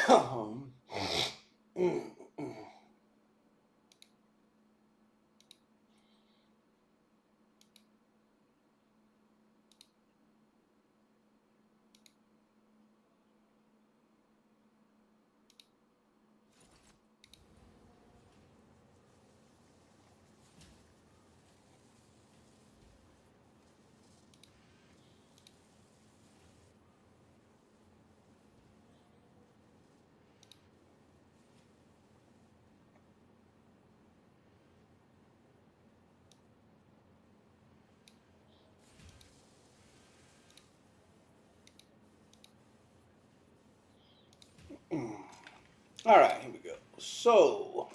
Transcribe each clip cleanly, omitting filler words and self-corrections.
Um, all right, here we go. So,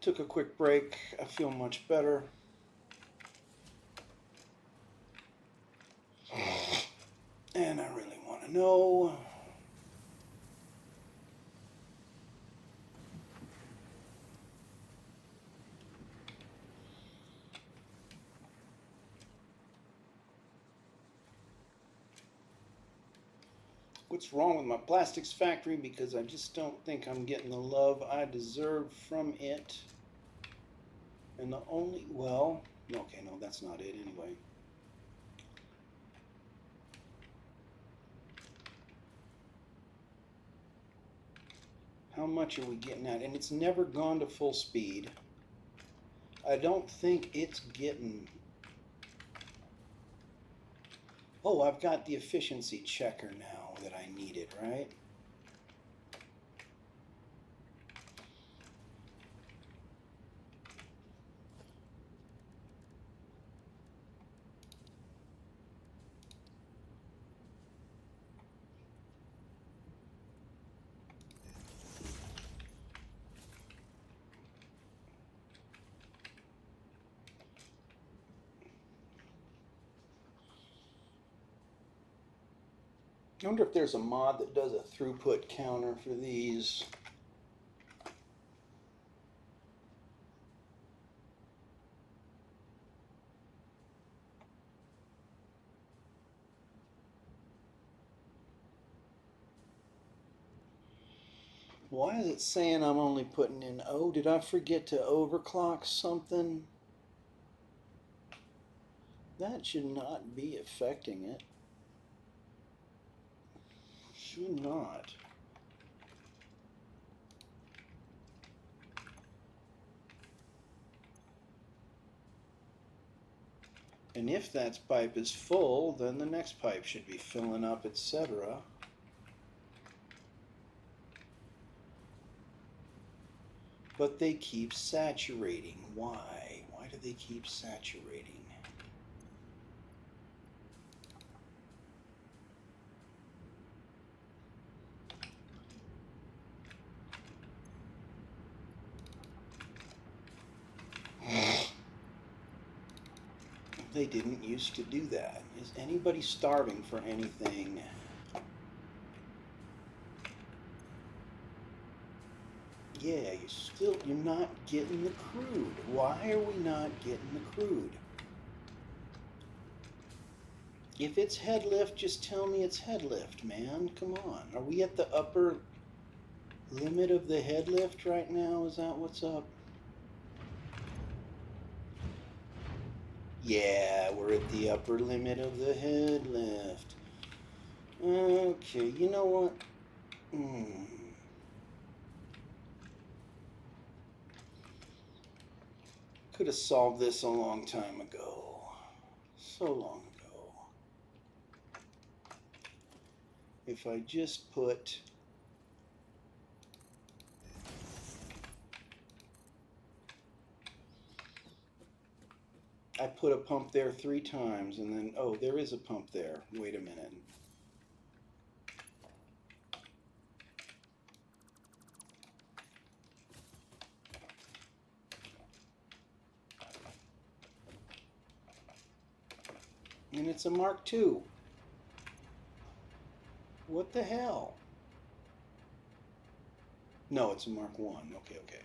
took a quick break. I feel much better. And I really want to know what's wrong with my plastics factory, because I just don't think I'm getting the love I deserve from it. And the only, well, okay, no, that's not it anyway. How much are we getting at? And it's never gone to full speed. I don't think it's getting... Oh, I've got the efficiency checker now that I needed, right? I wonder if there's a mod that does a throughput counter for these. Why is it saying I'm only putting in... Oh, did I forget to overclock something? That should not be affecting it. Should not. And if that pipe is full, then the next pipe should be filling up, etc. But they keep saturating. Why? Why do they keep saturating? They didn't used to do that. Is anybody starving for anything? Yeah, you're not getting the crude. Why are we not getting the crude? If it's head lift, just tell me it's head lift, man. Come on. Are we at the upper limit of the head lift right now? Is that what's up? Yeah, we're at the upper limit of the head lift. Okay, you know what? Could have solved this a long time ago. So long ago. If I just put... I put a pump there 3 times and then, oh, there is a pump there. Wait a minute. And it's a Mark II. What the hell? No, it's a Mark I. Okay.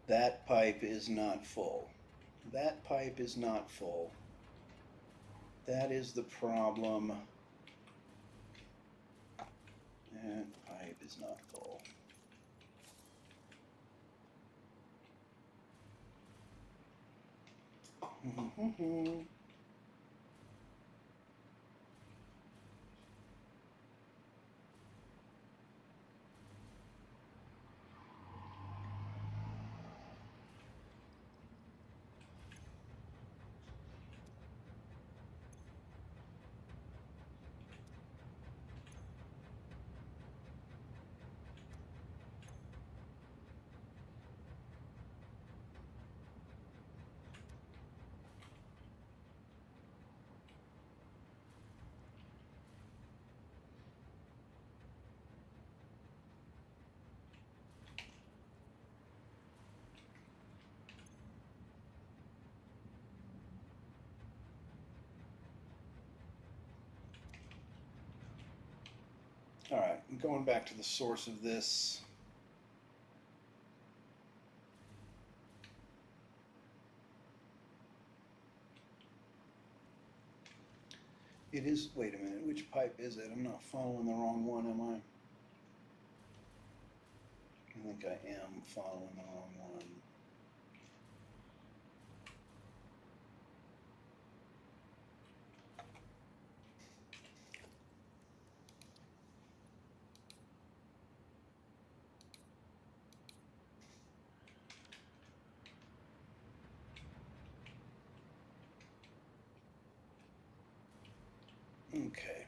That pipe is not full. That pipe is not full. That is the problem. That pipe is not full. All right, I'm going back to the source of this. It is, wait a minute, which pipe is it? I'm not following the wrong one, am I? I think I am following the wrong one. Okay.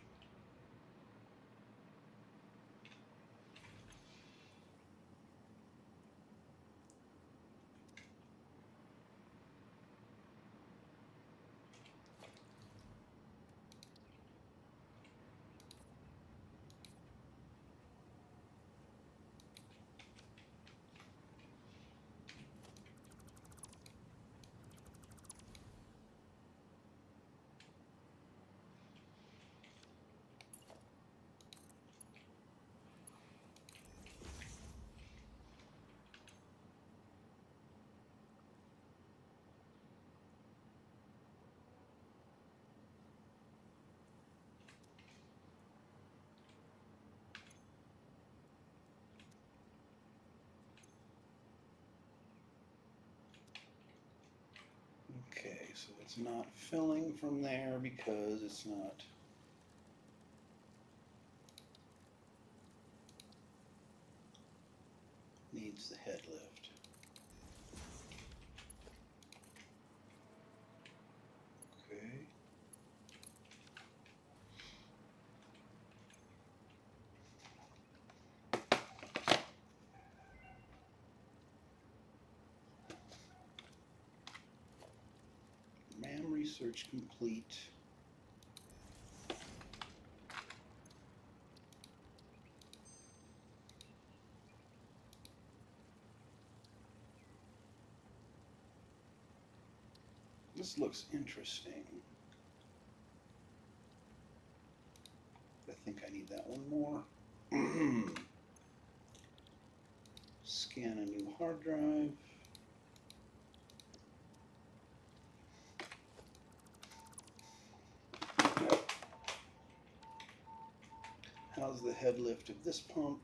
Okay, so it's not filling from there because it's not. Needs the head lift. Okay. RAM research complete. This looks interesting. I think I need that one more. Scan a new hard drive. How's the head lift of this pump?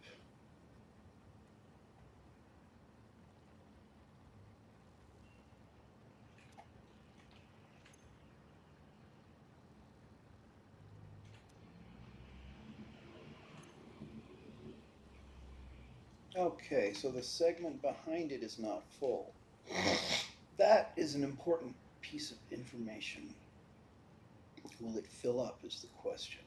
Okay, so the segment behind it is not full. That is an important piece of information. Will it fill up is the question.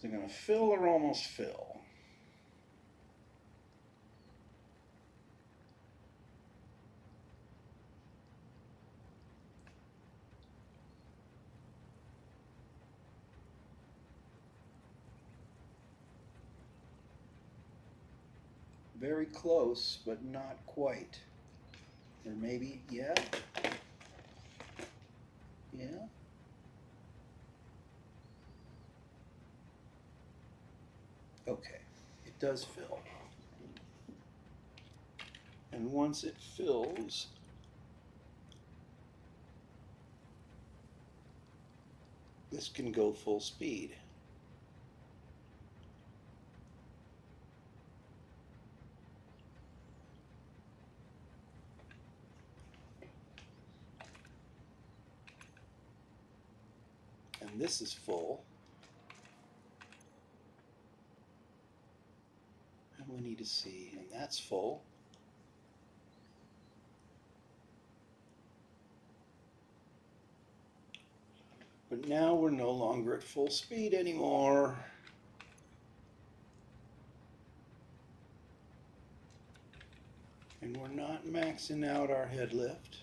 Is it going to fill or almost fill? Very close, but not quite. Or maybe, yeah. Yeah. Okay, it does fill. And once it fills, this can go full speed. And this is full. And we need to see, and that's full. But now we're no longer at full speed anymore. And we're not maxing out our head lift.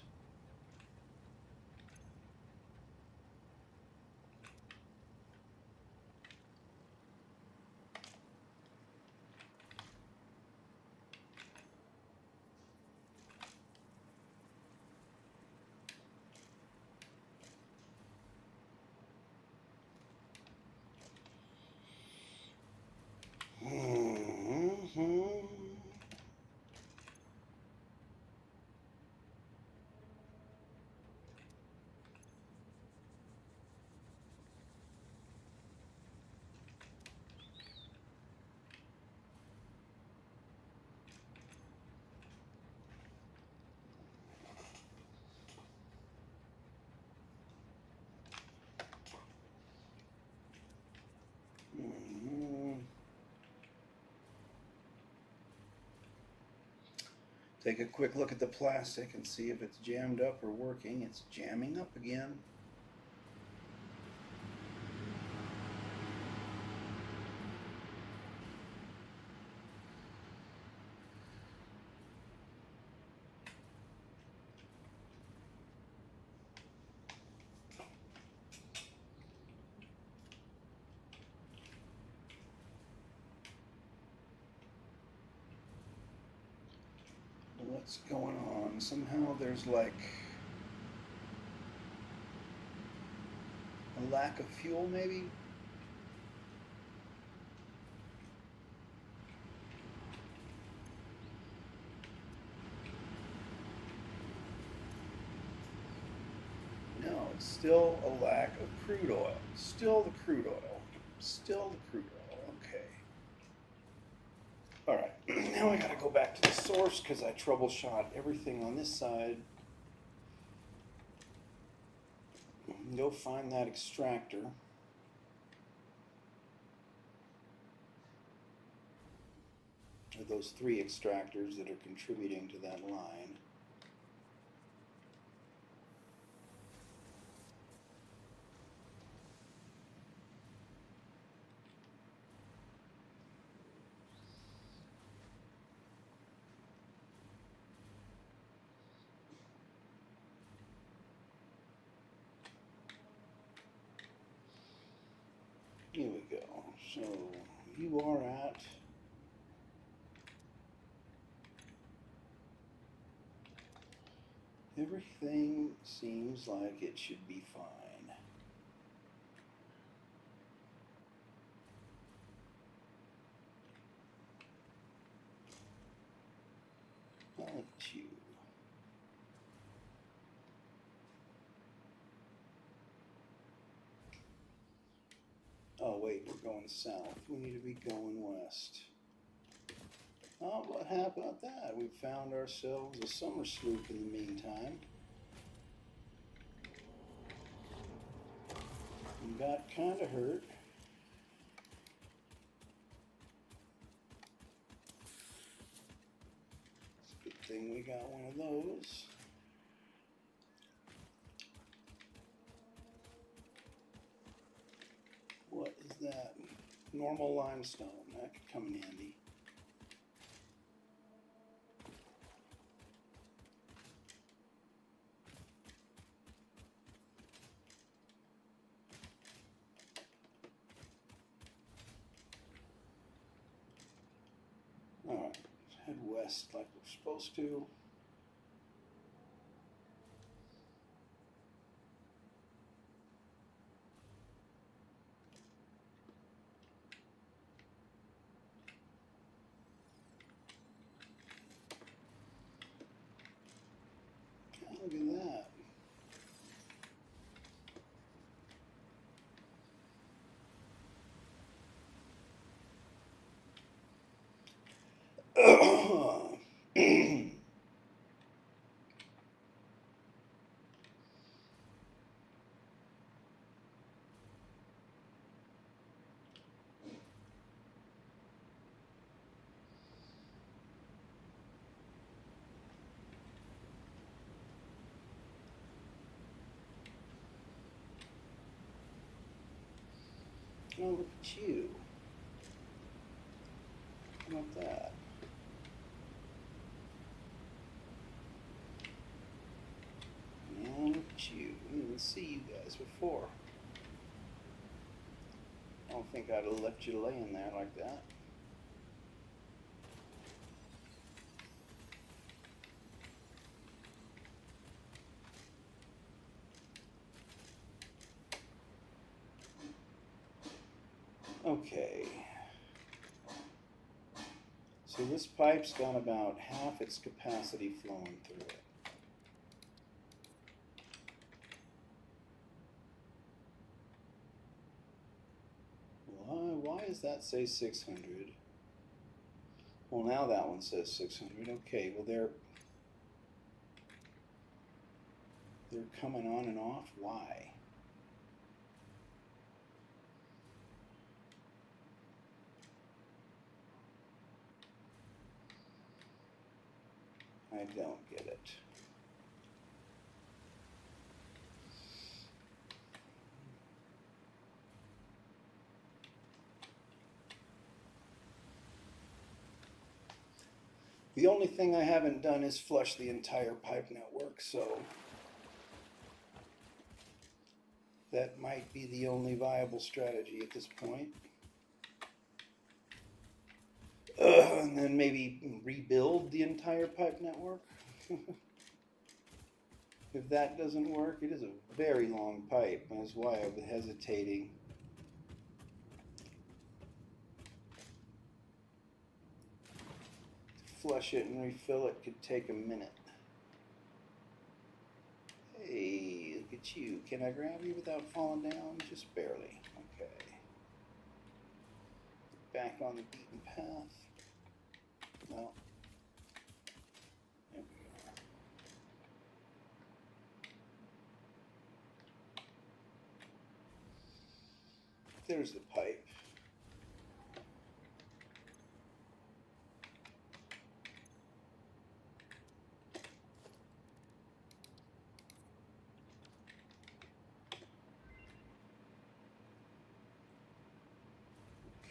Take a quick look at the plastic and see if it's jammed up or working. It's jamming up again. What's going on? Somehow there's like a lack of fuel, maybe? No, it's still a lack of crude oil. Still the crude oil. Still the crude oil. Okay. Alright, now I gotta go back to the source because I troubleshot everything on this side. Go find that extractor. Or those 3 extractors that are contributing to that line. Here we go. So you are at everything seems like it should be fine. I'll let you. Oh wait, we're going south. We need to be going west. Oh, how about that? We found ourselves a summer sloop in the meantime. And got kind of hurt. It's a good thing we got one of those. What is that? normal limestone. That could come in handy. Alright, head west like we're supposed to. Look at that. Oh, look at you. How about that? Now look at you. I didn't even see you guys before. I don't think I'd have left you laying there like that. Okay. So this pipe's got about half its capacity flowing through it. Why does that say 600? Well, now that one says 600. Okay, well they're coming on and off. Why? I don't get it. The only thing I haven't done is flush the entire pipe network, so that might be the only viable strategy at this point. And then maybe rebuild the entire pipe network. If that doesn't work, it is a very long pipe. That's why I was hesitating. Flush it and refill it could take a minute. Hey, look at you. Can I grab you without falling down? Just barely. Okay. Back on the beaten path. Well, there we are. There's the pipe.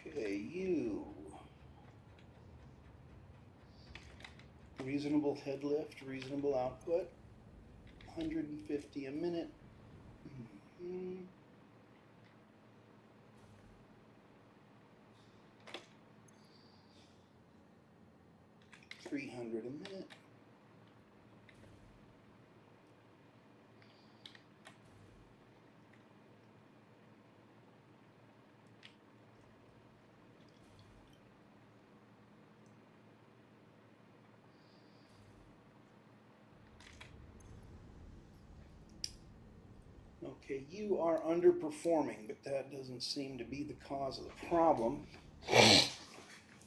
Okay, you. Reasonable head lift, reasonable output. 150 a minute. 300 a minute. Okay, you are underperforming, but that doesn't seem to be the cause of the problem.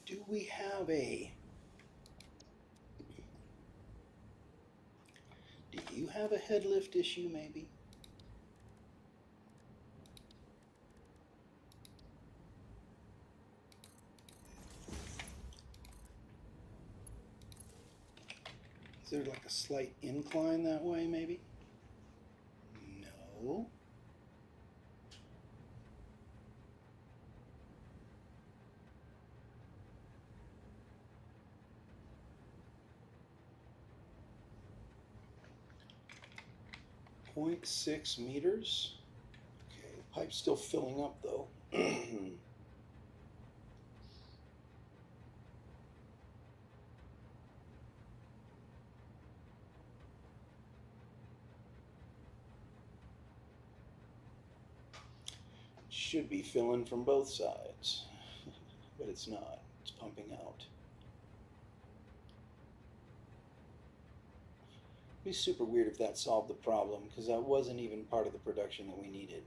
Do we have a... Do you have a head lift issue, maybe? Is there like a slight incline that way, maybe? No. 0.6 meters. Okay, the pipe's still filling up though. Should be filling from both sides, but it's not. It's pumping out. It'd be super weird if that solved the problem, because that wasn't even part of the production that we needed.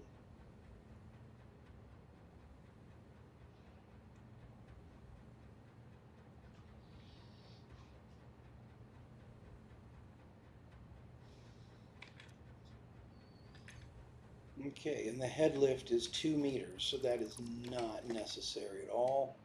Okay, and the head lift is 2 meters, so that is not necessary at all.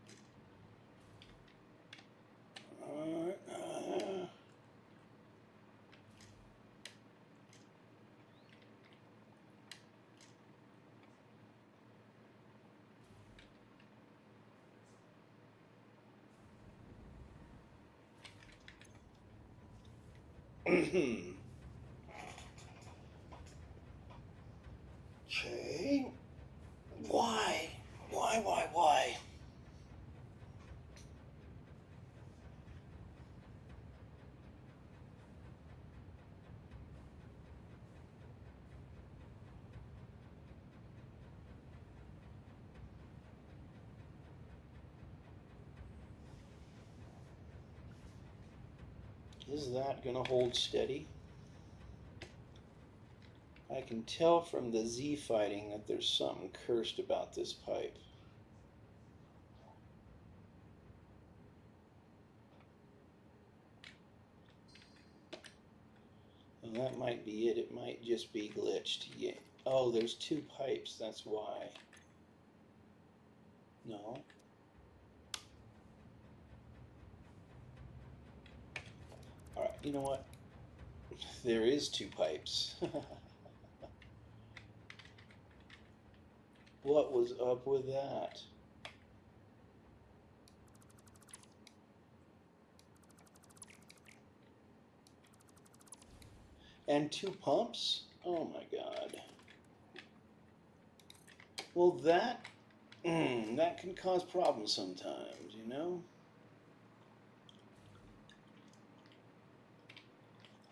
Okay. Why? Why? Is that going to hold steady? I can tell from the Z fighting that there's something cursed about this pipe. And that might be it. It might just be glitched. Yeah. Oh, there's 2 pipes. That's why. No. Alright, you know what? There is 2 pipes. What was up with that? And 2 pumps? Oh my god. Well, that can cause problems sometimes, you know?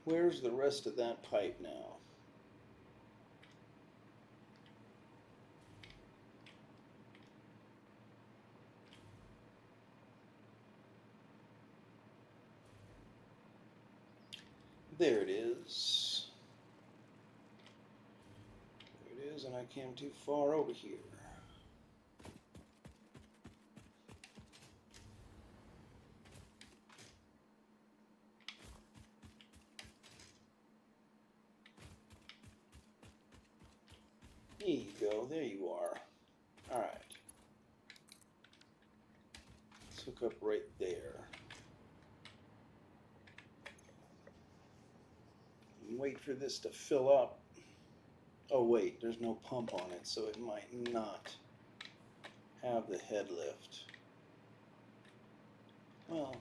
Where's the rest of that pipe now? There it is. There it is, and I came too far over here. There you go, there you are. Alright. Let's hook up right there. And wait for this to fill up. Oh wait, there's no pump on it, so it might not have the head lift. Well,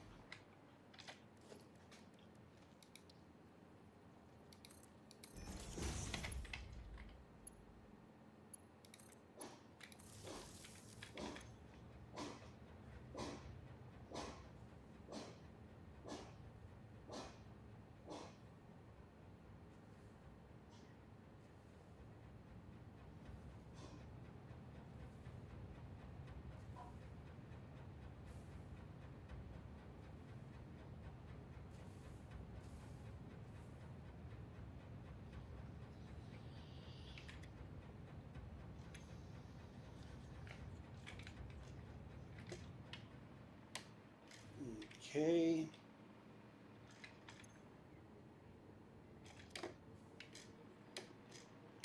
okay.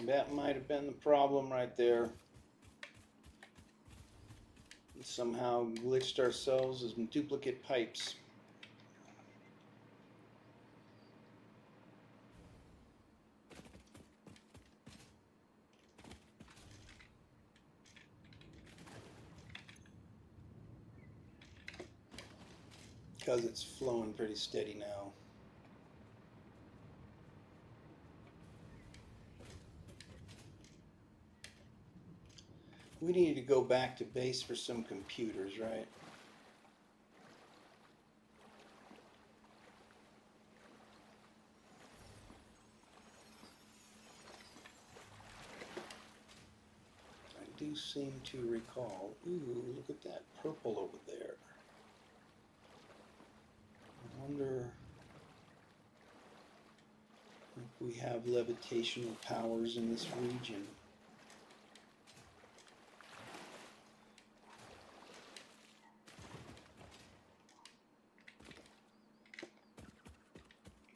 That might have been the problem right there. We somehow glitched ourselves as duplicate pipes. Because it's flowing pretty steady now. We need to go back to base for some computers, right? I do seem to recall. Ooh, look at that purple over there. I wonder if we have levitational powers in this region.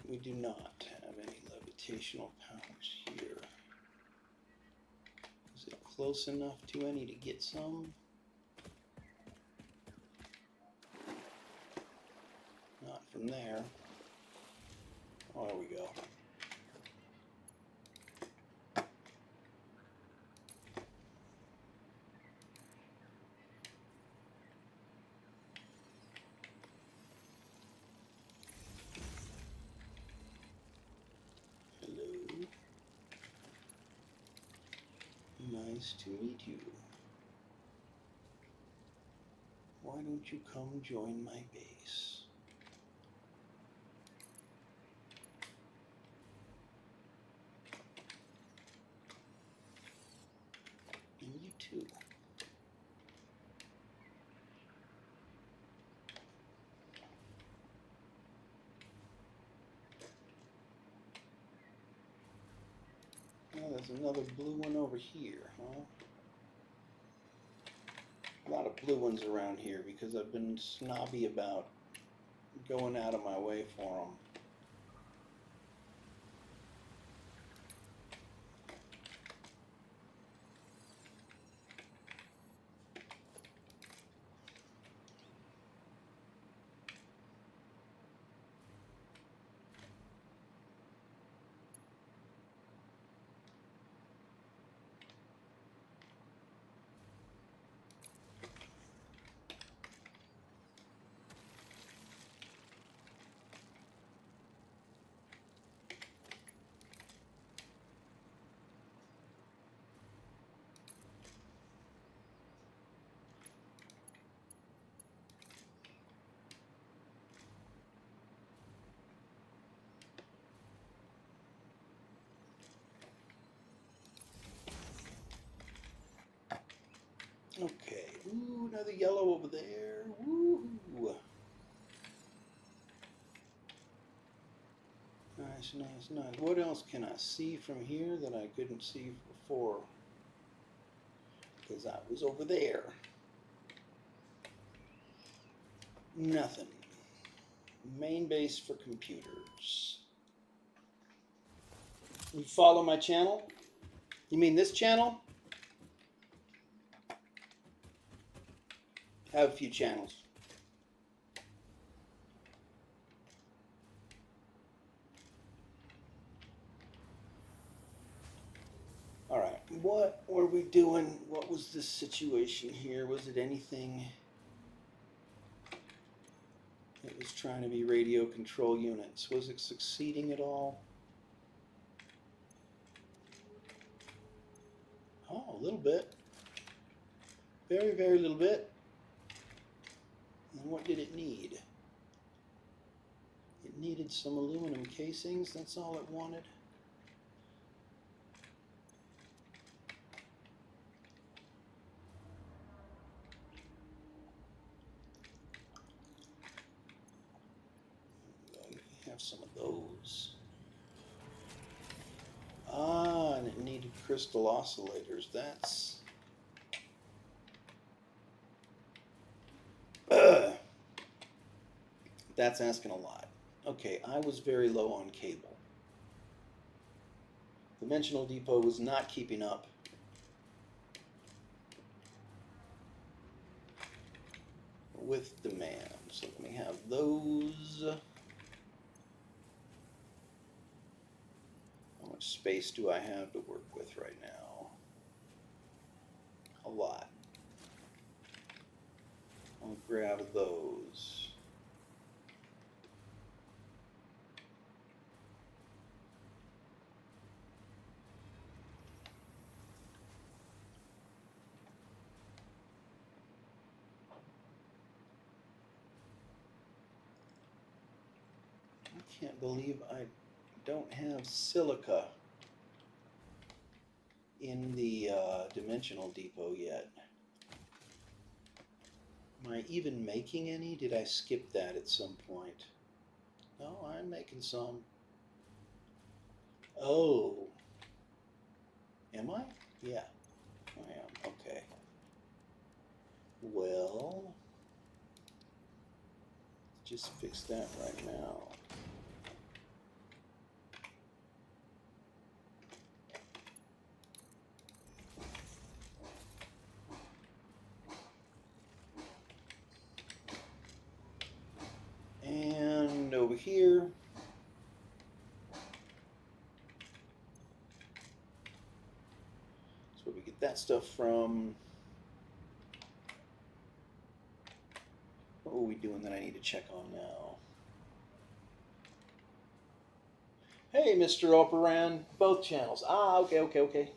We do not have any levitational powers here. Is it close enough to any to get some? Not from there. Oh, there we go. Nice to meet you. Why don't you come join my base? And you too. Oh, there's another blue one over here, huh? A lot of blue ones around here because I've been snobby about going out of my way for them. Okay, ooh, another yellow over there. Woo! Nice, nice, nice. What else can I see from here that I couldn't see before? Because I was over there. Nothing. Main base for computers. You follow my channel? You mean this channel? I have a few channels. Alright, what were we doing? What was this situation here? Was it anything that was trying to be radio control units? Was it succeeding at all? Oh, a little bit. Very, very little bit. And what did it need? It needed some aluminum casings. That's all it wanted. Have some of those. Ah, and it needed crystal oscillators. That's asking a lot. Okay, I was very low on cable. Dimensional depot was not keeping up. With demand. So let me have those. How much space do I have to work with right now? A lot. I'll grab those. can't believe I don't have silica in the dimensional depot yet. Am I even making any? Did I skip that at some point? No, I'm making some. Oh. Am I? Yeah, I am. Okay. Well, just fix that right now. And over here, that's where we get that stuff from. What are we doing that I need to check on now? Hey, Mr. Operan, both channels. Ah, okay.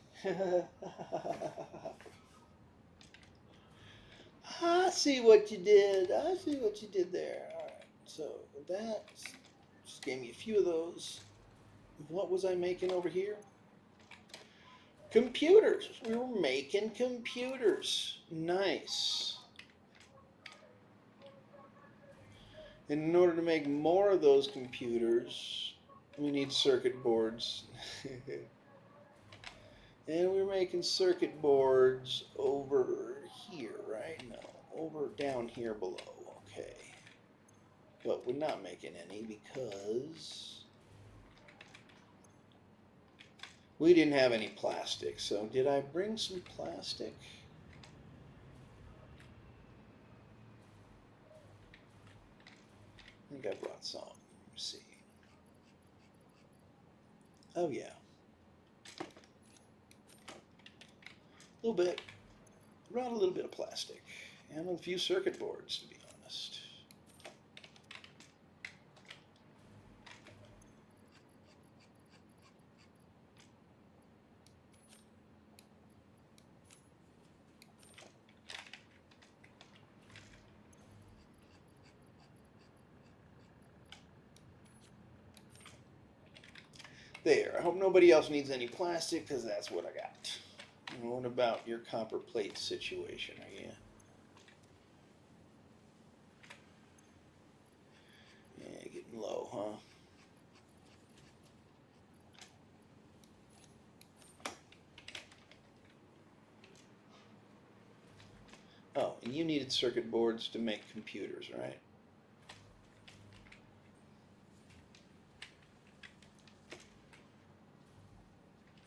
I see what you did. I see what you did there. All right, so that just gave me a few of those. What was I making over here? Computers. We were making computers. Nice. And in order to make more of those computers, we need circuit boards. And we're making circuit boards over here, right? No, over down here below. Okay. But we're not making any because we didn't have any plastic. So did I bring some plastic? I think I brought some. Let me see. Oh yeah. A little bit. Brought a little bit of plastic. And a few circuit boards, to be honest. There. I hope nobody else needs any plastic because that's what I got. And what about your copper plate situation? Are you? Yeah, getting low, huh? Oh, and you needed circuit boards to make computers, right?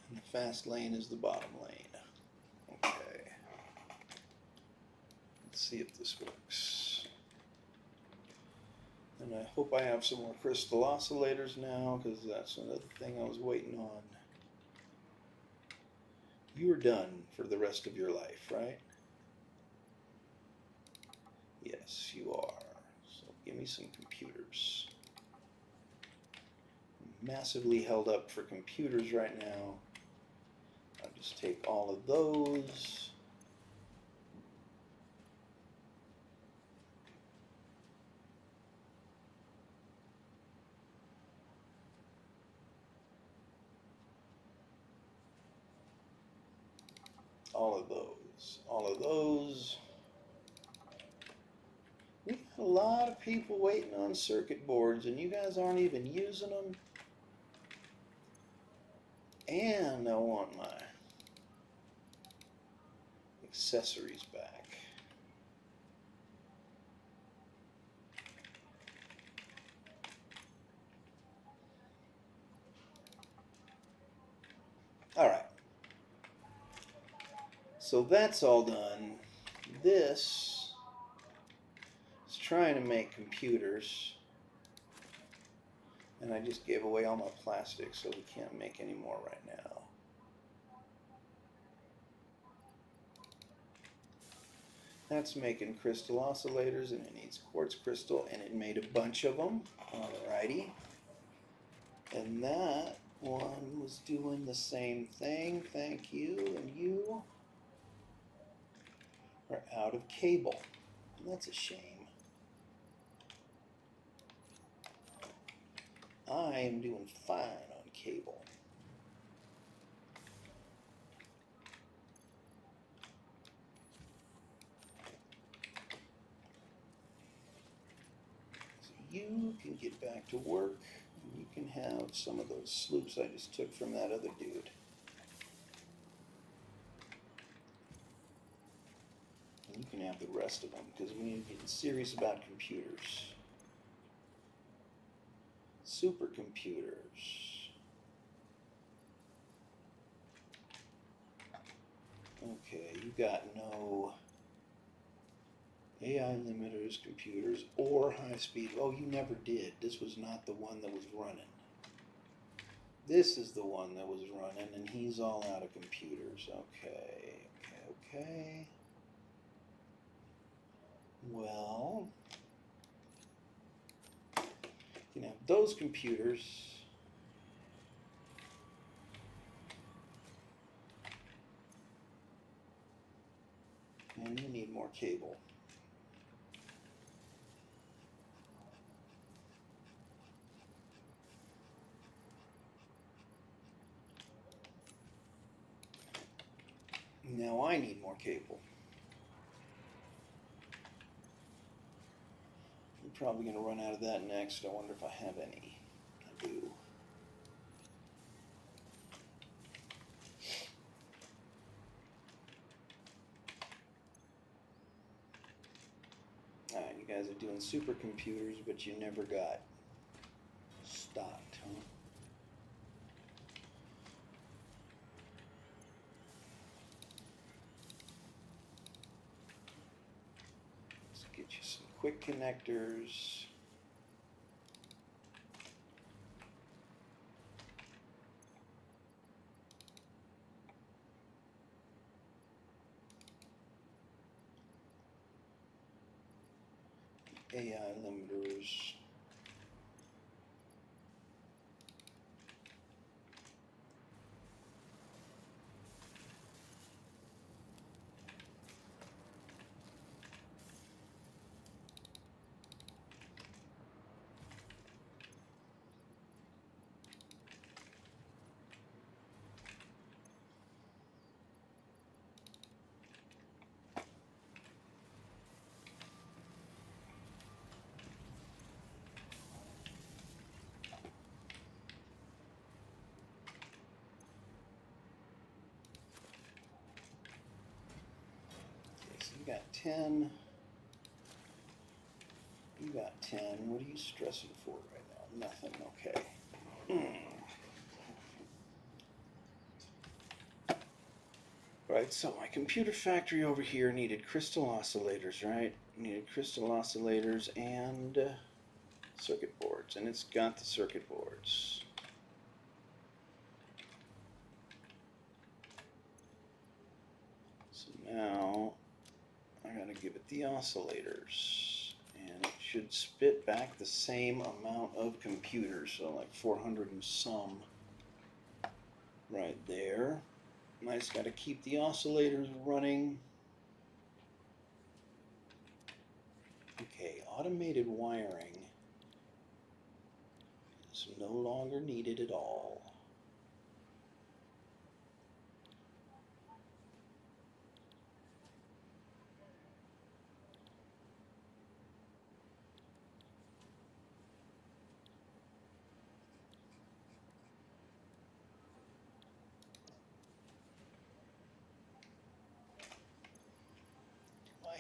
And the fast lane is the bottom lane. Okay. Let's see if this works. And I hope I have some more crystal oscillators now, because that's another thing I was waiting on. You are done for the rest of your life, right? Yes, you are. So give me some computers. I'm massively held up for computers right now. I'll just take all of those. All of those. All of those. We've got a lot of people waiting on circuit boards, and you guys aren't even using them. And I want my accessories back. All right. So that's all done. This is trying to make computers. And I just gave away all my plastic, so we can't make any more right now. That's making crystal oscillators, and it needs quartz crystal, and it made a bunch of them. Alrighty. And that one was doing the same thing. Thank you. And you are out of cable. And that's a shame. I am doing fine on cable. So you can get back to work. You can have some of those sloops I just took from that other dude. And you can have the rest of them, because we need to get serious about computers. Supercomputers. Okay, you got no AI limiters, computers, or high speed. Oh, you never did. This was not the one that was running. This is the one that was running, and he's all out of computers. Okay. Well, you know, those computers. And you need more cable. Now I need more cable. I'm probably going to run out of that next. I wonder if I have any. I do. Alright, you guys are doing supercomputers, but you never got stocked, huh? Let's get you some quick connectors. AI limiters. So you got 10. You got 10. What are you stressing for right now? Nothing. Okay. Right, so my computer factory over here needed crystal oscillators, right? Needed crystal oscillators and circuit boards, and it's got the circuit boards. So now I gotta give it the oscillators, and it should spit back the same amount of computers, so like 400 and some right there. And I just gotta keep the oscillators running. Okay, automated wiring is no longer needed at all.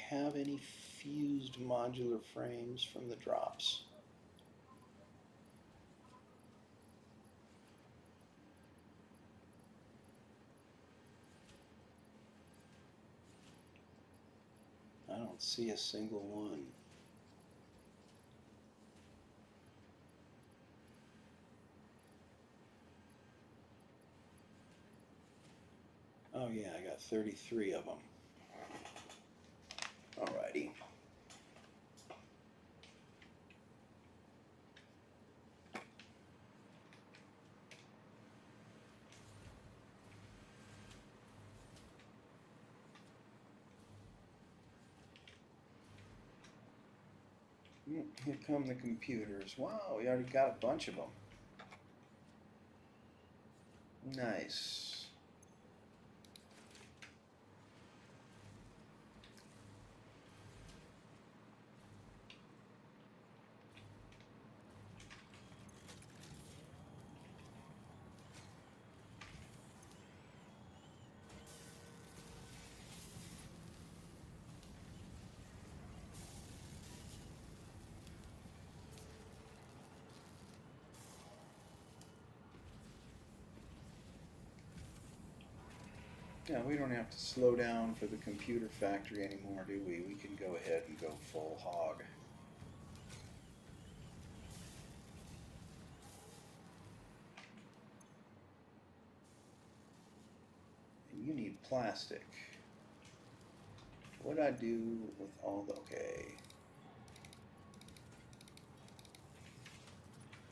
Have any fused modular frames from the drops? I don't see a single one. Oh yeah, I got 33 of them. Alrighty. Here come the computers. Wow, we already got a bunch of them. Nice. Yeah, we don't have to slow down for the computer factory anymore, do we? We can go ahead and go full hog. And you need plastic. What'd I do with all the... Okay.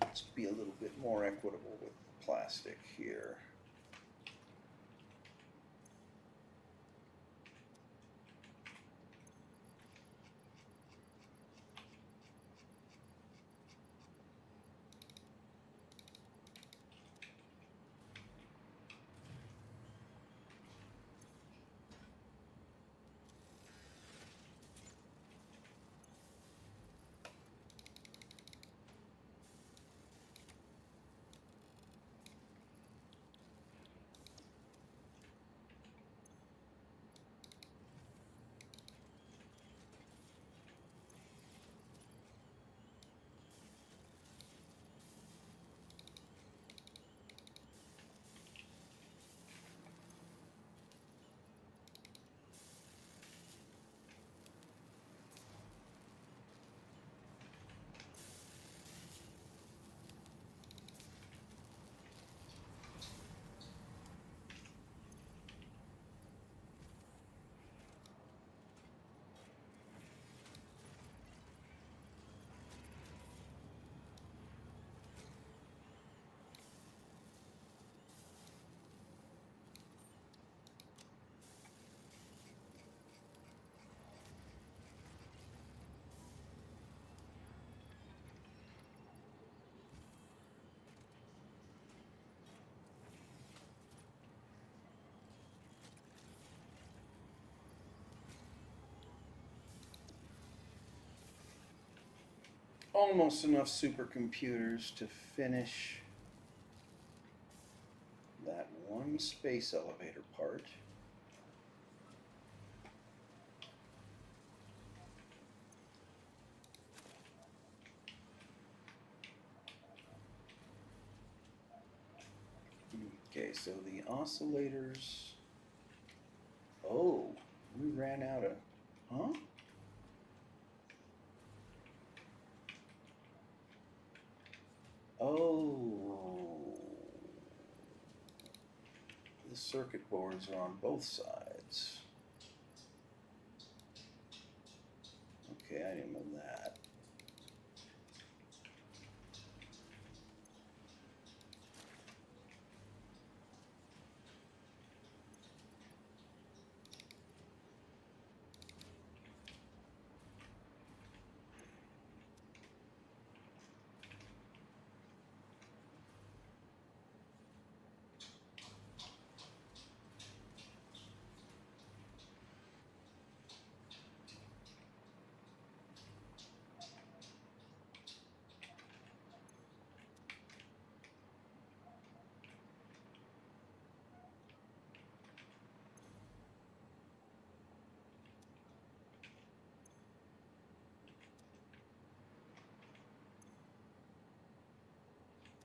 Let's be a little bit more equitable with plastic here. Almost enough supercomputers to finish that one space elevator part. Okay, so the oscillators... Oh, we ran out of... Huh? Oh, the circuit boards are on both sides. Okay, I didn't know that.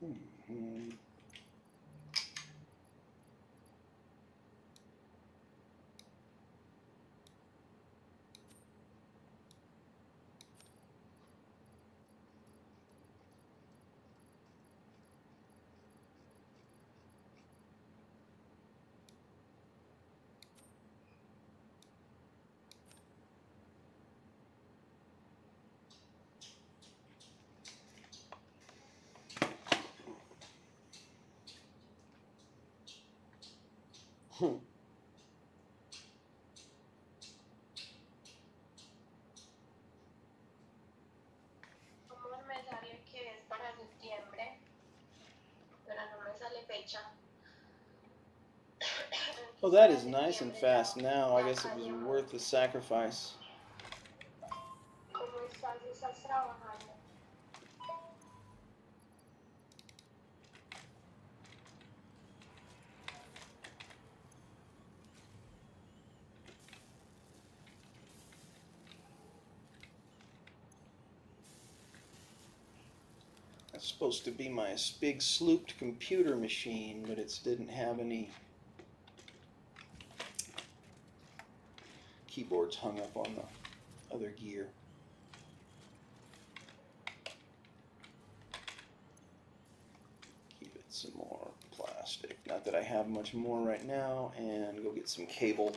Mm-hmm. Amor, me sale que es para septiembre, pero no me sale fecha. Oh, that is nice and fast now. I guess it was worth the sacrifice. Começar essa salada. That's supposed to be my big slooped computer machine, but it didn't have any keyboards hung up on the other gear. Keep it some more plastic. Not that I have much more right now, and go get some cable.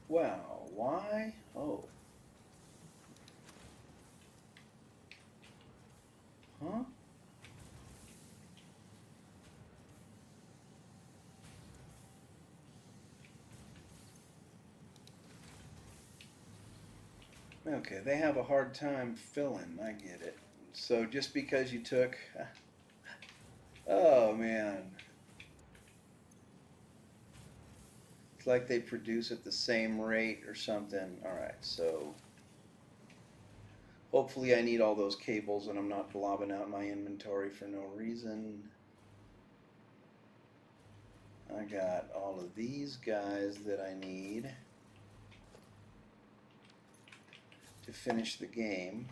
Wow, why? Oh. Huh? Okay, they have a hard time filling. I get it. So just because you took... Oh, man. It's like they produce at the same rate or something. Alright, so... Hopefully I need all those cables and I'm not blobbing out my inventory for no reason. I got all of these guys that I need to finish the game.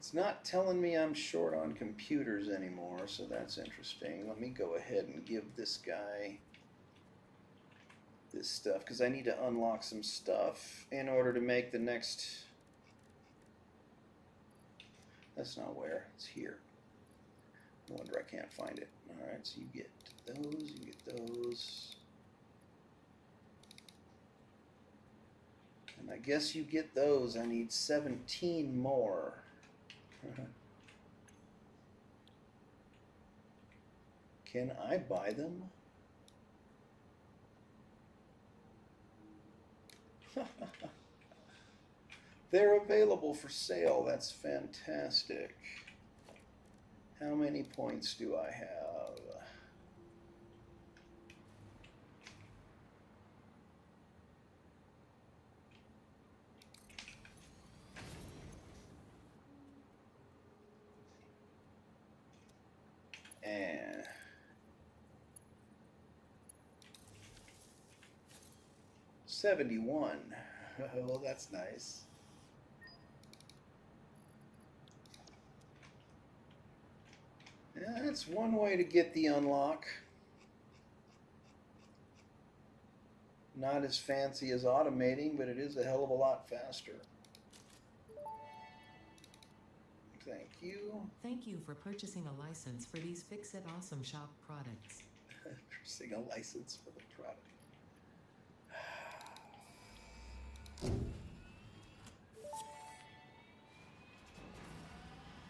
It's not telling me I'm short on computers anymore, so that's interesting. Let me go ahead and give this guy this stuff, because I need to unlock some stuff in order to make the next... That's not where, it's here. No wonder I can't find it. Alright, so you get those, you get those. And I guess you get those. I need 17 more. Can I buy them? They're available for sale. That's fantastic. How many points do I have? And 71. Well, that's nice. Yeah, that's one way to get the unlock. Not as fancy as automating, but it is a hell of a lot faster. Thank you. Thank you for purchasing a license for these Fix-It Awesome Shop products. Purchasing a license for the product.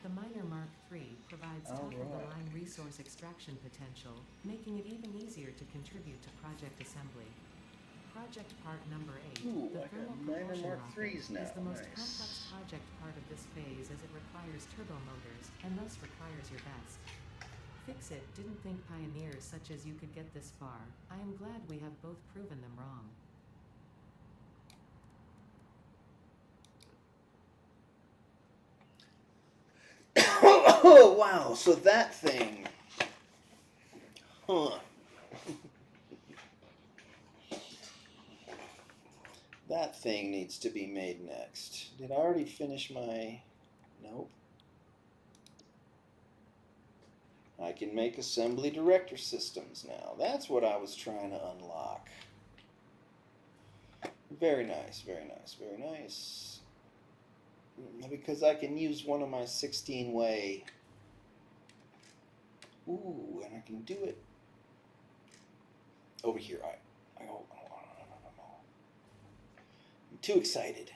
The Miner Mark III provides top-of-the-line resource extraction potential, making it even easier to contribute to project assembly. Project part number 8, Ooh, the I got thermal Miner propulsion Mark rocket, IIIs now. is the most Nice. complex project part of this phase as it requires turbo motors, and thus requires your best. Fix-It didn't think pioneers such as you could get this far. I am glad we have both proven them wrong. Oh, wow. So that thing. Huh. That thing needs to be made next. Did I already finish my... Nope. I can make assembly director systems now. That's what I was trying to unlock. Very nice, very nice, very nice. Because I can use one of my 16-way. Ooh, and I can do it over here. I'm too excited.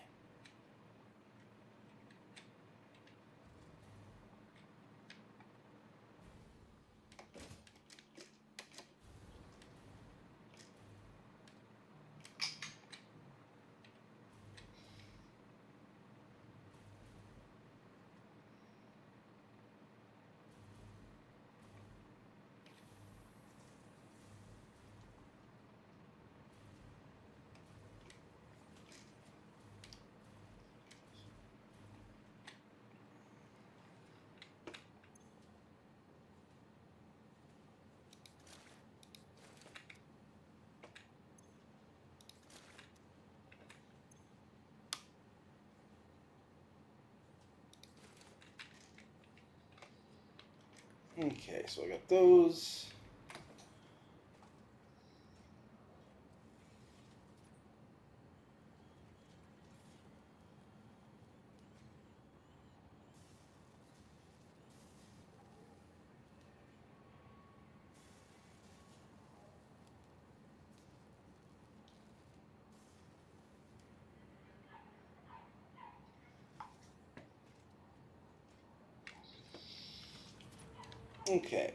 Okay, so I got those. Okay.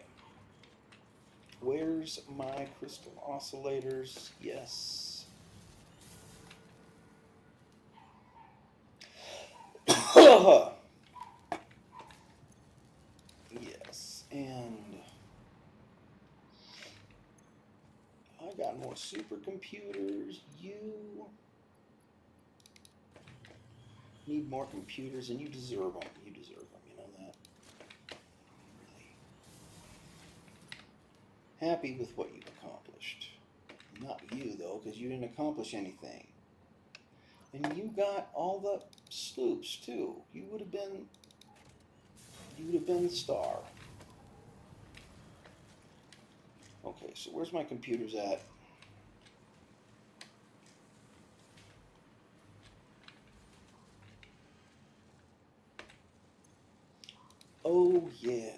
Where's my crystal oscillators? Yes. Yes, and I got more supercomputers. You need more computers, and you deserve them. You deserve them. You know that. Really happy with what you've accomplished. Not you though, because you didn't accomplish anything. And you got all the sloops too. You would have been the star. Okay, so where's my computers at? Oh yeah.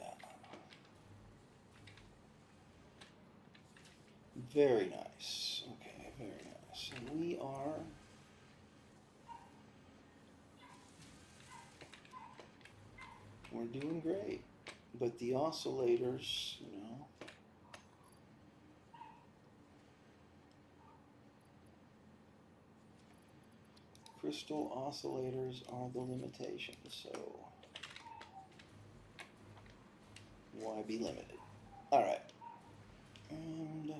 Very nice. Okay, very nice. And we're doing great. But the oscillators, you know, crystal oscillators are the limitation, so why be limited? All right. And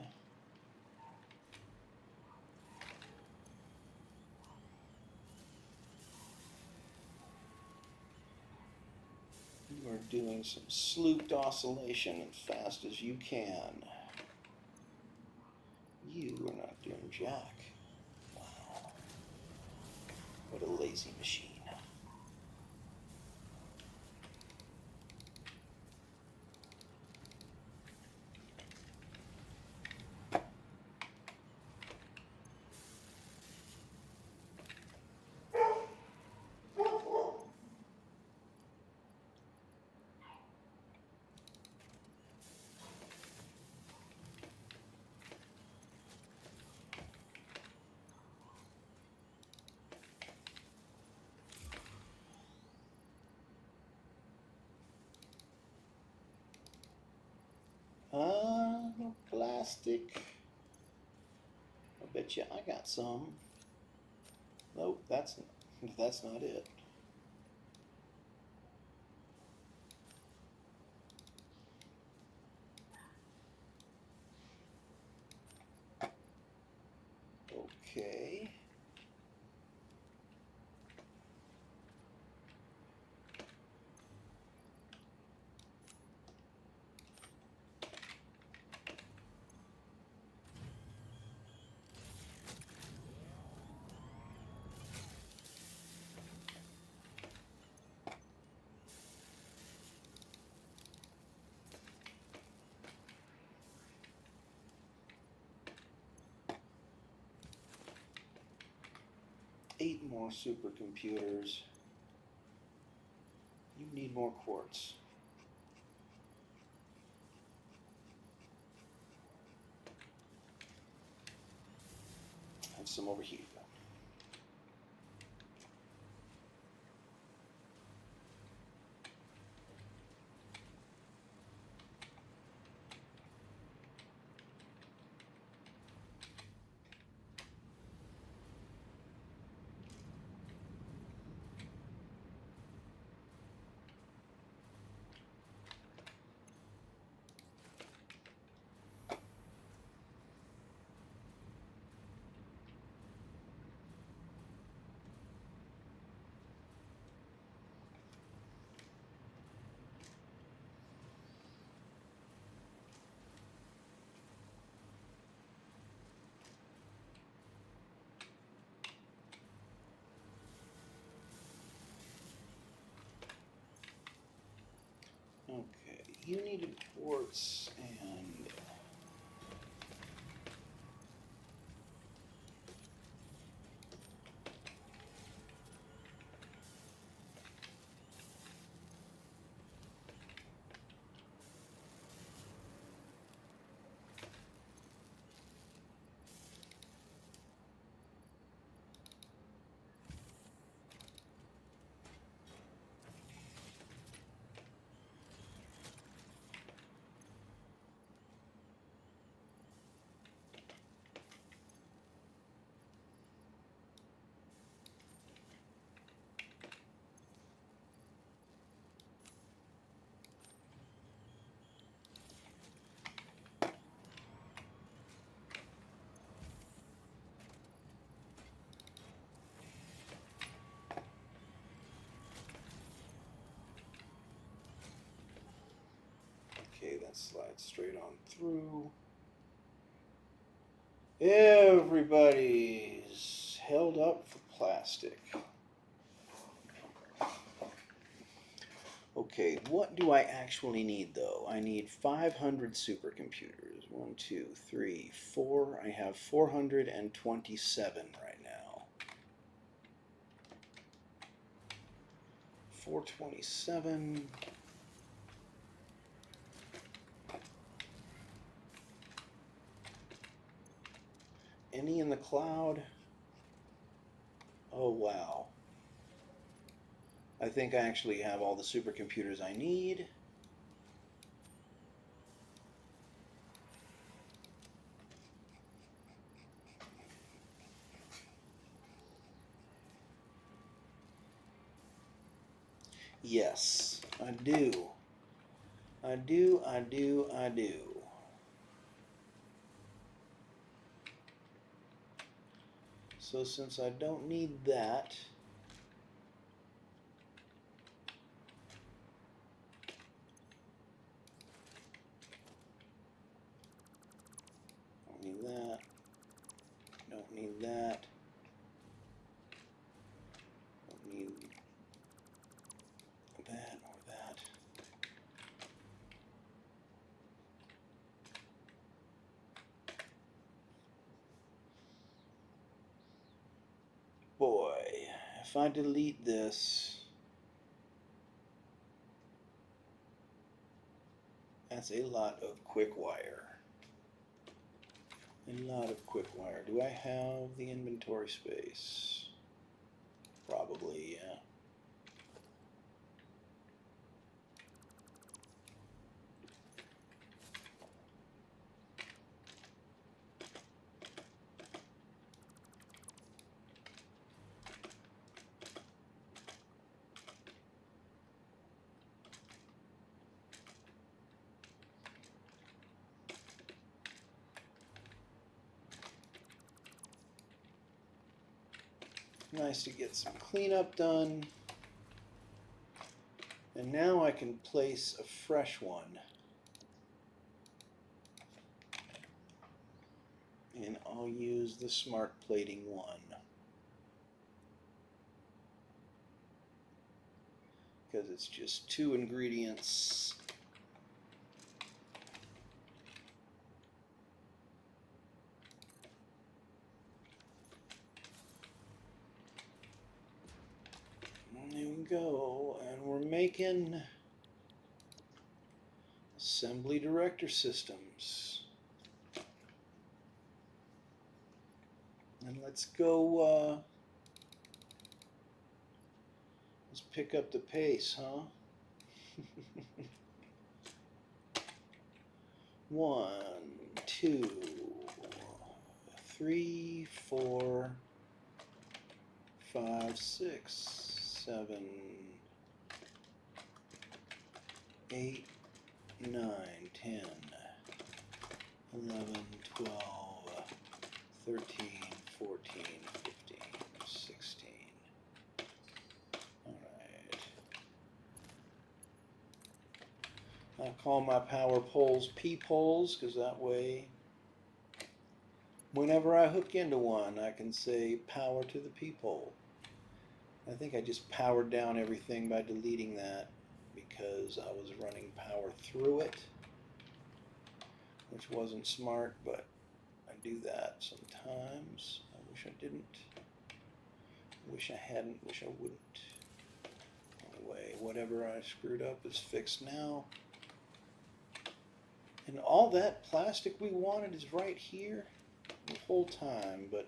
you are doing some slooped oscillation as fast as you can. You are not doing jack. Wow. What a lazy machine. No plastic. I bet you I got some. Nope, that's not it. Okay. 8 more supercomputers. You need more quartz. Have some over here. Okay, you needed quartz and okay, that slides straight on through. Everybody's held up for plastic. Okay, what do I actually need though? I need 500 supercomputers. 1, 2, 3, 4. I have 427 right now. 427. Any in the cloud? Oh wow. I think I actually have all the supercomputers I need. Yes, I do. I do. So since I don't need that, don't need that, don't need that, don't need that or that. Boy, if I delete this, that's a lot of quick wire. A lot of quick wire. Do I have the inventory space? Probably, yeah. Nice to get some cleanup done. And now I can place a fresh one. And I'll use the smart plating one. Because it's just 2 ingredients. go, and we're making assembly director systems. And let's go, let's pick up the pace, huh? 1, 2, 3, 4, 5, 6, 7, 8, 9, 10, 11, 12, 13, 14, 15, 16. All right. I'll call my power poles P-poles, because that way, whenever I hook into one, I can say power to the P-pole. I think I just powered down everything by deleting that because I was running power through it, which wasn't smart, but I do that sometimes. I wish I didn't. Wish I hadn't. Wish I wouldn't. Anyway, whatever I screwed up is fixed now. And all that plastic we wanted is right here the whole time, but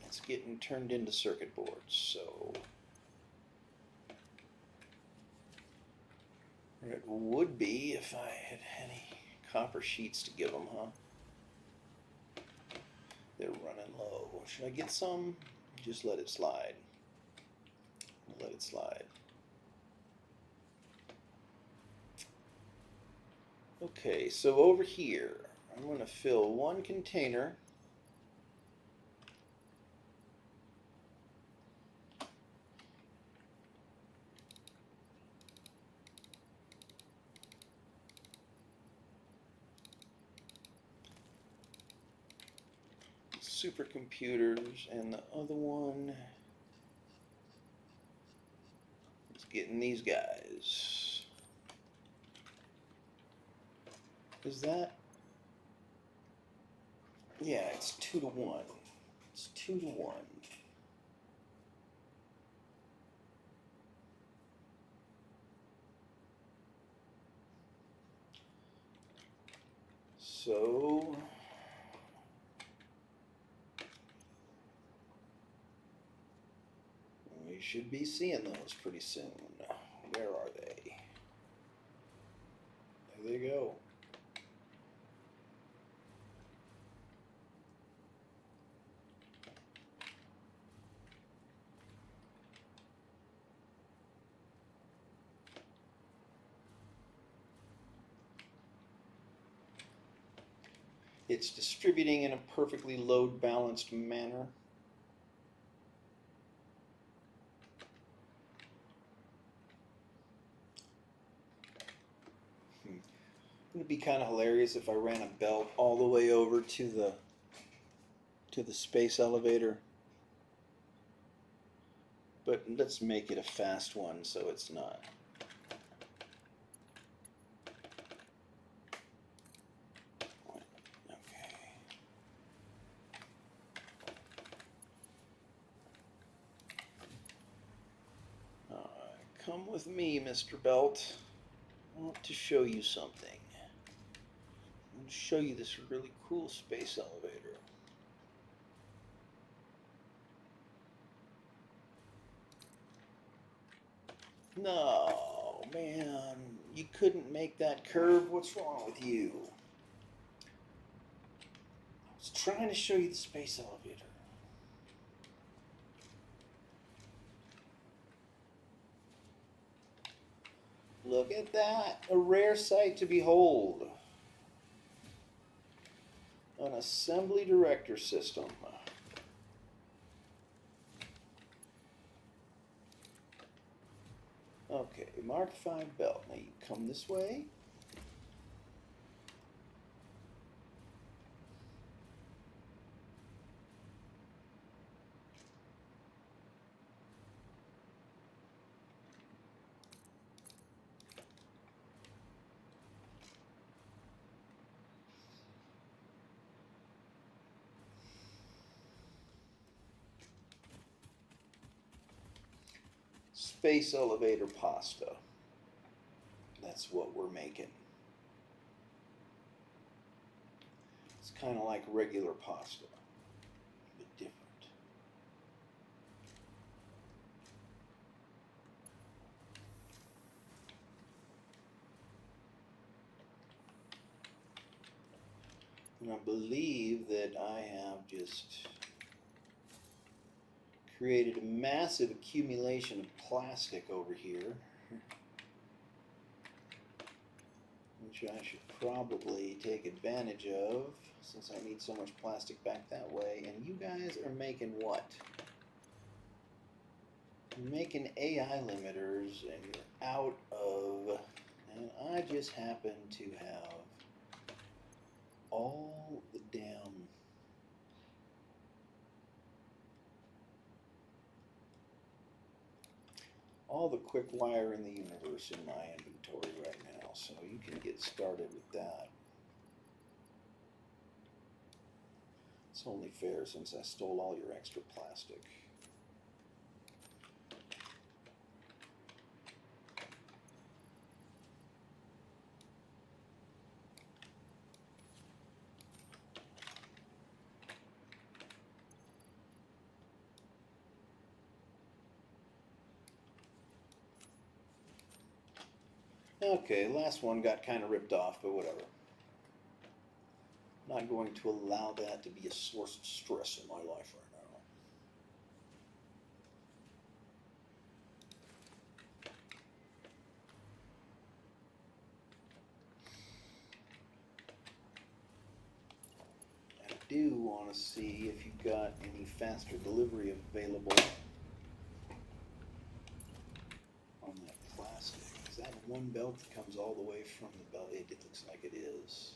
it's getting turned into circuit boards, so it would be if I had any copper sheets to give them, huh? They're running low. Should I get some? Just let it slide. Let it slide. Okay, so over here, I'm going to fill one container supercomputers, and the other one is getting these guys. Is that? Yeah, it's 2 to 1. It's 2 to 1. So we should be seeing those pretty soon. Where are they? There they go. It's distributing in a perfectly load balanced manner. It would be kind of hilarious if I ran a belt all the way over to the space elevator. But let's make it a fast one so it's not. Come with me, Mr. Belt. I want to show you something. I want to show you this really cool space elevator. No, man, you couldn't make that curve. What's wrong with you? I was trying to show you the space elevator. Look at that, a rare sight to behold. An assembly director system. Okay, Mark 5 belt. Now you come this way. space elevator pasta. That's what we're making. It's kind of like regular pasta, but different. And I believe that I have just created a massive accumulation of plastic over here, which I should probably take advantage of since I need so much plastic back that way. And you guys are making what? You're making AI limiters and you're out of, and I just happen to have all the damn all the quick wire in the universe in my inventory right now, so you can get started with that. It's only fair since I stole all your extra plastic. Okay, last one got kind of ripped off, but whatever. Not going to allow that to be a source of stress in my life right now. I do want to see if you've got any faster delivery available on that plastic. Is that one belt that comes all the way from the belt? It looks like it is.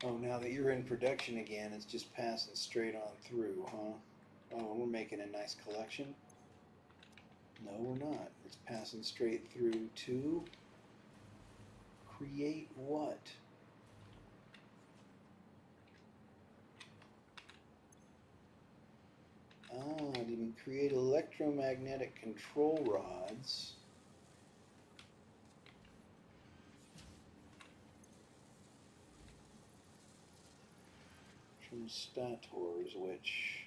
Oh, now that you're in production again, it's just passing straight on through, huh? Oh, we're making a nice collection? No, we're not. It's passing straight through to create what? Ah, I didn't create electromagnetic control rods. From Stators, which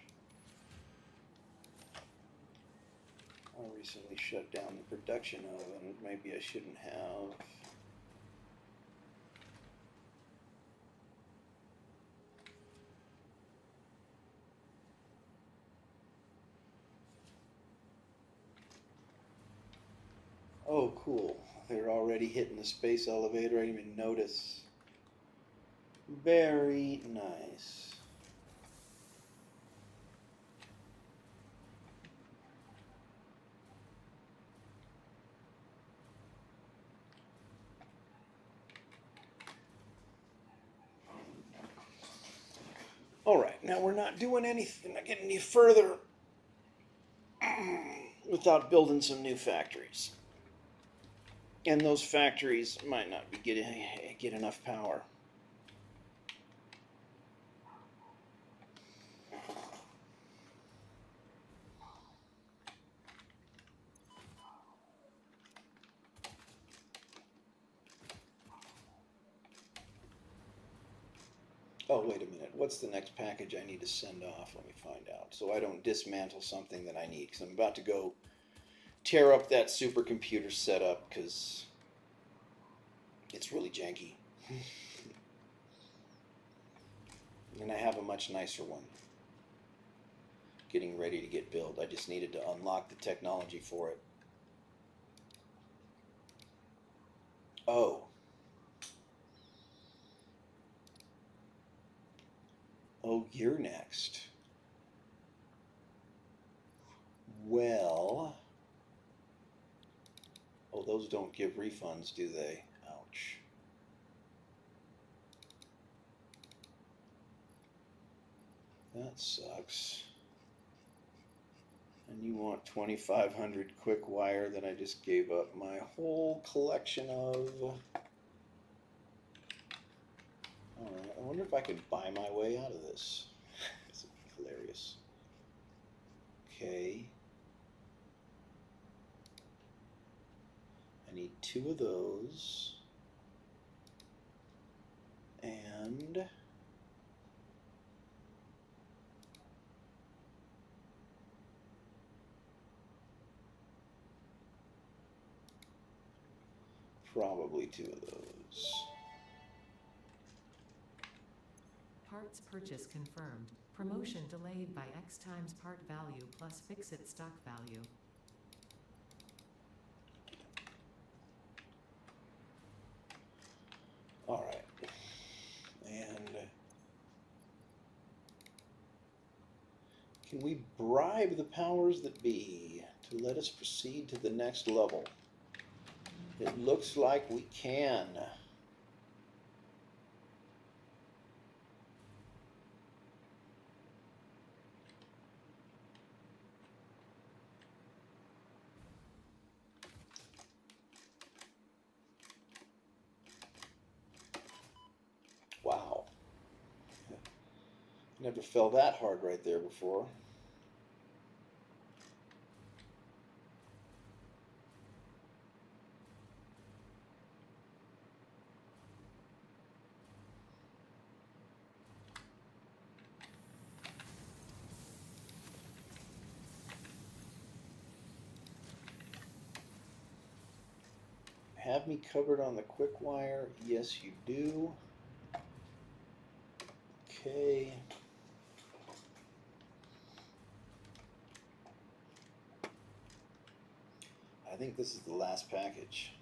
I recently shut down the production of, and maybe I shouldn't have. Oh, cool. They're already hitting the space elevator. I didn't even notice. Very nice. All right, now we're not doing anything, not getting any further without building some new factories. And those factories might not be get enough power. Oh, wait a minute. What's the next package I need to send off? Let me find out. So I don't dismantle something that I need. Because I'm about to go tear up that supercomputer setup because it's really janky. And I have a much nicer one getting ready to get built. I just needed to unlock the technology for it. Oh. Oh, you're next. Well. Oh, those don't give refunds, do they? Ouch. sucks. And you want 2500 quick wire that I just gave up my whole collection of. Alright, I wonder if I could buy my way out of this. This would be hilarious. Okay. I need 2 of those. And probably 2 of those. Parts purchase confirmed. Promotion delayed by X times part value plus fix-it stock value. All right. And can we bribe the powers that be to let us proceed to the next level? It looks like we can. Wow. Never fell that hard right there before. Have me covered on the quick wire? Yes, you do. Okay. I think this is the last package.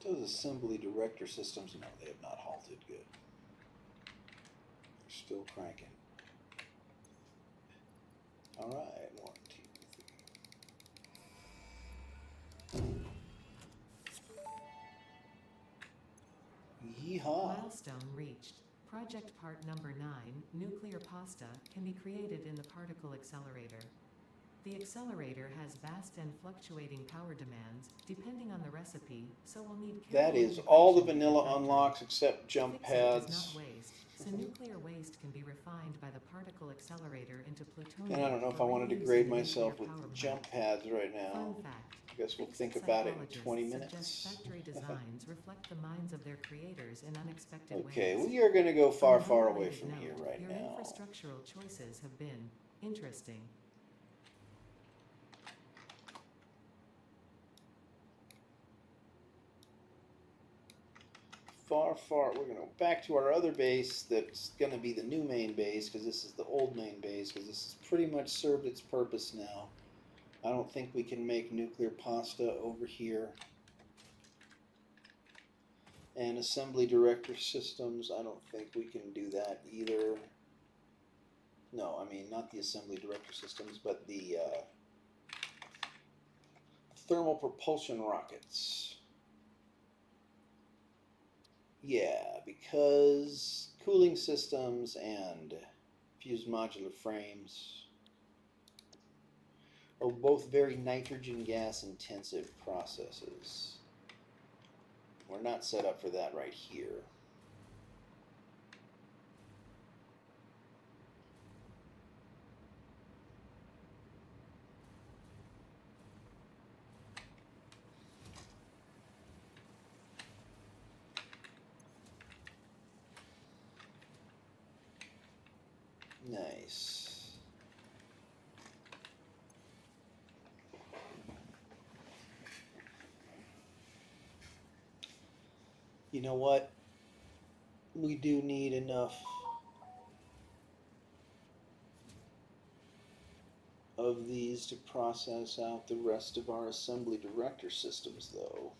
Those assembly director systems, no, they have not halted. Good. They're still cranking. All right, 1, 2, 3. Yeehaw! Milestone reached. Project part number 9, nuclear pasta, can be created in the particle accelerator. The accelerator has vast and fluctuating power demands, depending on the recipe, so we'll need That careful is all the integration vanilla with the unlocks except jump Fix-it does pads. not waste, so nuclear waste can be refined by the particle accelerator into plutonium. And I don't know if for I wanted to reuse grade in the myself nuclear with power the plant. jump pads right now. Fun fact. I guess we'll Fix-it think about it in psychologists 20 suggest minutes. factory designs reflect the minds of their creators in unexpected Okay, ways. we are going to go far, On an far away unrelated from here note, right your now. infrastructural choices have been interesting. Far, far. We're going to go back to our other base that's going to be the new main base, because this is the old main base, because this has pretty much served its purpose now. I don't think we can make nuclear pasta over here. And assembly director systems, I don't think we can do that either. No, I mean, not the assembly director systems, but the thermal propulsion rockets. Yeah, because cooling systems and fused modular frames are both very nitrogen gas intensive processes. We're not set up for that right here. Nice. You know what? We do need enough of these to process out the rest of our assembly director systems, though.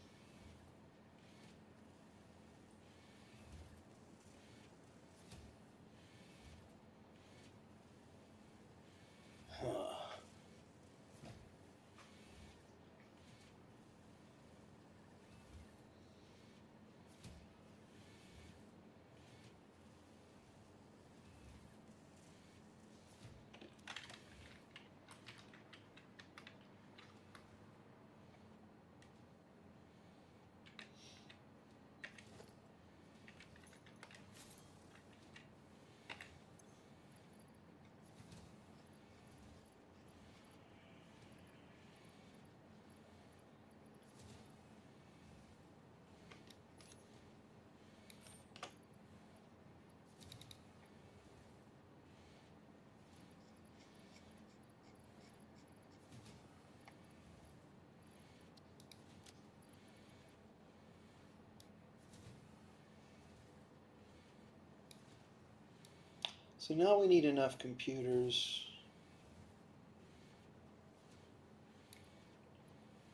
So now we need enough computers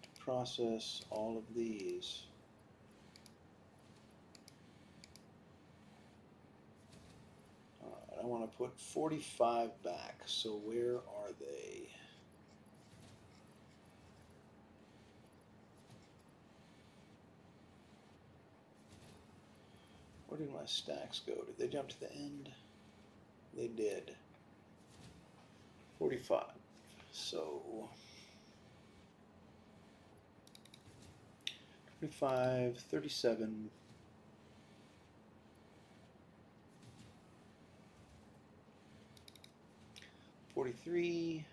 to process all of these. Alright, I want to put 45 back, so where are they? Where did my stacks go? Did they jump to the end? They did. 45. So 25, 37, 43,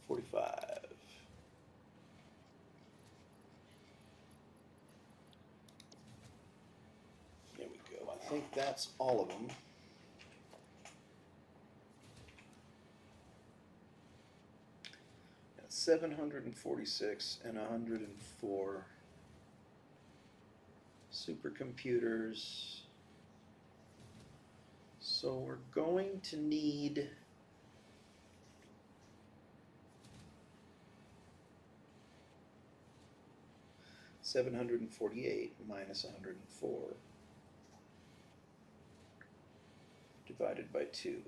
45. There we go. I think that's all of them. That's 746 and 104 supercomputers. So we're going to need 748 minus 104 divided by 2.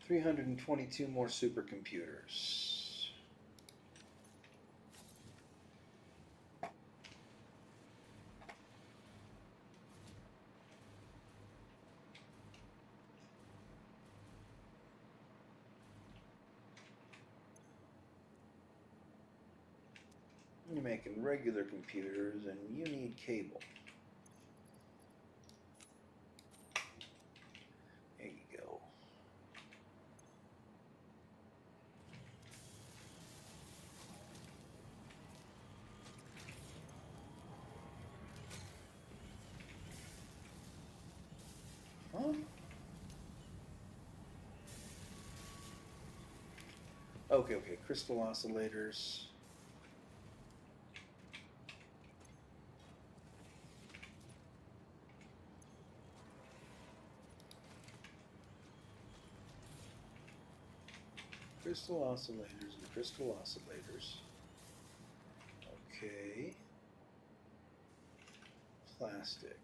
$322 more supercomputers. You're making regular computers and you need cable. There you go. Huh? Okay, crystal oscillators. Crystal oscillators and crystal oscillators. Okay. Plastic.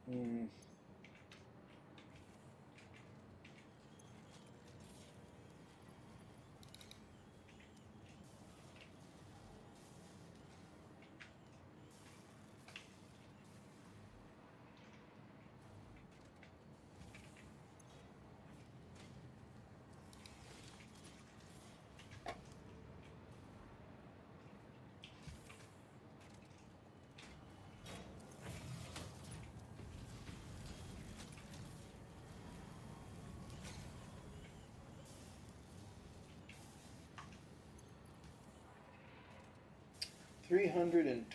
Hmm. $322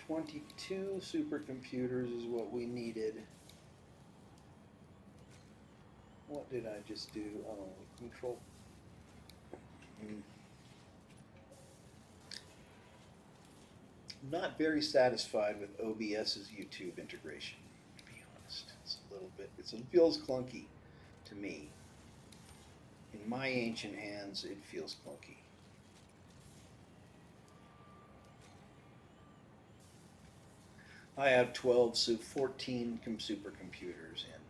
supercomputers is what we needed. What did I just do? Oh, control. Not very satisfied with OBS's YouTube integration, to be honest. It's a little bit, it feels clunky to me. In my ancient hands, it feels clunky. I have 12, so 14 supercomputers in.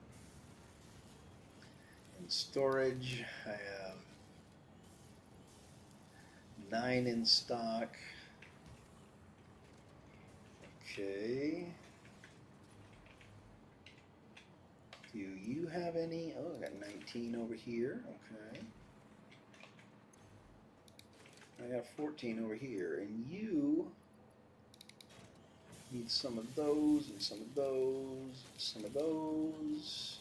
In storage, I have 9 in stock. Okay. Do you have any? Oh, I got 19 over here. Okay. I got 14 over here. And you need some of those, and some of those, and some of those.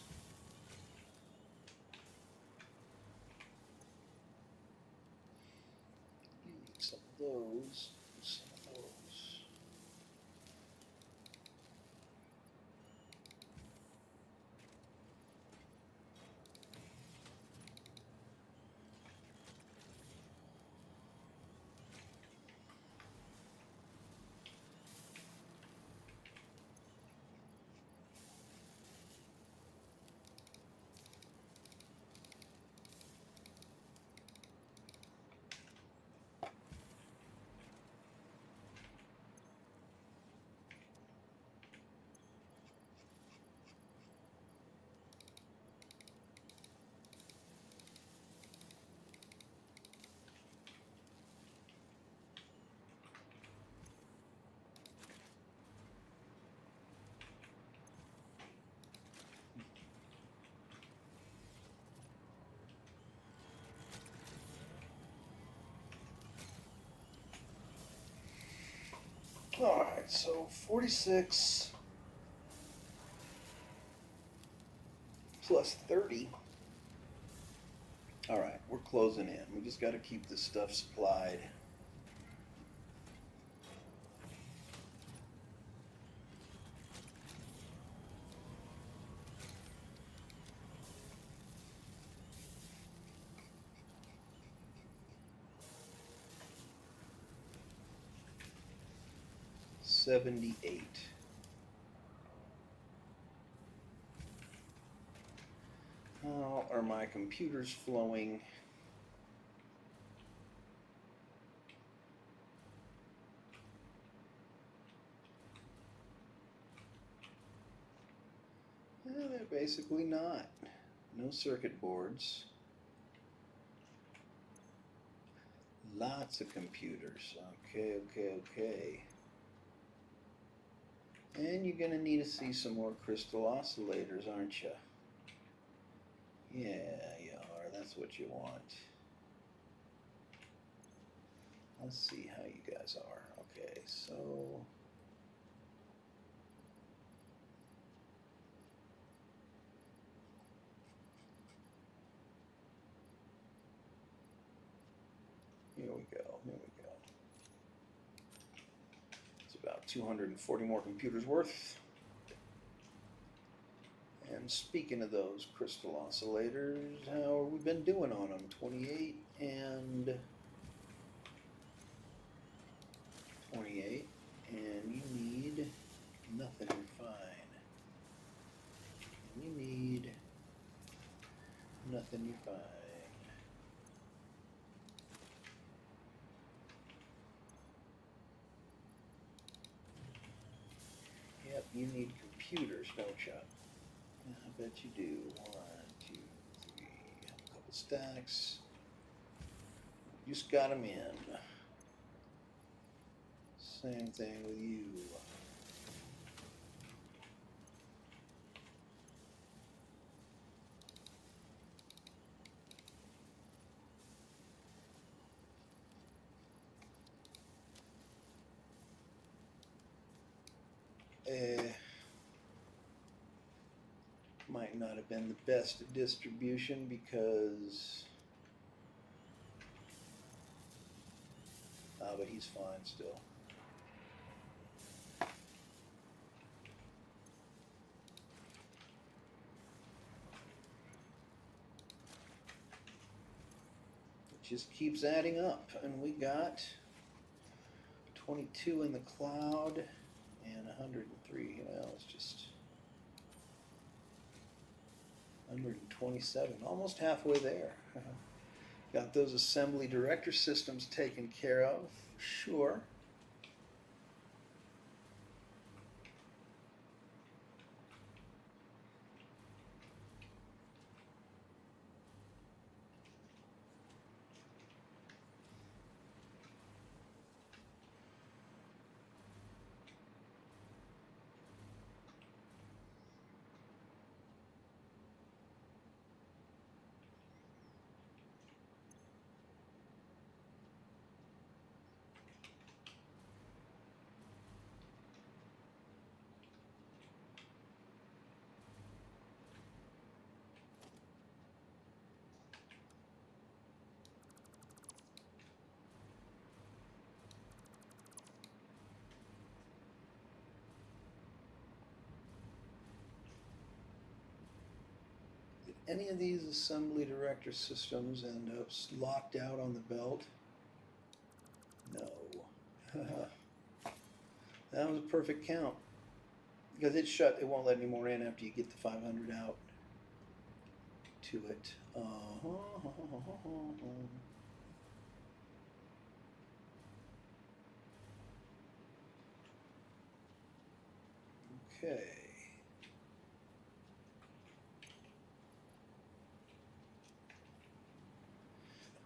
You need some of those, and some of those. Alright, so 46 plus 30. Alright, we're closing in. We just got to keep this stuff supplied. $78. How are my computers flowing? They're basically not. No circuit boards. Lots of computers. Okay, okay, okay. And you're going to need to see some more crystal oscillators, aren't you? Yeah, you are. That's what you want. Let's see how you guys are. Okay, so... Here we go, here we go. It's about 240 more computers worth. And speaking of those crystal oscillators, how have we been doing on them? 28 and 28. And you need nothing, you're fine. And you need nothing, you're fine. Yep, you need computers, don't you? I bet you do. 1, 2, 3, a couple stacks. Just got them in. Same thing with you. Might not have been the best distribution because but he's fine still. It just keeps adding up, and we got 22 in the cloud and 103. Well, it's just 127, almost halfway there. Got those assembly director systems taken care of, sure. any of these assembly director systems end up locked out on the belt? No. That was a perfect count. Because it's shut, it won't let any more in after you get the 500 out to it. Okay.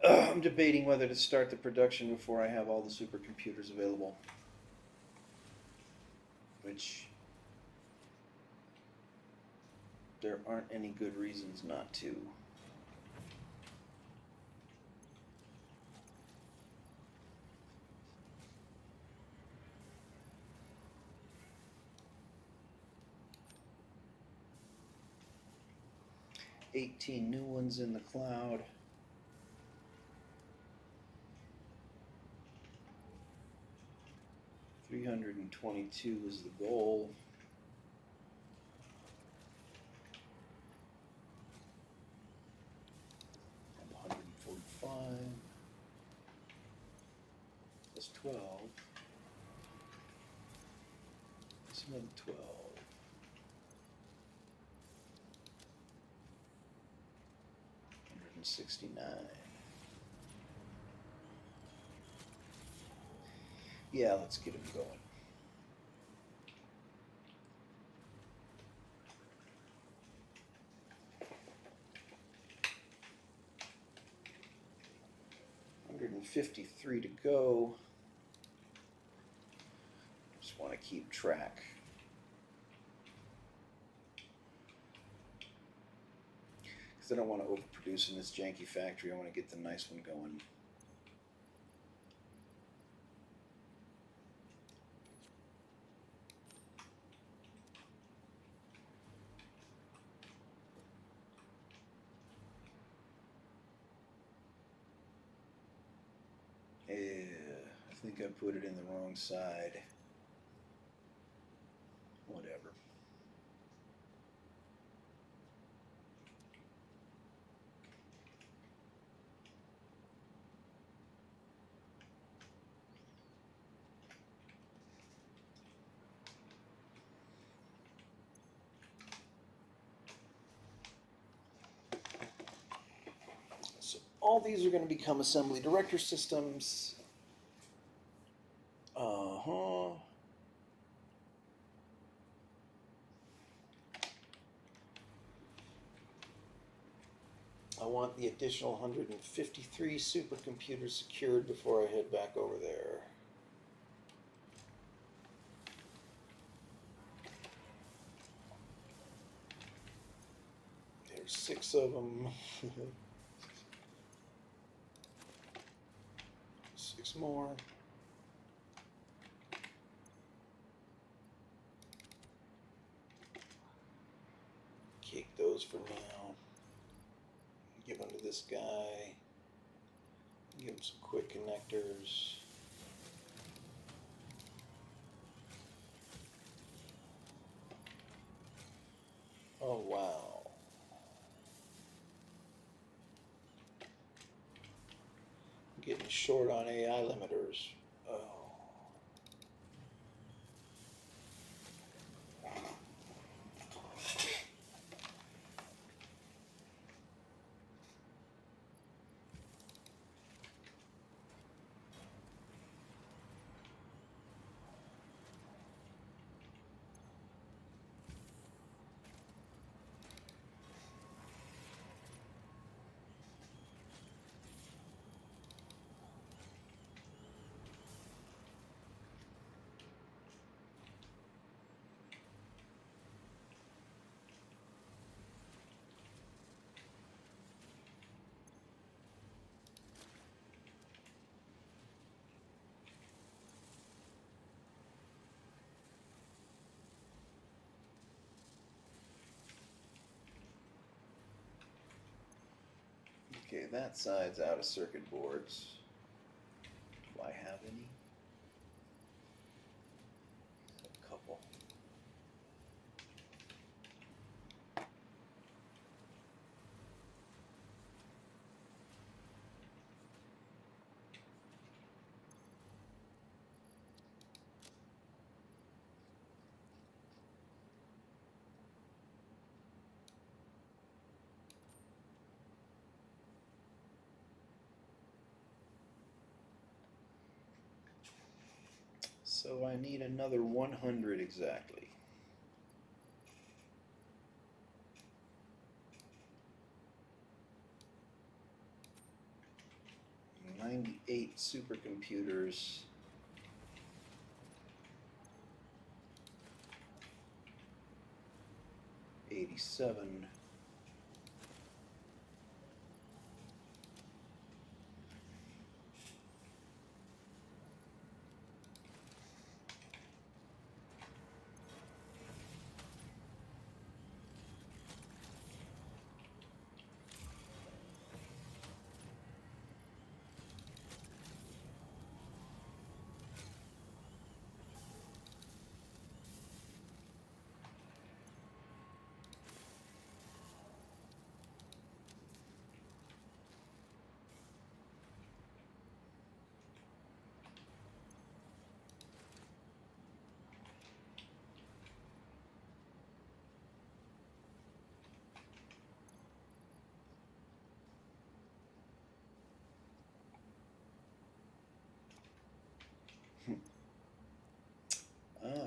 I'm debating whether to start the production before I have all the supercomputers available. Which there aren't any good reasons not to. $18 new ones in the cloud. $322 is the goal. And 145 plus 12. That's another 12. $169. Yeah, let's get him going. $153 to go. Just want to keep track. Because I don't want to overproduce in this janky factory. I want to get the nice one going. I think I put it in the wrong side. Whatever. So all these are going to become assembly director systems. I want the additional 153 supercomputers secured before I head back over there. There's 6 of them. 6 more. Keep those for now. Give them to this guy. Give him some quick connectors. Oh, wow. I'm getting short on AI limiters. Oh. Okay, that side's out of circuit boards. Do I have any? A couple. So I need another 100 exactly. 98 supercomputers. 87.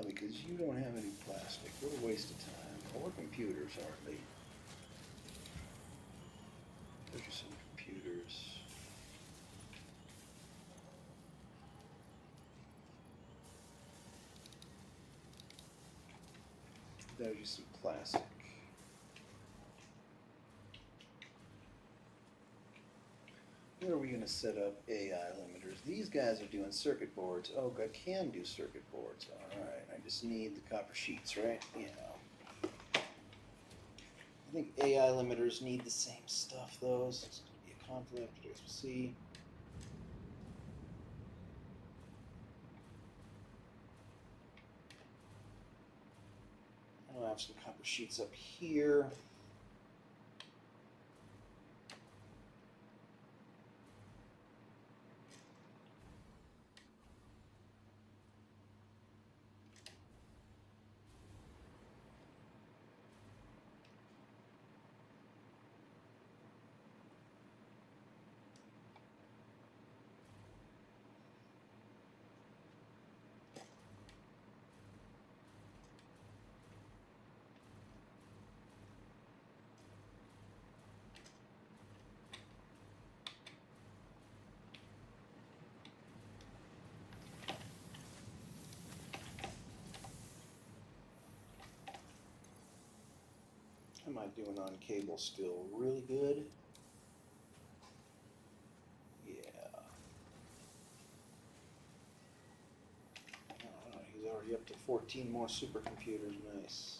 Because you don't have any plastic. What a waste of time. Or computers, hardly. Those are some computers. Those are some plastic. Where are we going to set up AI limiters? These guys are doing circuit boards. Oh, I can do circuit boards. All right. I just need the copper sheets, right? Yeah. I think AI limiters need the same stuff, though. So it's going to be a conflict. I guess we'll see. I'll have some copper sheets up here. How am I doing on cable still? Really good? Yeah. Oh, he's already up to 14 more supercomputers. Nice.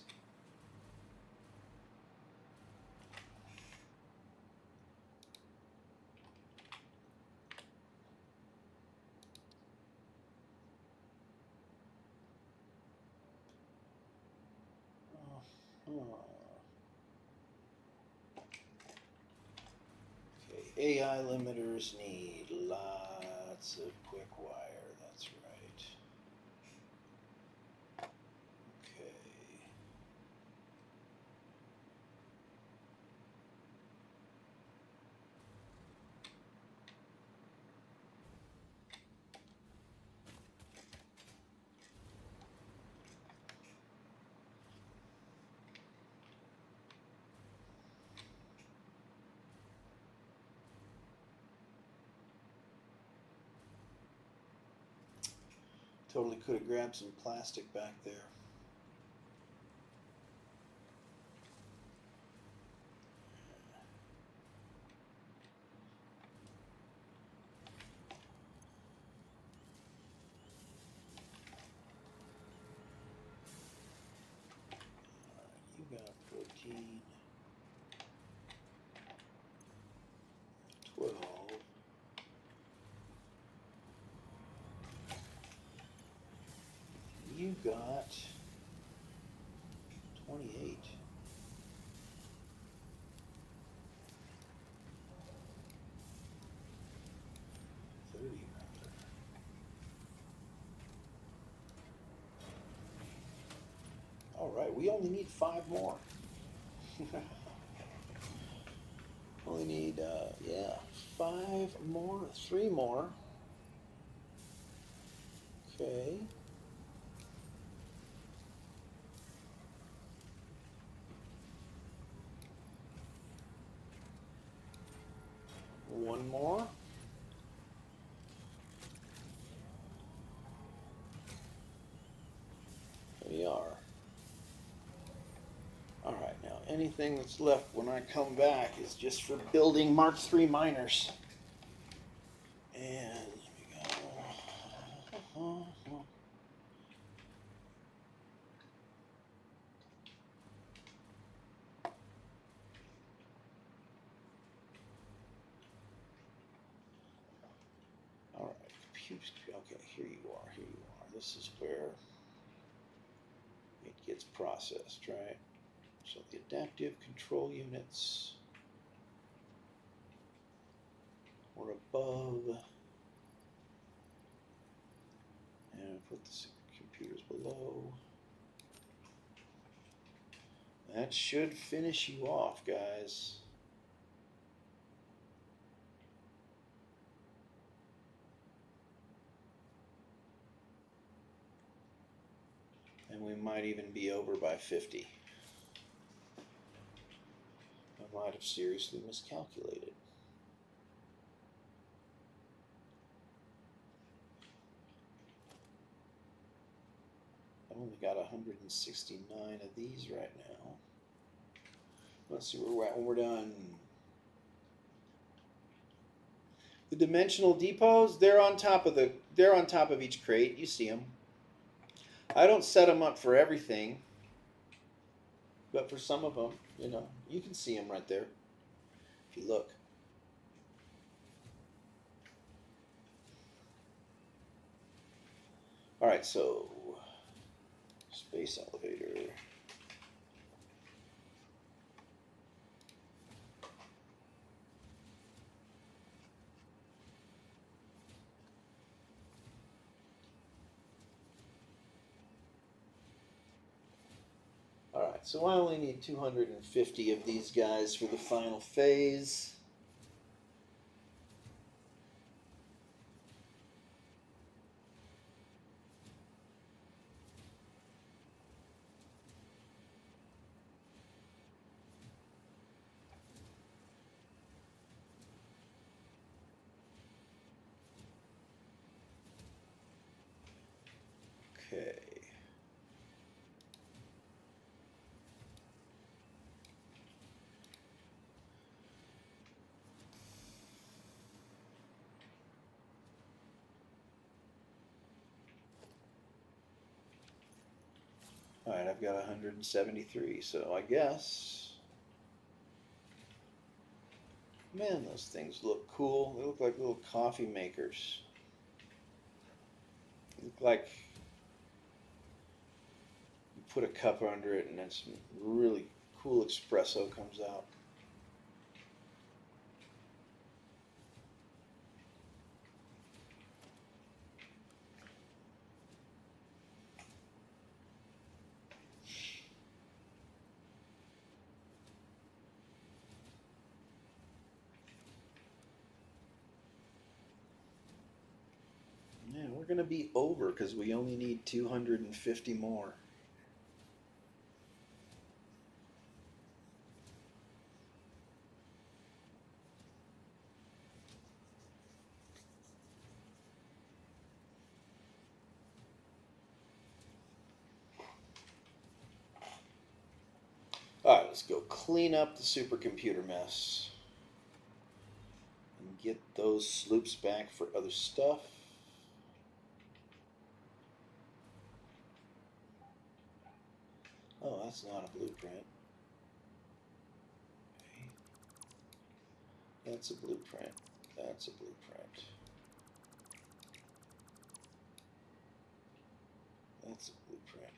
Okay, AI limiters need lots of quick wire. That's right. Okay. Totally could have grabbed some plastic back there. You got 14, 12. You got 28. 30 rather. All right, we only need 5 more. Only need, yeah, 5 more, 3 more. Okay. one more. There we are. Alright, now anything that's left when I come back is just for building Mark III miners. And here we go. Alright, okay, here you are, here you are. This is where it gets processed, right? So the adaptive control units were above, and put the computers below. That should finish you off, guys. And we might even be over by 50. I might have seriously miscalculated. I've only got 169 of these right now. Let's see where we're at when we're done. The dimensional depots, they're on top of each crate. You see them. I don't set them up for everything, but for some of them, you know, you can see them right there if you look. All right, so space elevator. All right, so I only need 250 of these guys for the final phase. Okay. All right, I've got 173, so I guess, man, those things look cool. They look like little coffee makers. They look like you put a cup under it and then some really cool espresso comes out. Yeah, we're going to be over because we only need 250 more. Alright, let's go clean up the supercomputer mess and get those sloops back for other stuff. Oh, that's not a blueprint. Okay. That's a blueprint. That's a blueprint. That's a blueprint.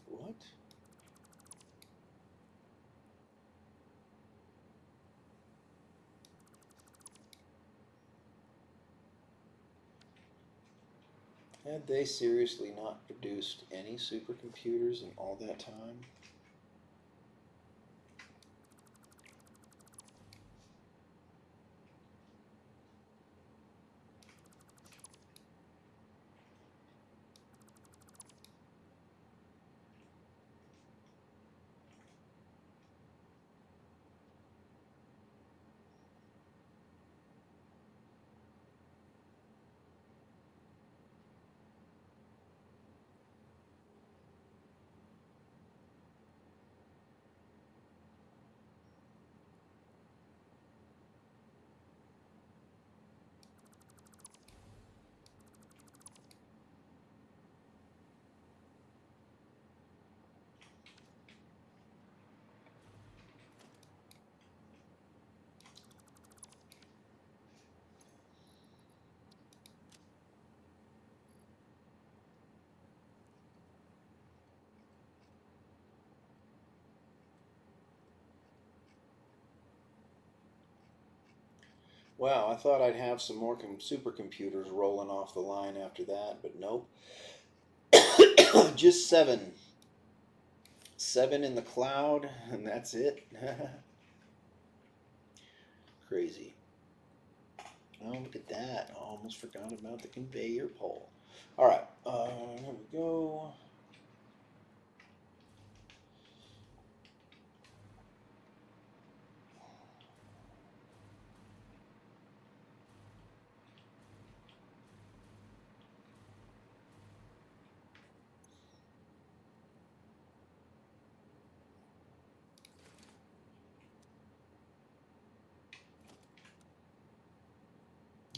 What? Had they seriously not produced any supercomputers in all that time? Wow, I thought I'd have some more supercomputers rolling off the line after that, but nope. Just seven. Seven in the cloud, and that's it. Crazy. Oh, look at that. I almost forgot about the conveyor pole. All right, here we go.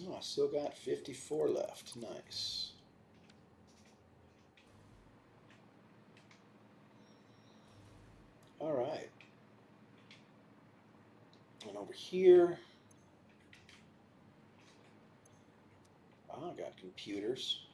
Oh, I still got 54 left. Nice. All right. And over here, oh, I got computers.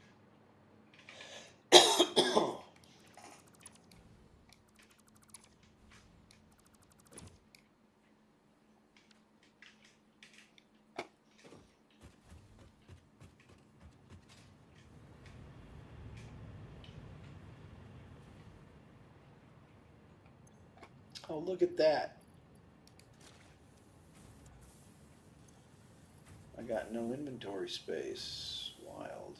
Oh, look at that. I got no inventory space. Wild.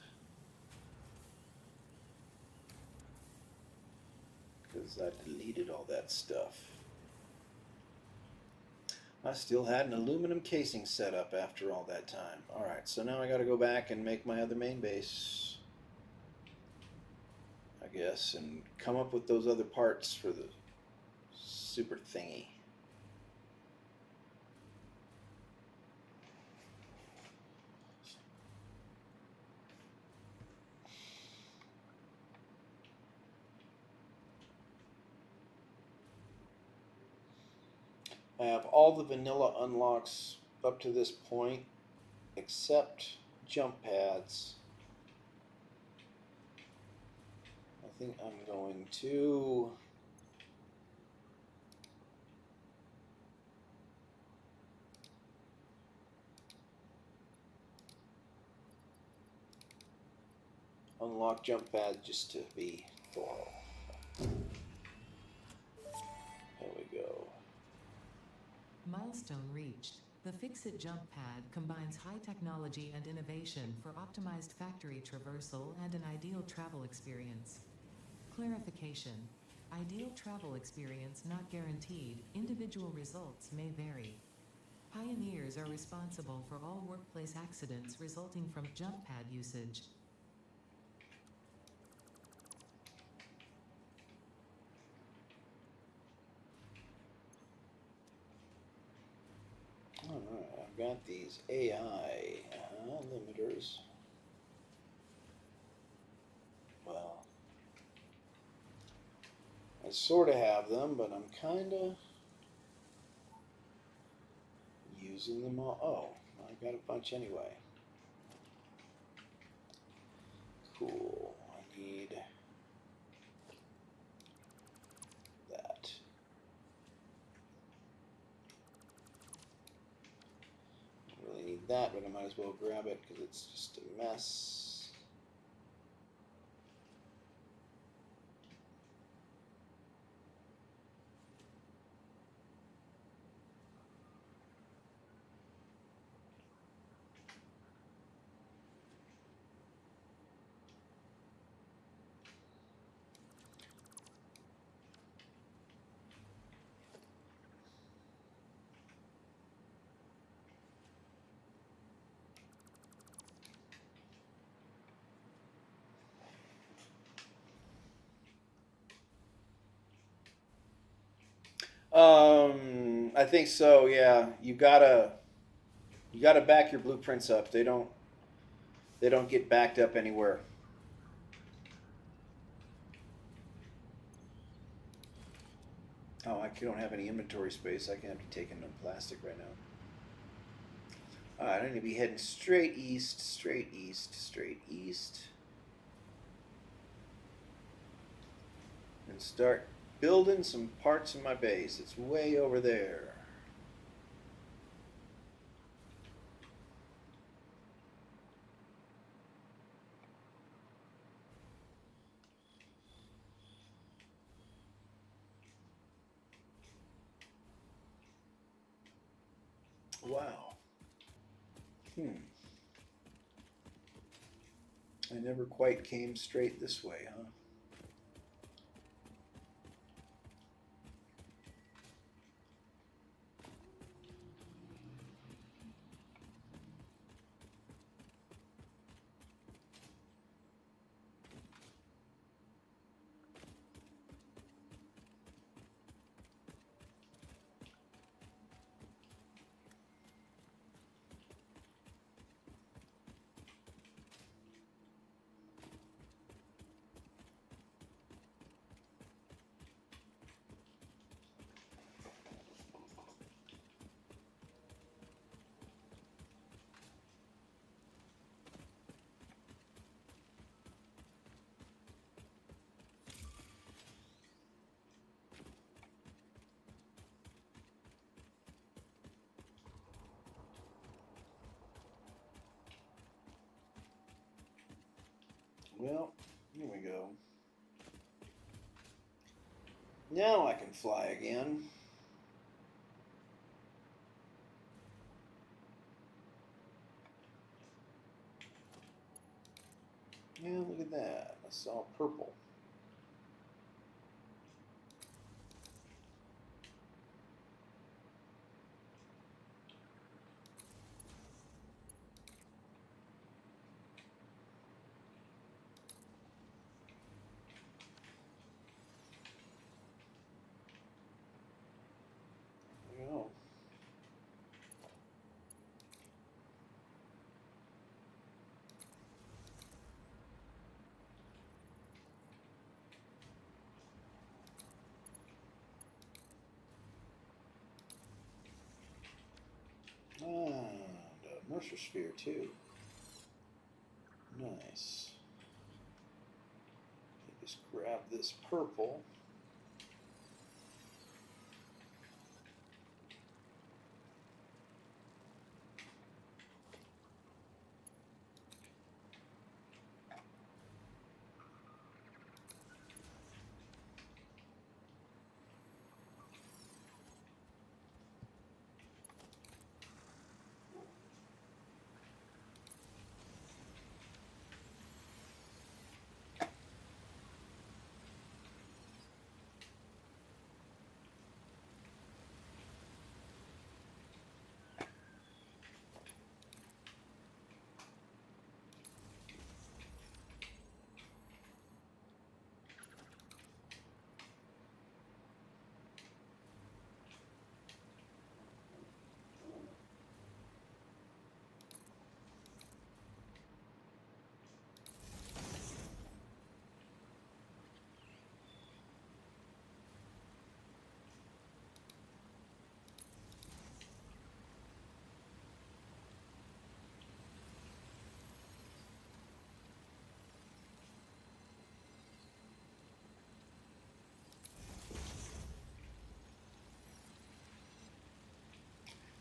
Because I deleted all that stuff. I still had an aluminum casing set up after all that time. Alright, so now I gotta go back and make my other main base, I guess, and come up with those other parts for the super thingy. I have all the vanilla unlocks up to this point, except jump pads. I think I'm going to unlock jump pad just to be thorough. There we go. Milestone reached. The Fix-It jump pad combines high technology and innovation for optimized factory traversal and an ideal travel experience. Clarification. Ideal travel experience not guaranteed, individual results may vary. Pioneers are responsible for all workplace accidents resulting from jump pad usage. Alright, I've got these AI limiters. Well, I sort of have them, but I'm kind of using them all. Oh, I got a bunch anyway. Cool. I need that. I really need that, but I might as well grab it because it's just a mess. I think so. Yeah, you gotta back your blueprints up. They don't get backed up anywhere. Oh, I don't have any inventory space. I can't be taking no plastic right now. Alright, I need to be heading straight east, straight east, straight east. And start building some parts of my base. It's way over there. Wow. I never quite came straight this way, huh? Well, here we go. Now I can fly again. Yeah, look at that. I saw purple. There we go. Ah, the Mercer sphere too. Nice. Just grab this purple.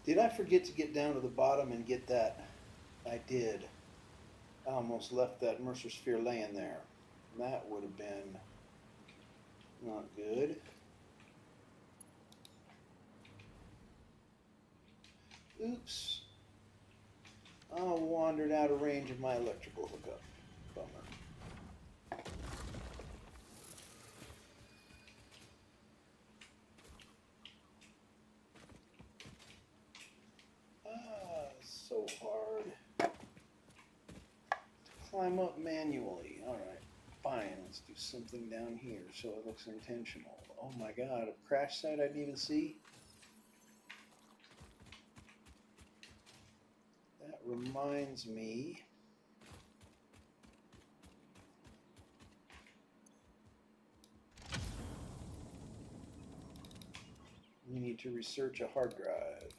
Did I forget to get down to the bottom and get that? I did. I almost left that Mercer sphere laying there. That would have been not good. Oops. I wandered out of range of my electrical hookup. Bummer. So hard to climb up manually. All right, fine. Let's do something down here so it looks intentional. Oh my God, a crash site I didn't even see. That reminds me. We need to research a hard drive.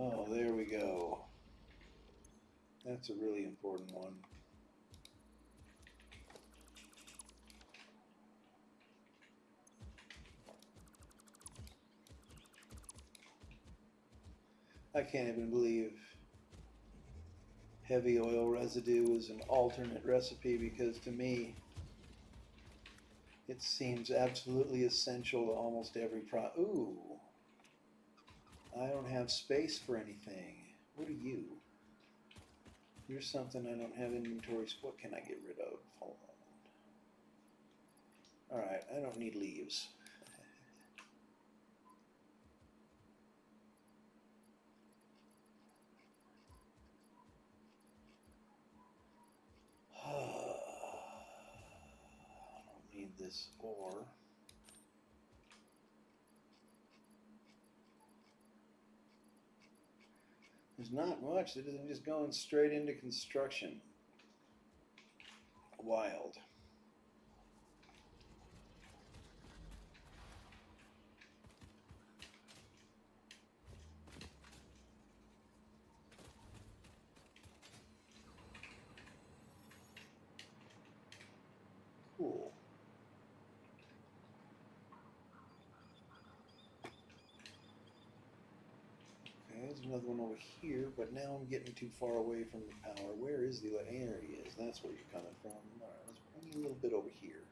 Oh, there we go. That's a really important one. I can't even believe heavy oil residue is an alternate recipe because to me it seems absolutely essential to almost every Ooh, I don't have space for anything. What are you? Here's something I don't have inventory. What can I get rid of? Hold on. Alright, I don't need leaves. I don't need this ore. There's not much. It isn't just going straight into construction. Wild. Cool. Okay, there's another one over here, but now I'm getting too far away from the power. Where is the... There he is. That's where you're coming from. Alright, let's bring you a little bit over here.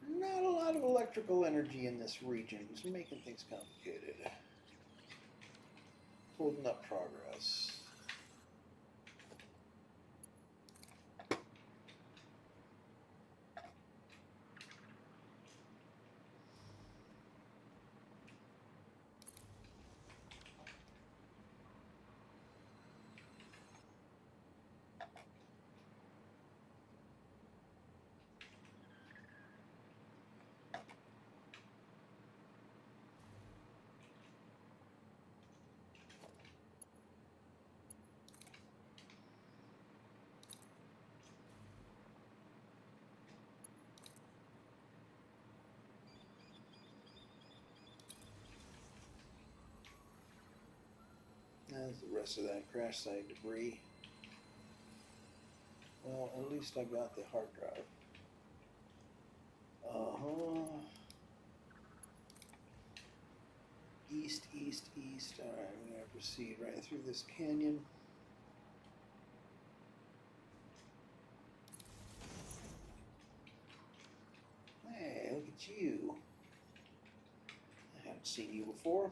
Not a lot of electrical energy in this region. It's making things complicated. Holding up progress. There's the rest of that crash site debris. Well, at least I got the hard drive. East, east, east. Alright, I'm going to proceed right through this canyon. Hey, look at you. I haven't seen you before.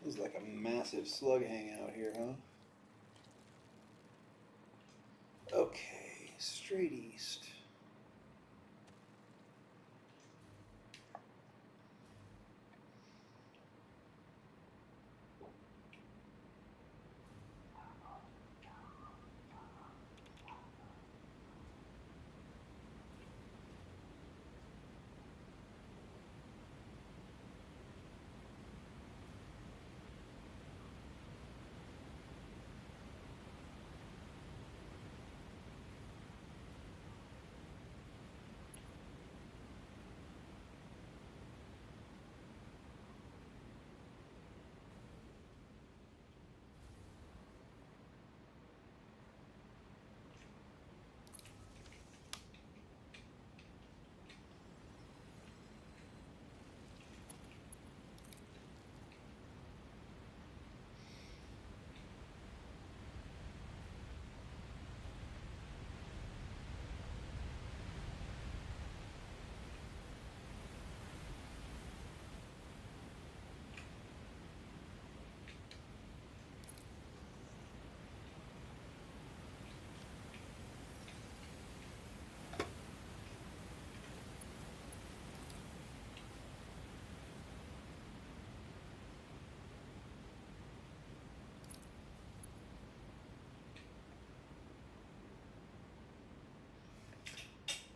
This is like a massive slug hangout here, huh? Okay, straight east.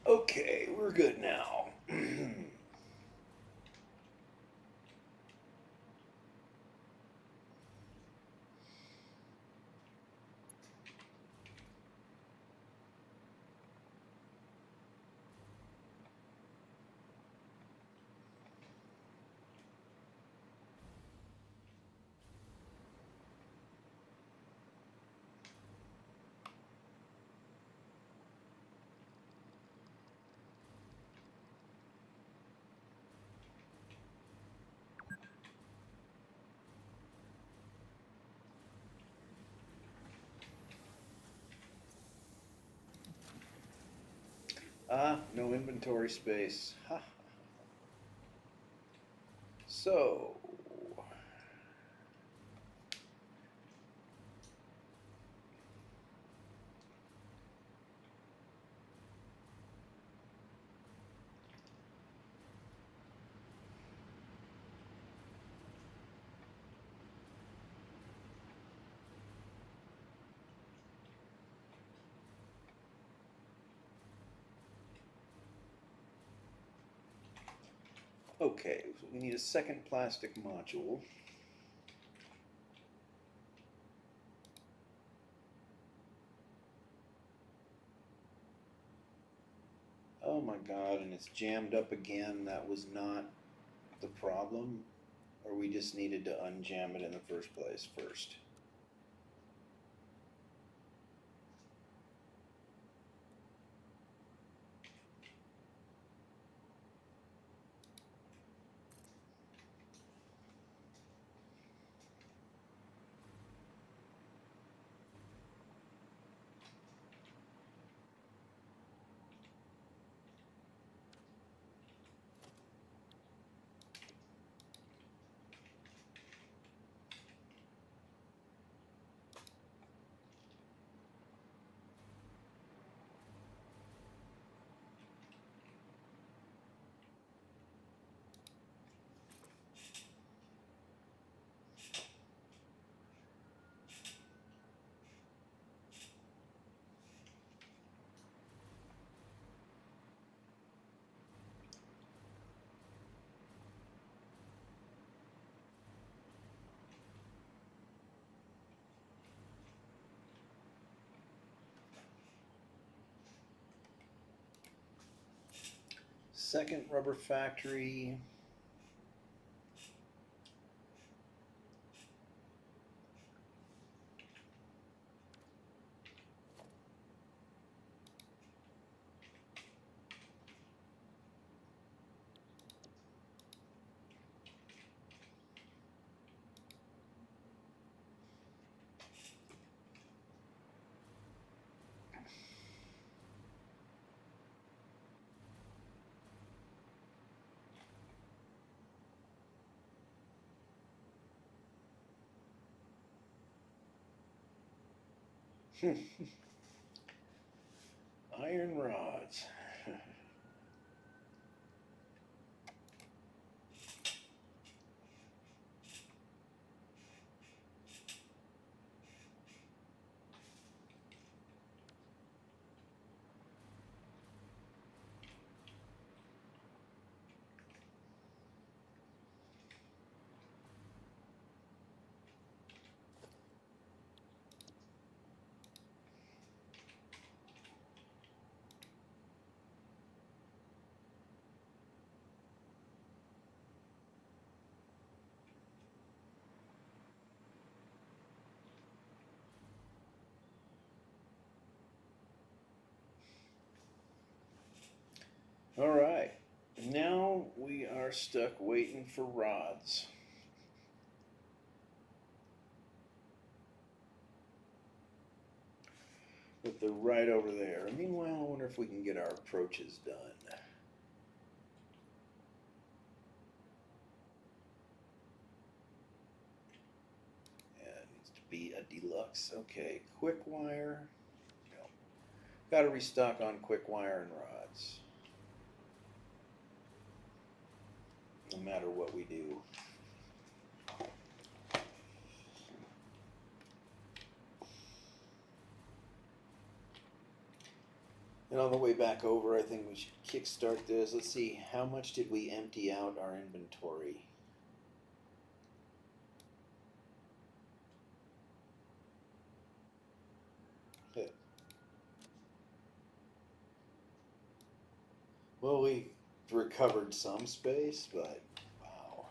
Okay, we're good now. Ah, no inventory space. Ha. So, okay, so we need a second plastic module. Oh my God, and it's jammed up again. That was not the problem, or we just needed to unjam it in the first place first. Second rubber factory. Iron rods. All right, now we are stuck waiting for rods. But they're right over there. Meanwhile, I wonder if we can get our approaches done. Yeah, it needs to be a deluxe. Okay, quick wire. No. Got to restock on quick wire and rods. No matter what we do. And on the way back over, I think we should kickstart this. Let's see, how much did we empty out our inventory? Okay. Well, we recovered some space, but wow.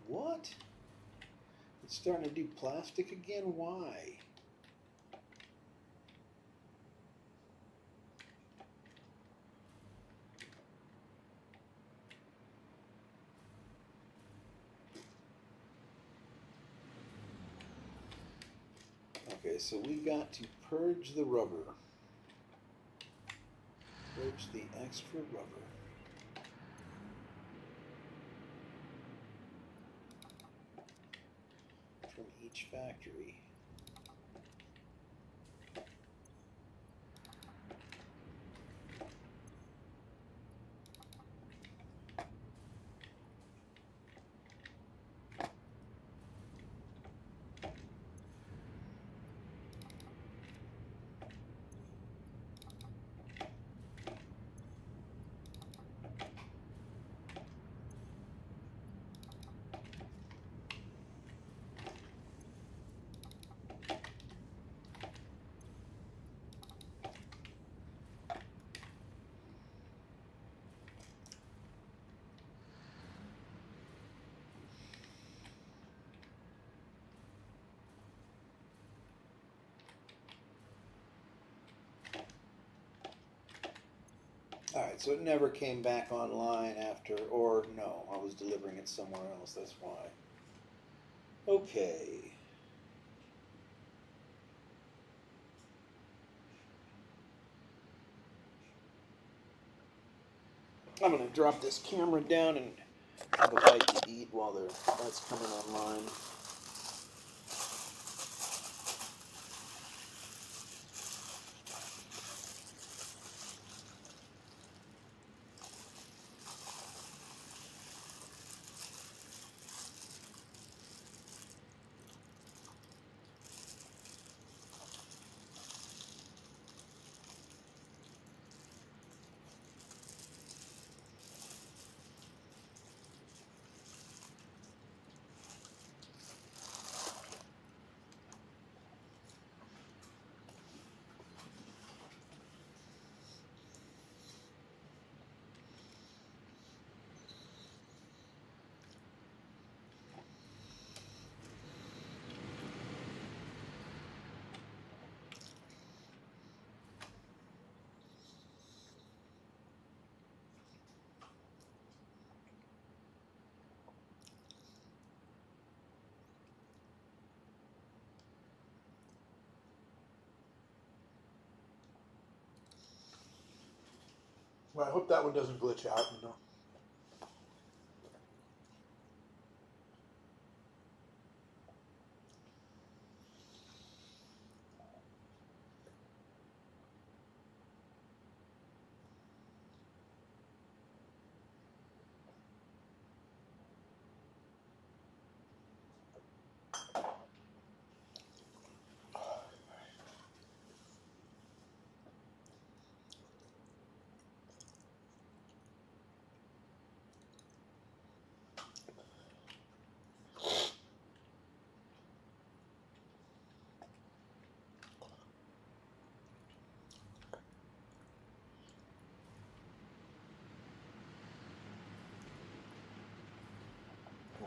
What? It's starting to do plastic again? Why? Okay, so we got to purge the rubber. Purge the extra rubber. From each factory. Alright, so it never came back online after, or no, I was delivering it somewhere else, that's why. Okay. I'm going to drop this camera down and have a bite to eat while that's coming online. Well, I hope that one doesn't glitch out, you know.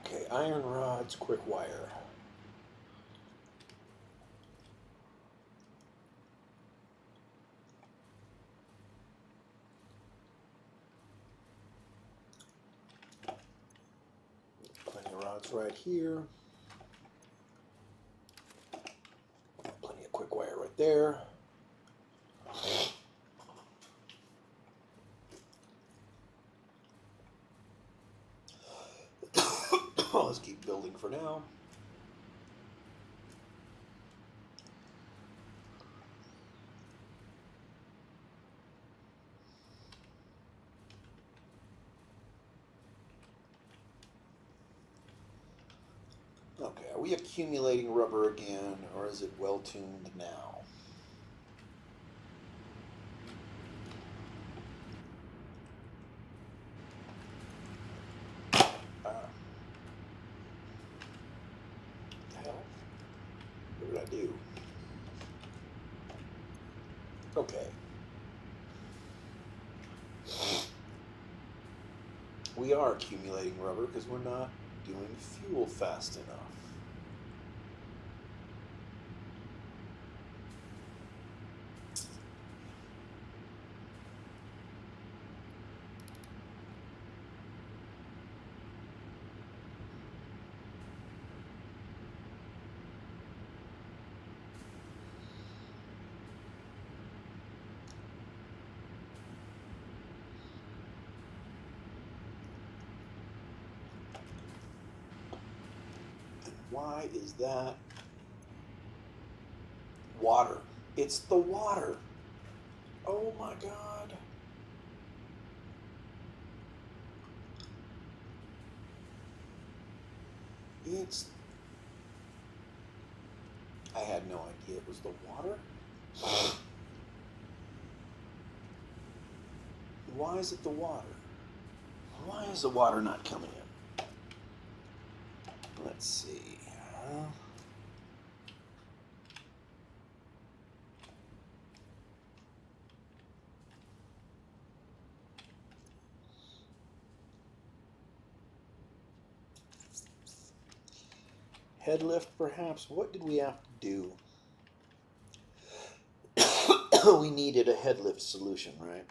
Okay, iron rods, quick wire. Plenty of rods right here. Plenty of quick wire right there. Let's keep building for now. Okay, are we accumulating rubber again, or is it well tuned now? What the hell? What did I do? Okay. We are accumulating rubber because we're not doing fuel fast enough. Why is that? Water. It's the water. Oh my God. It's... I had no idea it was the water. Why is it the water? Why is the water not coming in? Let's see. Head lift, perhaps. What did we have to do? We needed a head lift solution, right?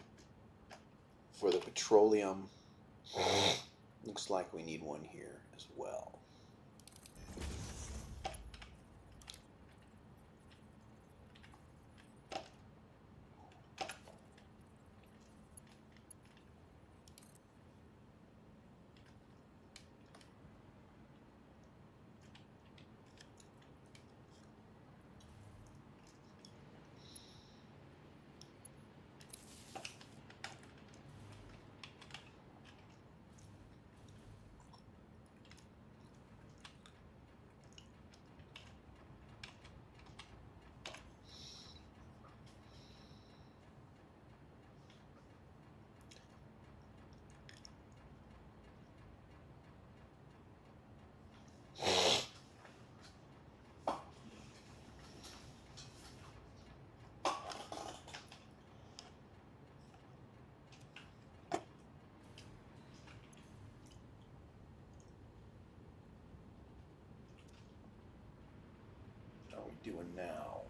For the petroleum. Looks like we need one here as well. How are we doing now?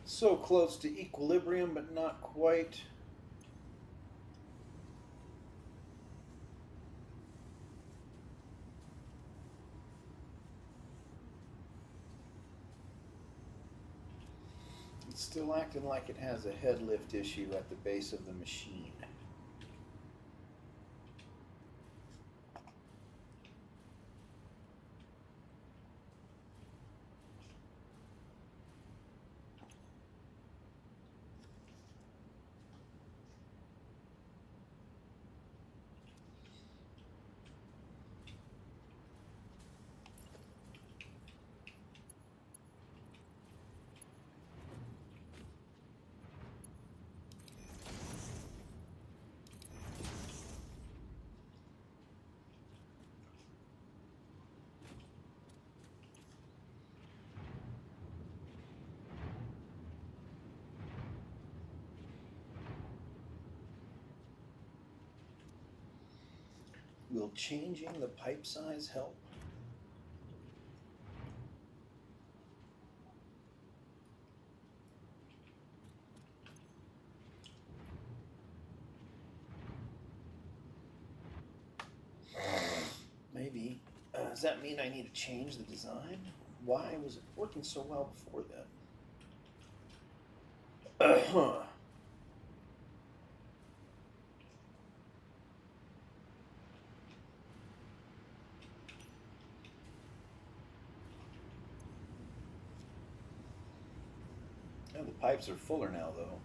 So close to equilibrium, but not quite. It's still acting like it has a head lift issue at the base of the machine. Will changing the pipe size help? Maybe. Does that mean I need to change the design? Why was it working so well before then? Yeah, the pipes are fuller now, though,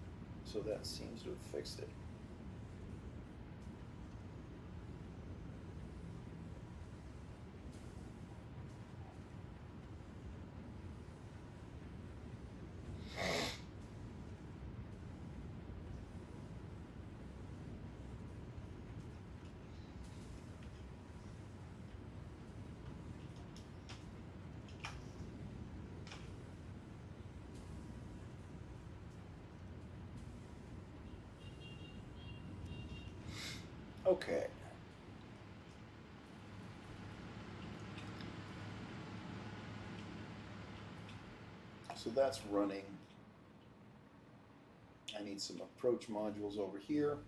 so that seems to have fixed it. Okay. So that's running. I need some approach modules over here.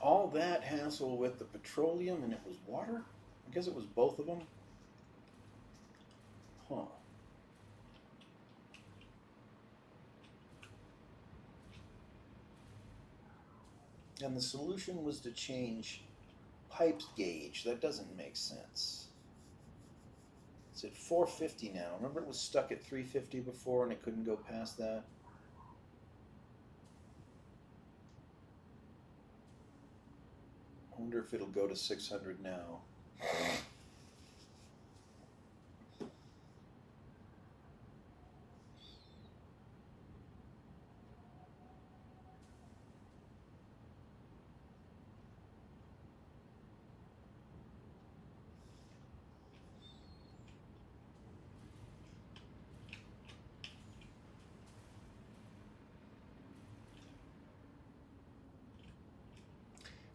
All that hassle with the petroleum and it was water? I guess it was both of them. Huh. And the solution was to change pipe gauge. That doesn't make sense. It's at 450 now. Remember it was stuck at 350 before and it couldn't go past that? I wonder if it'll go to 600 now.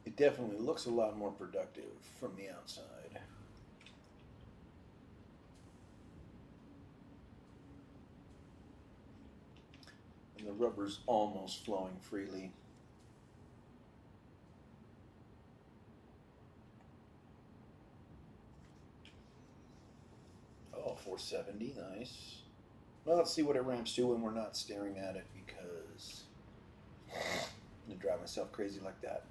It definitely looks a lot more productive from the outside. And the rubber's almost flowing freely. Oh, 470, nice. Well, let's see what it ramps to when we're not staring at it because I'm going to drive myself crazy like that.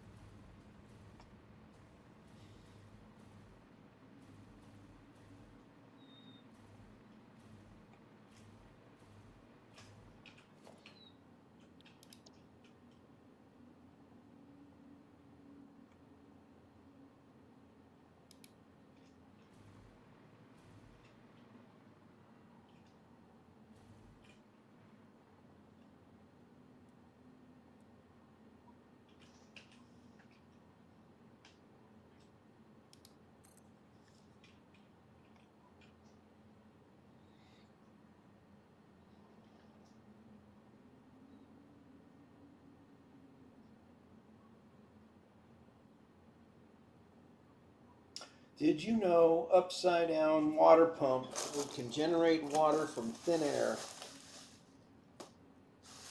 Did you know upside down water pump can generate water from thin air?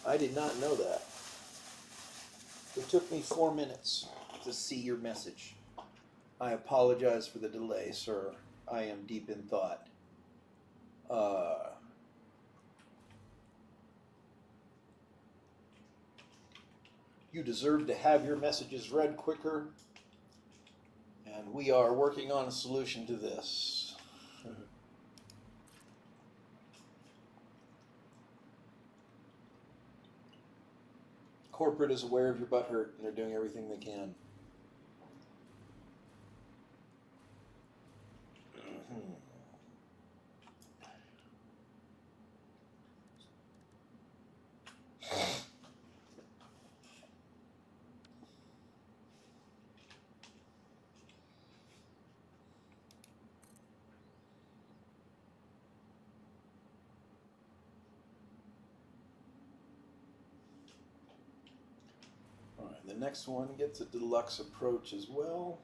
I did not know that. It took me 4 minutes to see your message. I apologize for the delay, sir. I am deep in thought. You deserve to have your messages read quicker, and we are working on a solution to this. Corporate is aware of your butt hurt, and they're doing everything they can. All right, the next one gets a deluxe approach as well.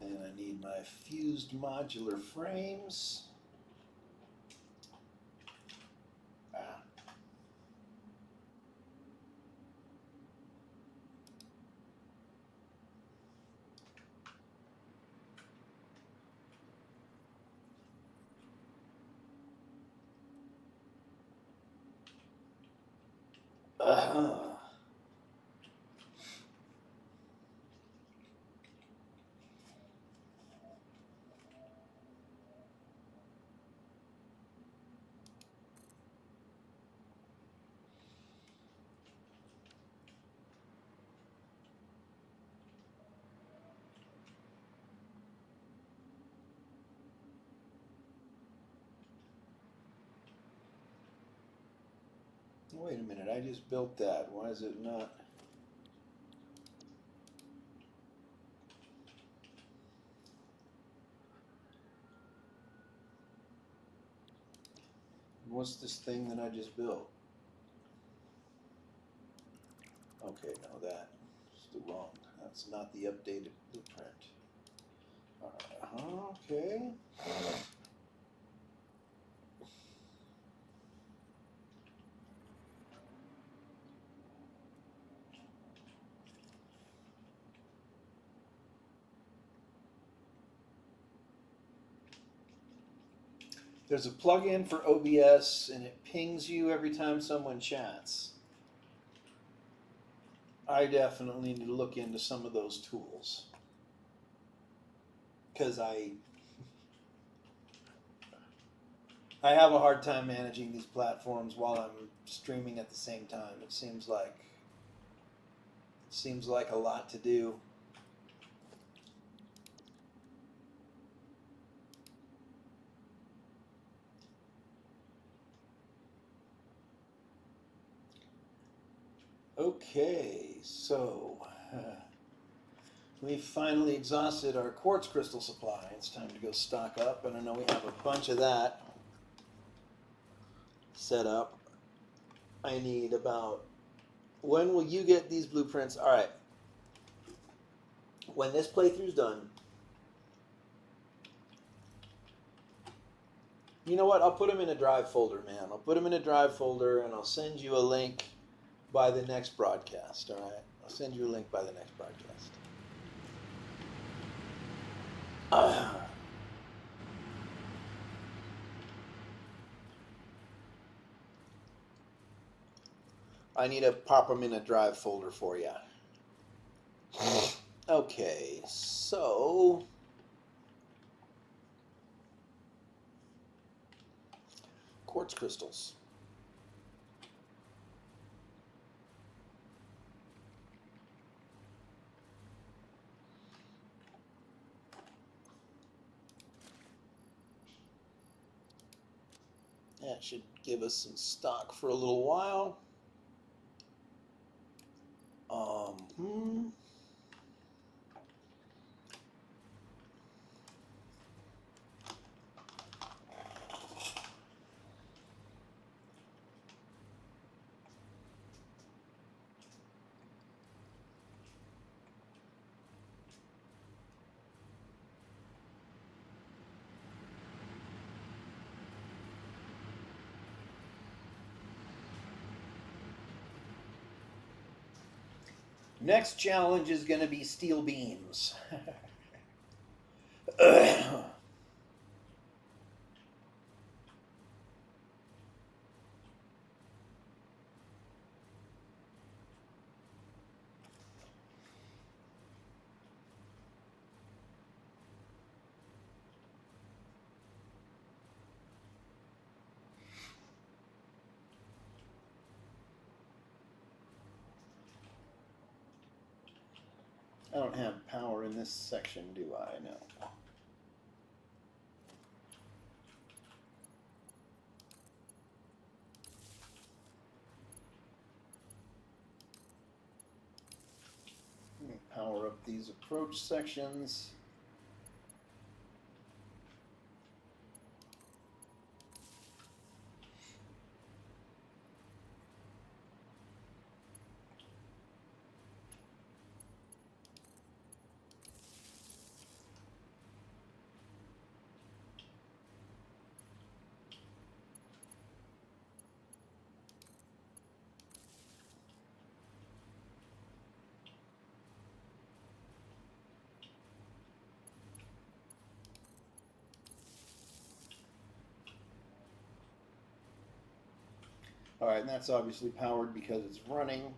And I need my fused modular frames. Wait a minute, I just built that. Why is it not? What's this thing that I just built? Okay, no, that's the wrong. That's not the updated blueprint. Okay. There's a plug-in for OBS, and it pings you every time someone chats. I definitely need to look into some of those tools, because I have a hard time managing these platforms while I'm streaming at the same time. It seems like a lot to do. Okay, so we've finally exhausted our quartz crystal supply. It's time to go stock up, and I know we have a bunch of that set up. I need about, when will you get these blueprints? All right. When this playthrough's done, you know what? I'll put them in a drive folder, man. I'll put them in a drive folder, and I'll send you a link by the next broadcast, all right? I'll send you a link by the next broadcast. I need to pop them in a drive folder for you. Okay, so quartz crystals. That should give us some stock for a little while. Next challenge is going to be steel beams. I don't have power in this section, do I? No. Let me power up these approach sections. All right, and that's obviously powered because it's running.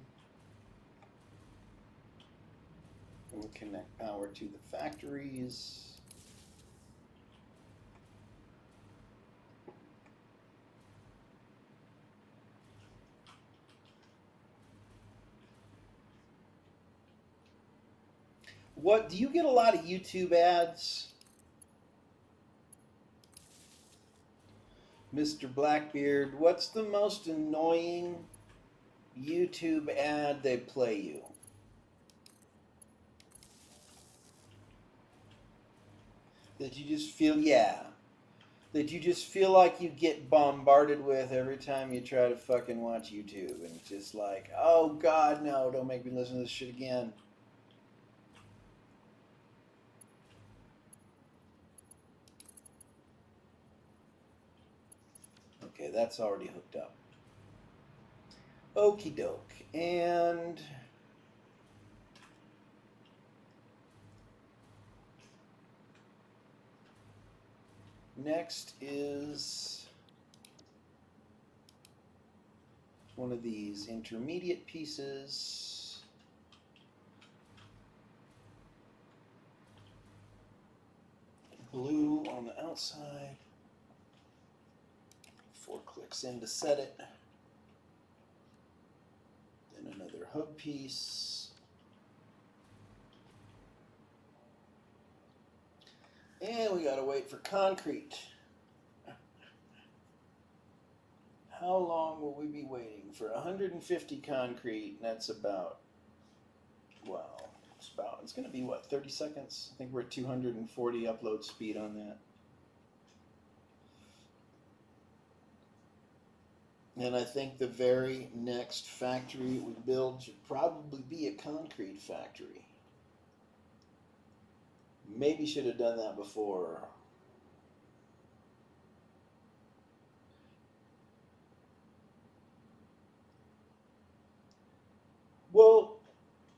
We'll connect power to the factories. What, do you get a lot of YouTube ads? Mr. Blackbeard, what's the most annoying YouTube ad they play you? That you just feel, yeah. That you just feel like you get bombarded with every time you try to fucking watch YouTube. And it's just like, oh God, no, don't make me listen to this shit again. Okay, that's already hooked up. Okie doke. And next is one of these intermediate pieces. Blue on the outside. 4 clicks in to set it. Then another hub piece. And we gotta wait for concrete. How long will we be waiting? For 150 concrete, that's about, well, it's gonna be what, 30 seconds? I think we're at 240 upload speed on that. And I think the very next factory we build should probably be a concrete factory. Maybe should have done that before. Well,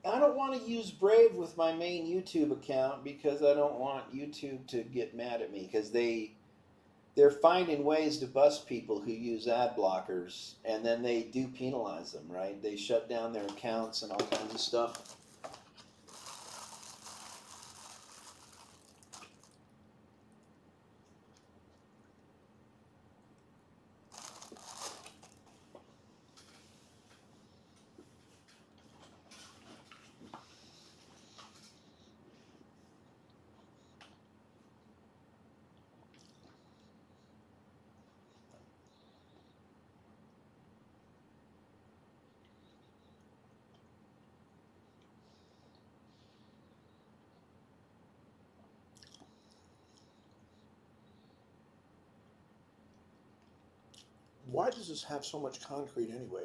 I don't want to use Brave with my main YouTube account because I don't want YouTube to get mad at me because they're finding ways to bust people who use ad blockers, and then they do penalize them, right? They shut down their accounts and all kinds of stuff. Why does this have so much concrete anyway?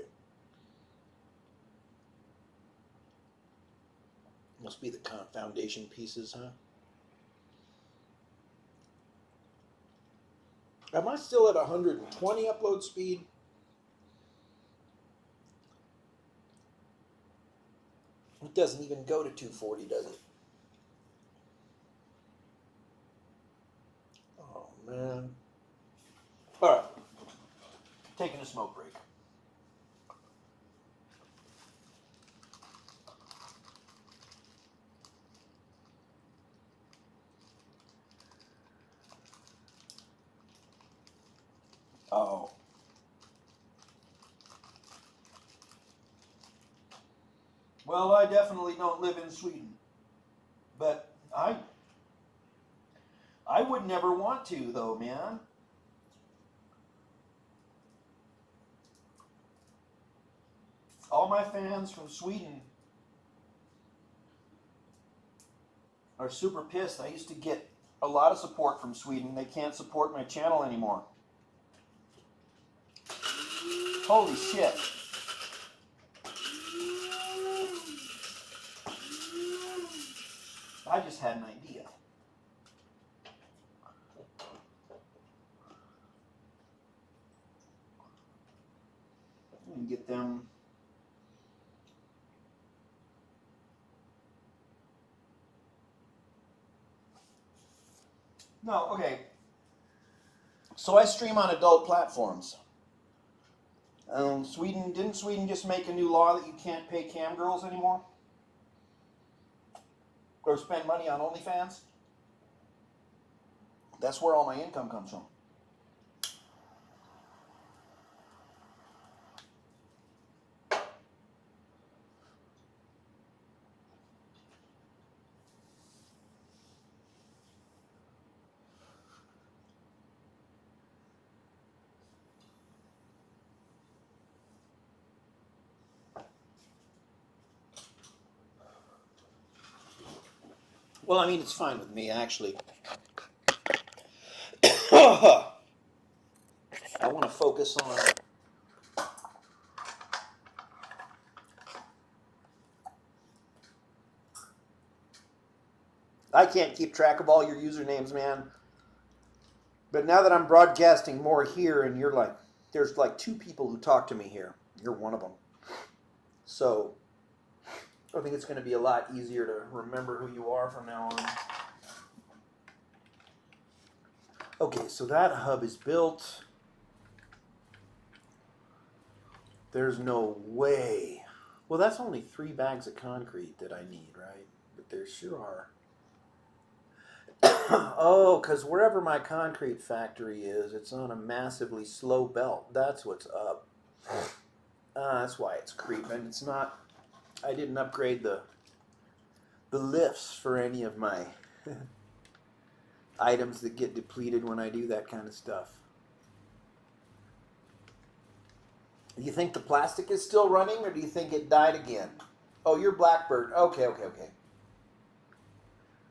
Must be the foundation pieces, huh? Am I still at 120 upload speed? It doesn't even go to 240, does it? Oh, man. All right. Taking a smoke break. Oh. Well, I definitely don't live in Sweden. But I would never want to, though, man. All my fans from Sweden are super pissed. I used to get a lot of support from Sweden. They can't support my channel anymore. Holy shit. I just had an idea. And get them. No, okay. So I stream on adult platforms. Didn't Sweden just make a new law that you can't pay cam girls anymore? Or spend money on OnlyFans? That's where all my income comes from. Well, I mean, it's fine with me, actually. I want to focus on. I can't keep track of all your usernames, man. But now that I'm broadcasting more here, and there's like 2 people who talk to me here. You're one of them. So I think it's going to be a lot easier to remember who you are from now on. Okay, so that hub is built. There's no way. Well, that's only 3 bags of concrete that I need, right? But there sure are. Oh, because wherever my concrete factory is, it's on a massively slow belt. That's what's up. That's why it's creeping. It's not. I didn't upgrade the lifts for any of my items that get depleted when I do that kind of stuff. Do you think the plastic is still running, or do you think it died again? Oh, you're Blackbird. Okay.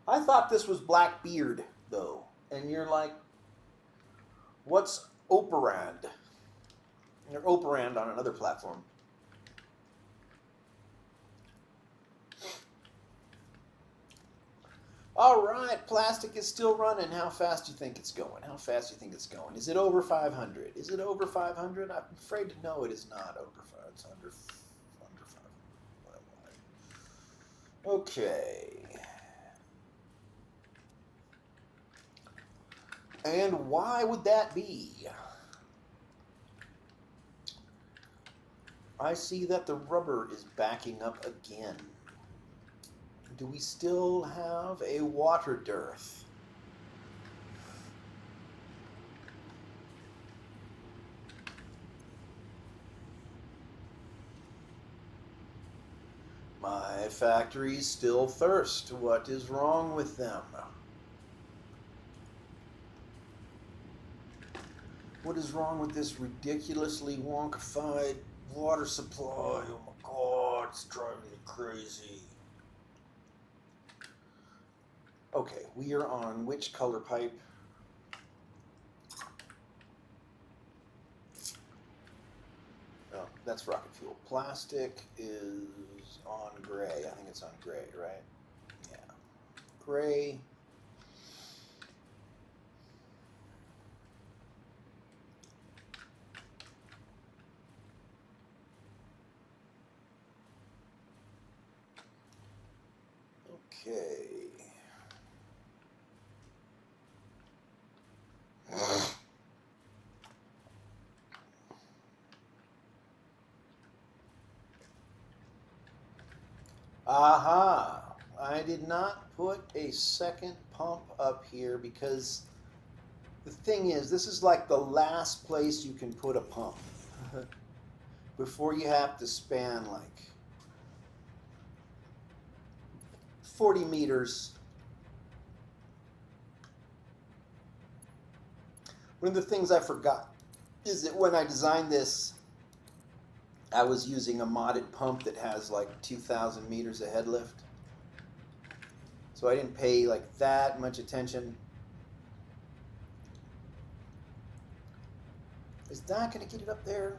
I thought this was Blackbeard, though. And you're like, what's Operand? You're Operand on another platform. All right, plastic is still running. How fast do you think it's going? Is it over 500? Is it over 500? I'm afraid to know it is not over 500. It's under 500. Okay. And why would that be? I see that the rubber is backing up again. Do we still have a water dearth? My factories still thirst. What is wrong with them? What is wrong with this ridiculously wonkified water supply? Oh my God, it's driving me crazy. Okay, we are on which color pipe? Oh, that's rocket fuel. Plastic is on gray. I think it's on gray, right? Yeah. Gray. Okay. Aha! I did not put a second pump up here because the thing is, this is like the last place you can put a pump before you have to span like 40 meters. One of the things I forgot is that when I designed this, I was using a modded pump that has like 2,000 meters of head lift. So I didn't pay like that much attention. Is that going to get it up there?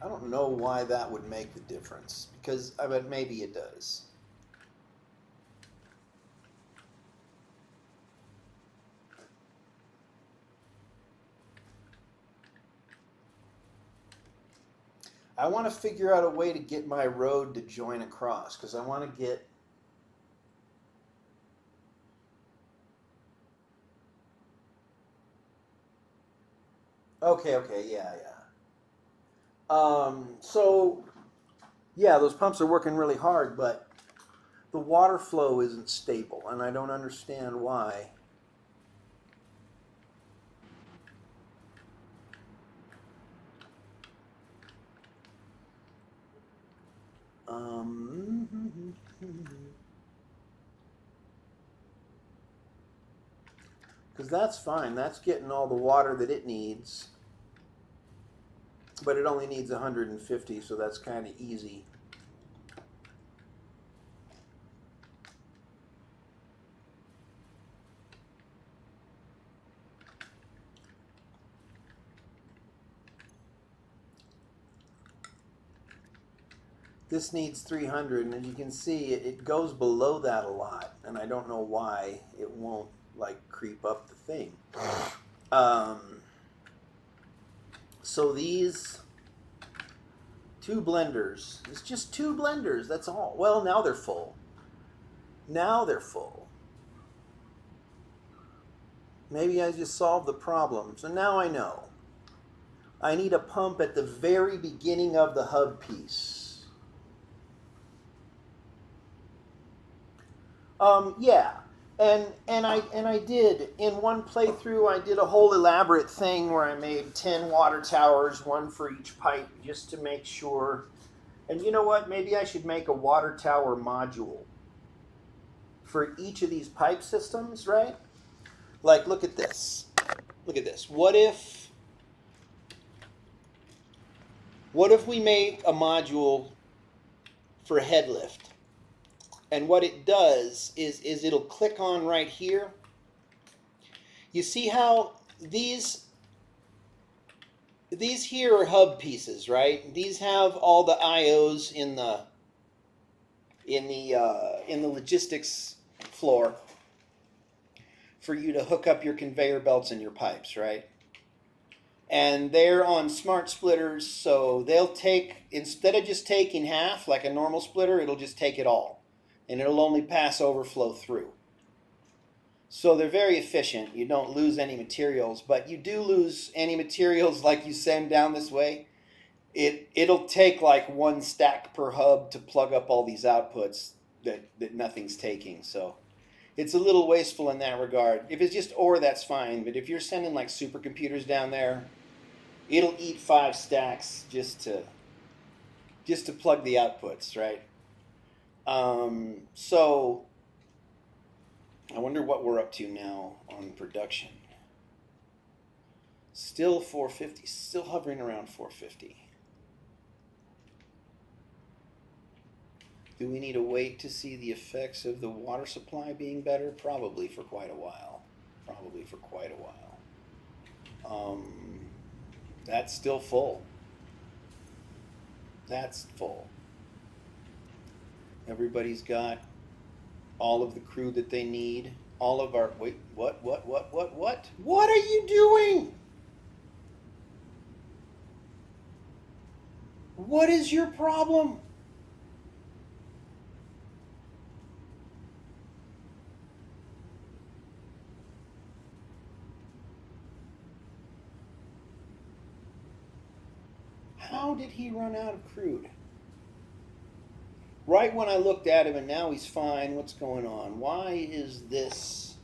I don't know why that would make the difference, because I mean, maybe it does. I want to figure out a way to get my road to join across because I want to get. Okay, yeah. So, yeah, those pumps are working really hard, but the water flow isn't stable, and I don't understand why. Because that's fine. That's getting all the water that it needs. But it only needs 150, so that's kind of easy. This needs 300, and as you can see, it goes below that a lot, and I don't know why it won't like creep up the thing. So these two blenders, it's just two blenders, that's all. Well, now they're full. Now they're full. Maybe I just solved the problem. So now I know. I need a pump at the very beginning of the hub piece. Yeah, and I did in one playthrough. I did a whole elaborate thing where I made 10 water towers, one for each pipe, just to make sure. And you know what? Maybe I should make a water tower module for each of these pipe systems, right? Like, look at this. Look at this. What if we make a module for head lift? And what it does is it'll click on right here. You see how these here are hub pieces, right? These have all the IOs in the logistics floor for you to hook up your conveyor belts and your pipes, right? And they're on smart splitters, so they'll take, instead of just taking half like a normal splitter, it'll just take it all. And it'll only pass overflow through. So they're very efficient. You don't lose any materials, but you do lose any materials like you send down this way. It'll take like one stack per hub to plug up all these outputs that nothing's taking. So it's a little wasteful in that regard. If it's just ore, that's fine. But if you're sending like supercomputers down there, it'll eat 5 stacks just to plug the outputs, right? So I wonder what we're up to now on production. Still 450, still hovering around 450. Do we need to wait to see the effects of the water supply being better? Probably for quite a while. That's still full. That's full. Everybody's got all of the crew that they need. All of our, wait, what? What are you doing? What is your problem? How did he run out of crude? Right when I looked at him and now he's fine, what's going on? Why is this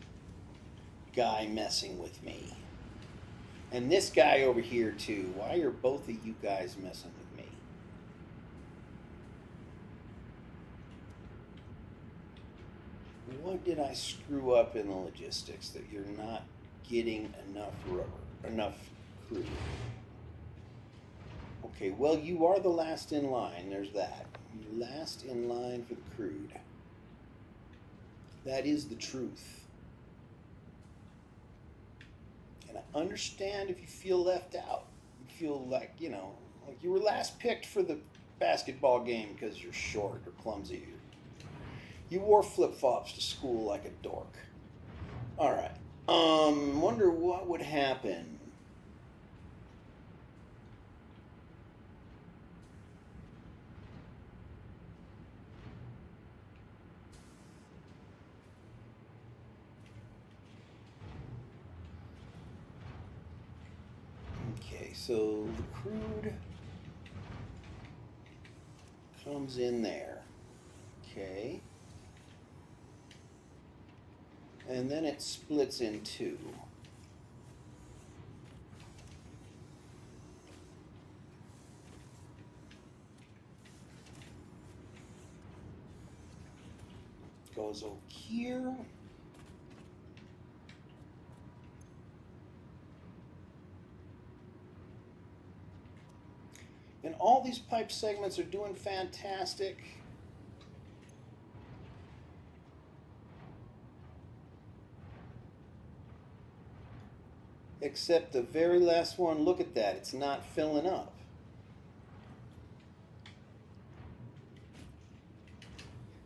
guy messing with me? And this guy over here too. Why are both of you guys messing with me? What did I screw up in the logistics that you're not getting enough rubber, enough crude? Okay, well, you are the last in line. There's that. Last in line for the crude. That is the truth. And I understand if you feel left out. You feel like, you know, like you were last picked for the basketball game because you're short or clumsy. You wore flip-flops to school like a dork. All right. Wonder what would happen. So the crude comes in there. Okay. And then it splits in two. Goes over here. And all these pipe segments are doing fantastic. Except the very last one, look at that, it's not filling up.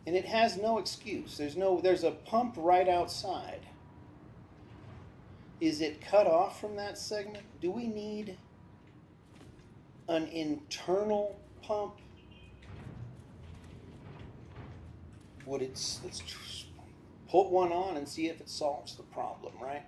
And it has no excuse. There's a pump right outside. Is it cut off from that segment? Do we need an internal pump? Let's put one on and see if it solves the problem, right?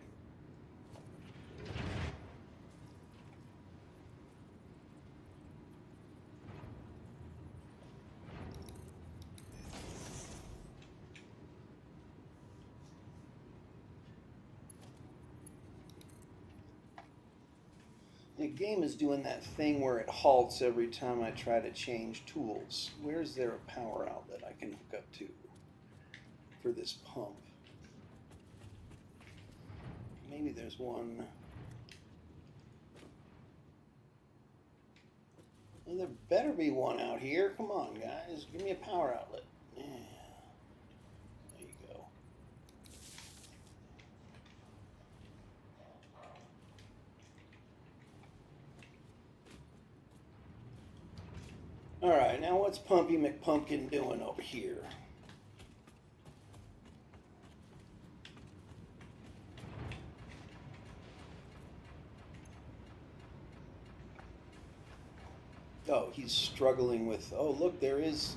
The game is doing that thing where it halts every time I try to change tools. Where's there a power outlet I can hook up to for this pump? Maybe there's one. Well, there better be one out here. Come on, guys. Give me a power outlet. Yeah. There you go. All right, now what's Pumpy McPumpkin doing over here? Oh, he's struggling with, oh, look, there is,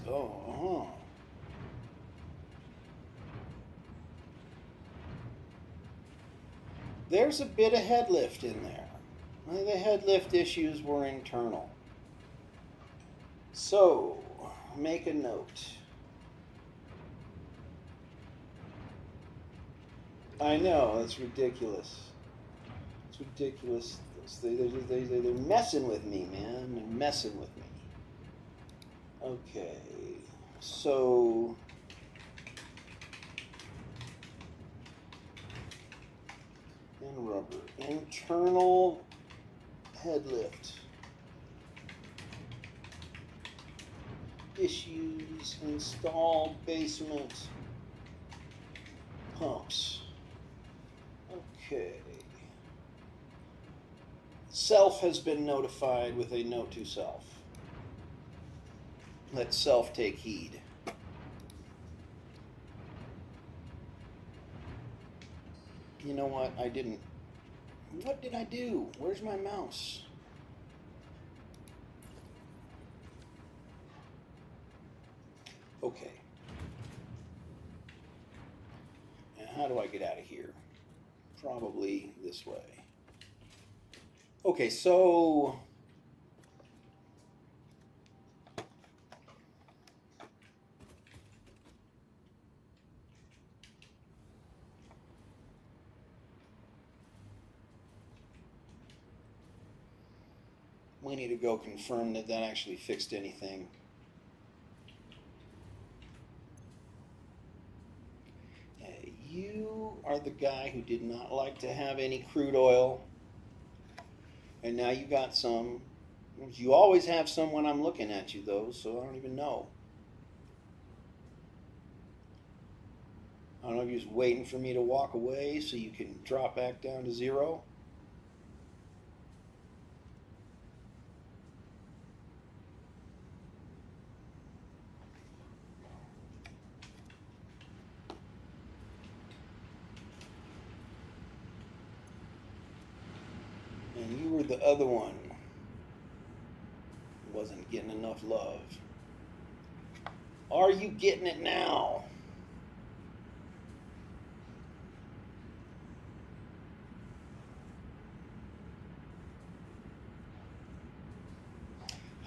There's a bit of head lift in there. The head lift issues were internal. So, make a note. I know, it's ridiculous. It's ridiculous. They're messing with me, man. They're messing with me. Okay, so and rubber. Internal head lift. Issues. Install basement pumps. Okay. Self has been notified with a note to self. Let self take heed. You know what? I didn't. What did I do? Where's my mouse? Okay. Now, how do I get out of here? Probably this way. Okay, so we need to go confirm that that actually fixed anything. You are the guy who did not like to have any crude oil. And now you got some. You always have some when I'm looking at you, though, so I don't even know. I don't know if you're just waiting for me to walk away so you can drop back down to zero. And you were the other one. Wasn't getting enough love. Are you getting it now?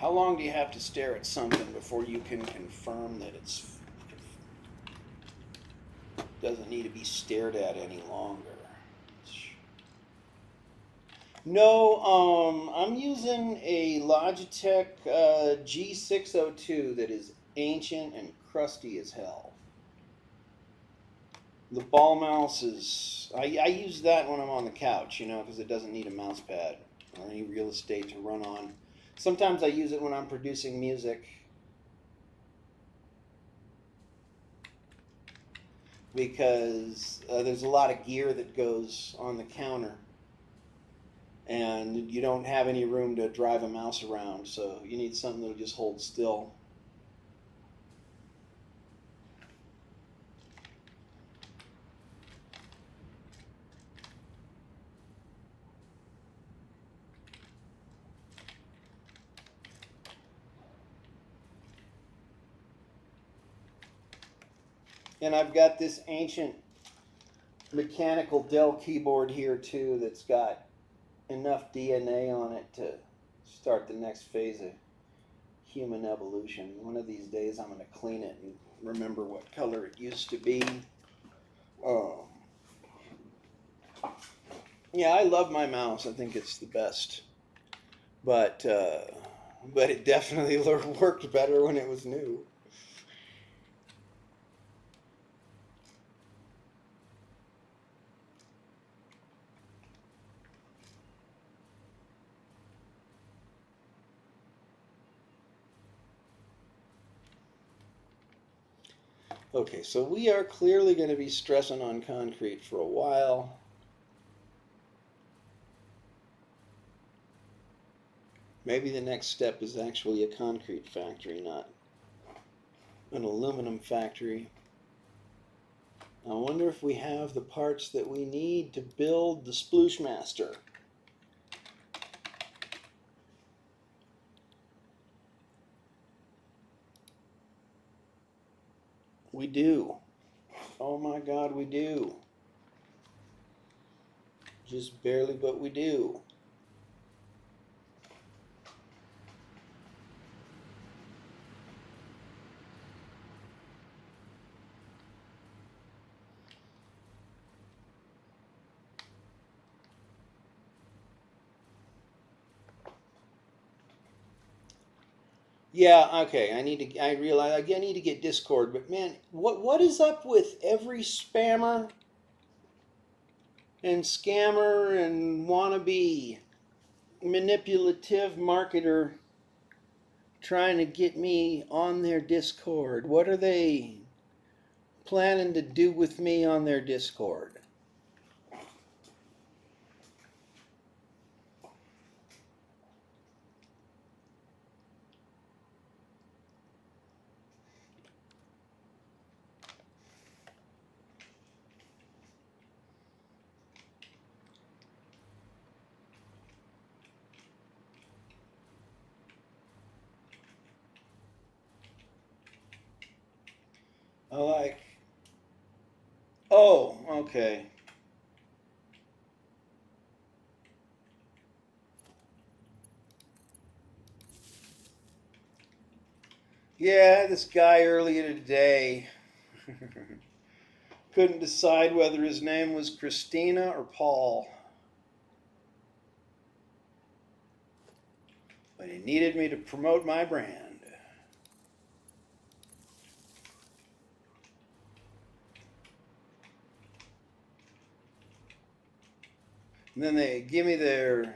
How long do you have to stare at something before you can confirm that it doesn't need to be stared at any longer? No, I'm using a Logitech G602 that is ancient and crusty as hell. The ball mouse is, I use that when I'm on the couch, you know, because it doesn't need a mouse pad or any real estate to run on. Sometimes I use it when I'm producing music because there's a lot of gear that goes on the counter and you don't have any room to drive a mouse around, so you need something that'll just hold still. And I've got this ancient mechanical Dell keyboard here too that's got enough DNA on it to start the next phase of human evolution. One of these days I'm going to clean it and remember what color it used to be. Yeah, I love my mouse. I think it's the best. But it definitely worked better when it was new. Okay, so we are clearly going to be stressing on concrete for a while. Maybe the next step is actually a concrete factory, not an aluminum factory. I wonder if we have the parts that we need to build the Sploosh Master. We do. Oh my God, we do. Just barely, but we do. Yeah, okay. I realize I need to get Discord, but man, what is up with every spammer and scammer and wannabe manipulative marketer trying to get me on their Discord? What are they planning to do with me on their Discord? I like, oh, okay. Yeah, this guy earlier today couldn't decide whether his name was Christina or Paul. But he needed me to promote my brand. And then they give me their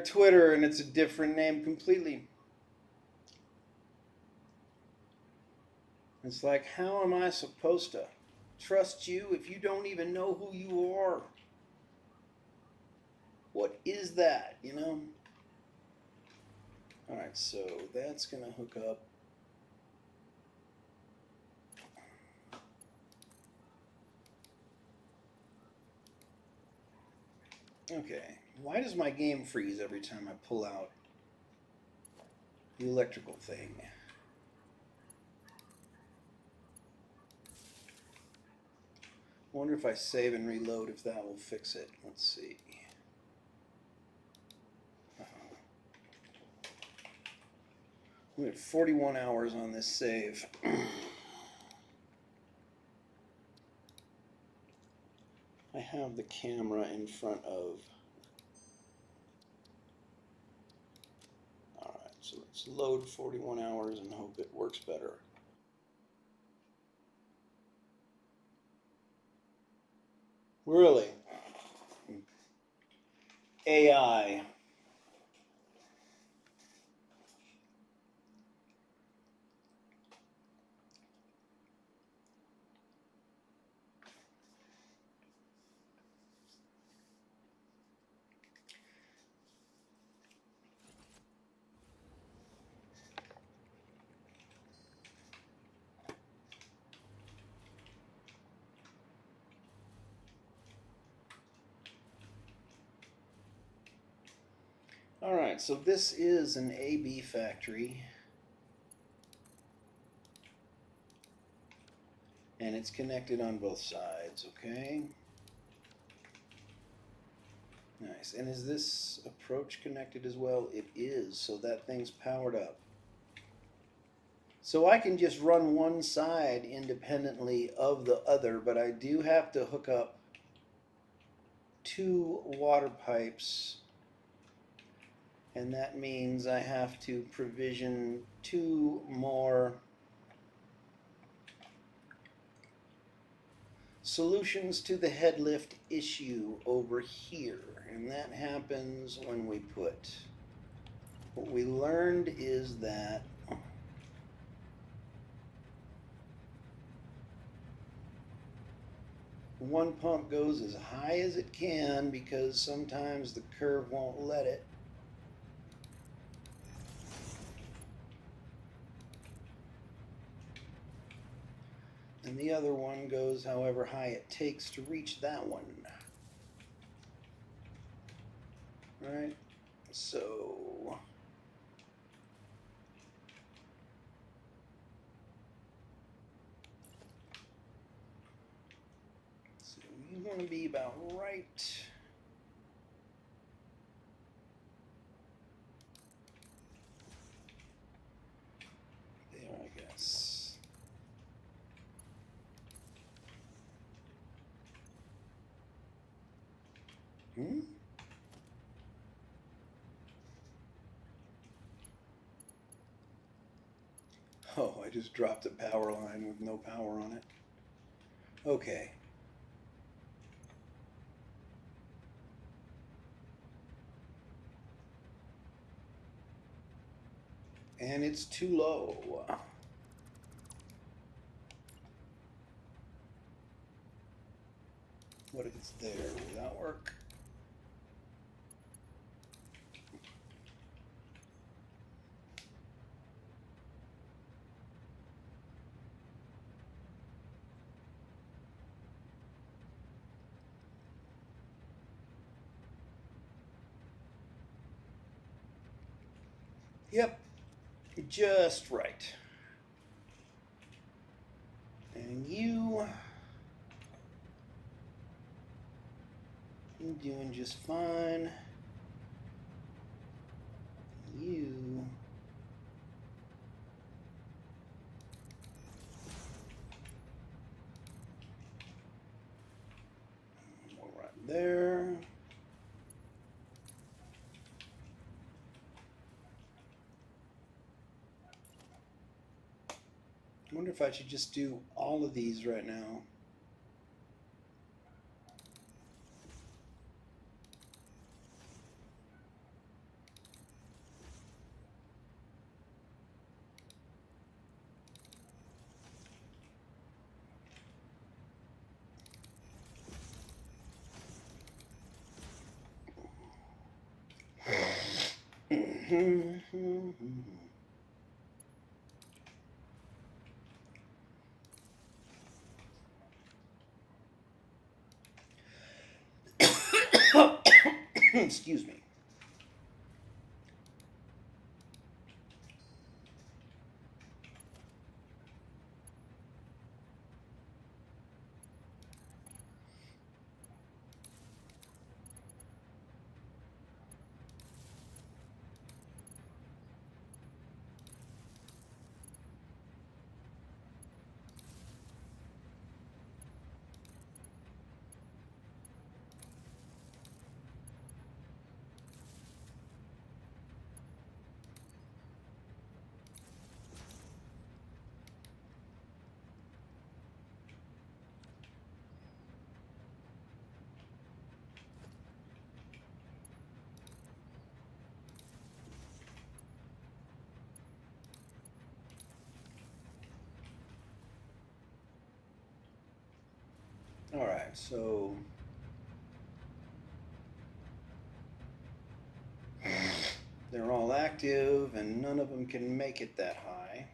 Twitter, and it's a different name completely. It's like, how am I supposed to trust you if you don't even know who you are? What is that, you know? Alright, so that's going to hook up. Okay, why does my game freeze every time I pull out the electrical thing? I wonder if I save and reload if that will fix it. Let's see. We had 41 hours on this save. I have the camera in front of. Alright, so let's load 41 hours and hope it works better. Really? AI. Alright, so this is an AB factory. And it's connected on both sides, okay? Nice. And is this approach connected as well? It is, so that thing's powered up. So I can just run one side independently of the other, but I do have to hook up 2 water pipes. And that means I have to provision 2 more solutions to the head lift issue over here. And that happens when we put, what we learned is that one pump goes as high as it can because sometimes the curve won't let it. And the other one goes however high it takes to reach that one. Right? So you want to be about right there, I guess. Oh, I just dropped a power line with no power on it. Okay. And it's too low. What if it's there? Will that work? Yep, just right. And you're doing just fine. You right there. I wonder if I should just do all of these right now. Excuse me. All right, so they're all active and none of them can make it that high.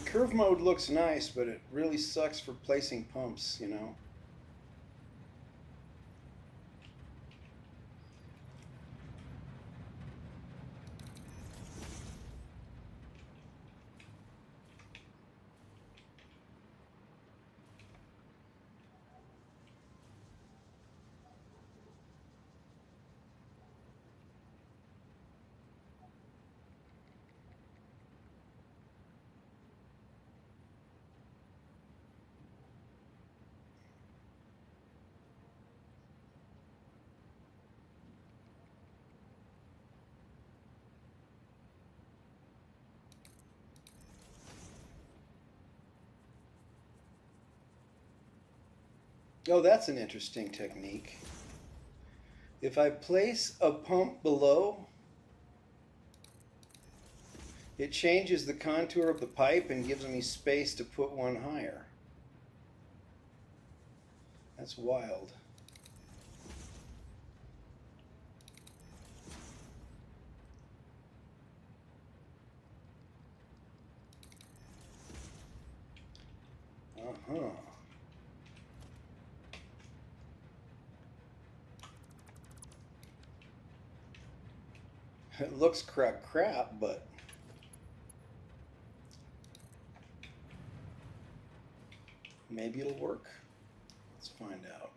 Curve mode looks nice, but it really sucks for placing pumps, you know. Oh, that's an interesting technique. If I place a pump below, it changes the contour of the pipe and gives me space to put one higher. That's wild. Uh-huh. It looks crap, but maybe it'll work. Let's find out.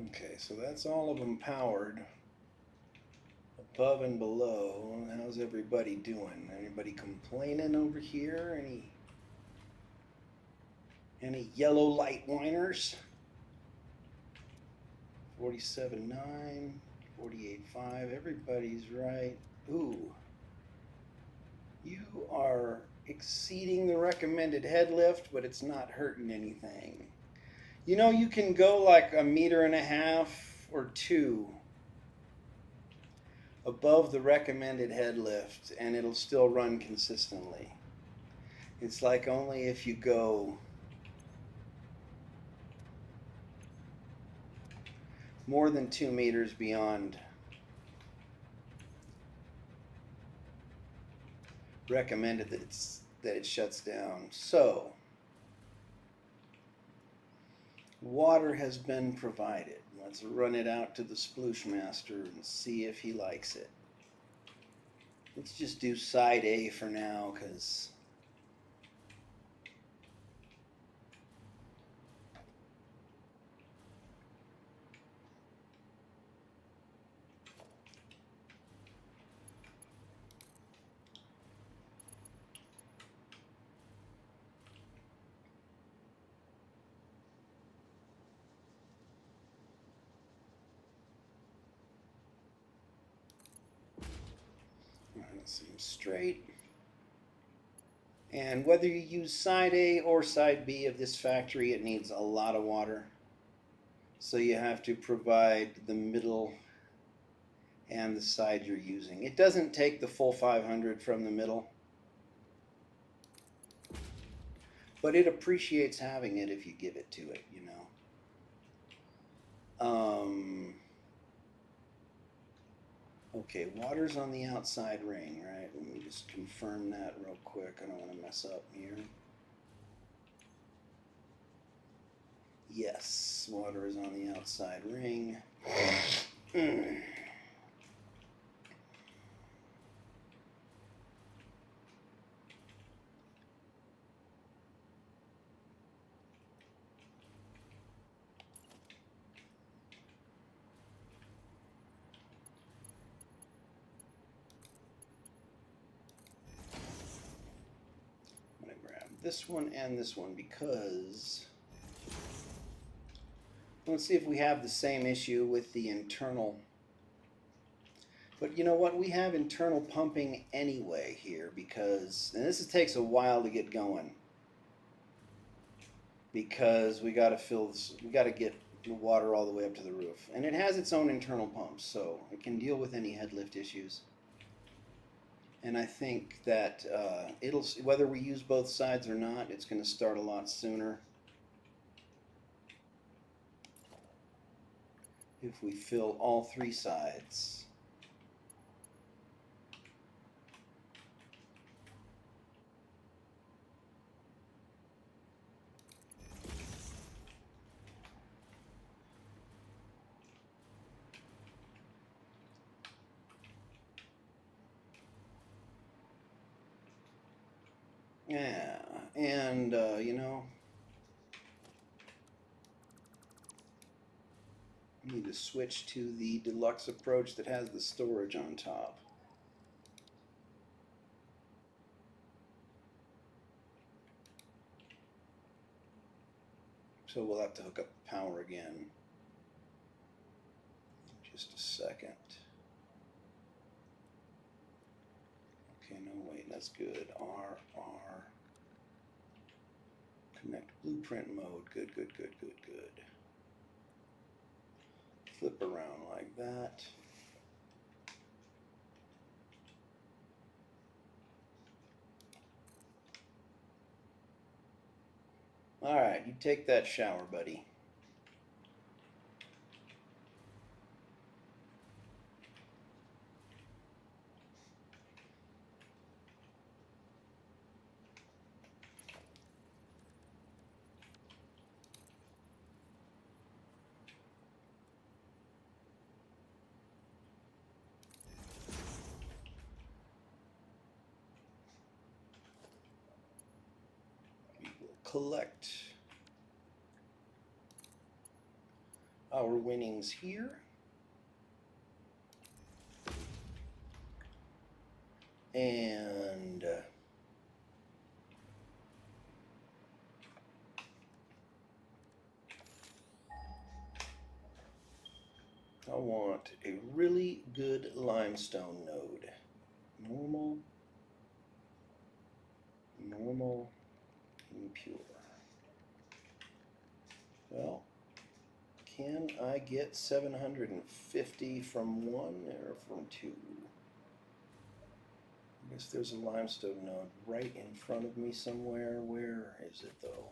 Okay, so that's all of them powered. Above and below, how's everybody doing? Anybody complaining over here? Any yellow light whiners? 47.9, 48.5, everybody's right. Ooh, you are exceeding the recommended head lift, but it's not hurting anything. You know, you can go like 1.5 meters or 2 above the recommended head lift and it'll still run consistently. It's like only if you go more than 2 meters beyond recommended that it shuts down. So water has been provided. Let's run it out to the sploosh master and see if he likes it. Let's just do side A for now, because That seems straight. And whether you use side A or side B of this factory, it needs a lot of water. So you have to provide the middle and the side you're using. It doesn't take the full 500 from the middle, but it appreciates having it if you give it to it, you know. Okay, water's on the outside ring, right? Let me just confirm that real quick. I don't want to mess up here. Yes, water is on the outside ring. I'm going to grab this one and this one because let's see if we have the same issue with the internal. But you know what? We have internal pumping anyway here because, and this takes a while to get going because we got to fill this, we got to get the water all the way up to the roof. And it has its own internal pumps, so it can deal with any head lift issues. And I think that it'll, whether we use both sides or not, it's going to start a lot sooner if we fill all three sides. Yeah, and you know, I need to switch to the deluxe approach that has the storage on top. So we'll have to hook up the power again. Just a second. Okay, no, wait, that's good. R. Connect blueprint mode. Good. Flip around like that. All right, you take that shower, buddy. We will collect our winnings here. And I want a really good limestone node. Normal, impure. Well, can I get 750 from one or from two? I guess there's a limestone node right in front of me somewhere. Where is it though?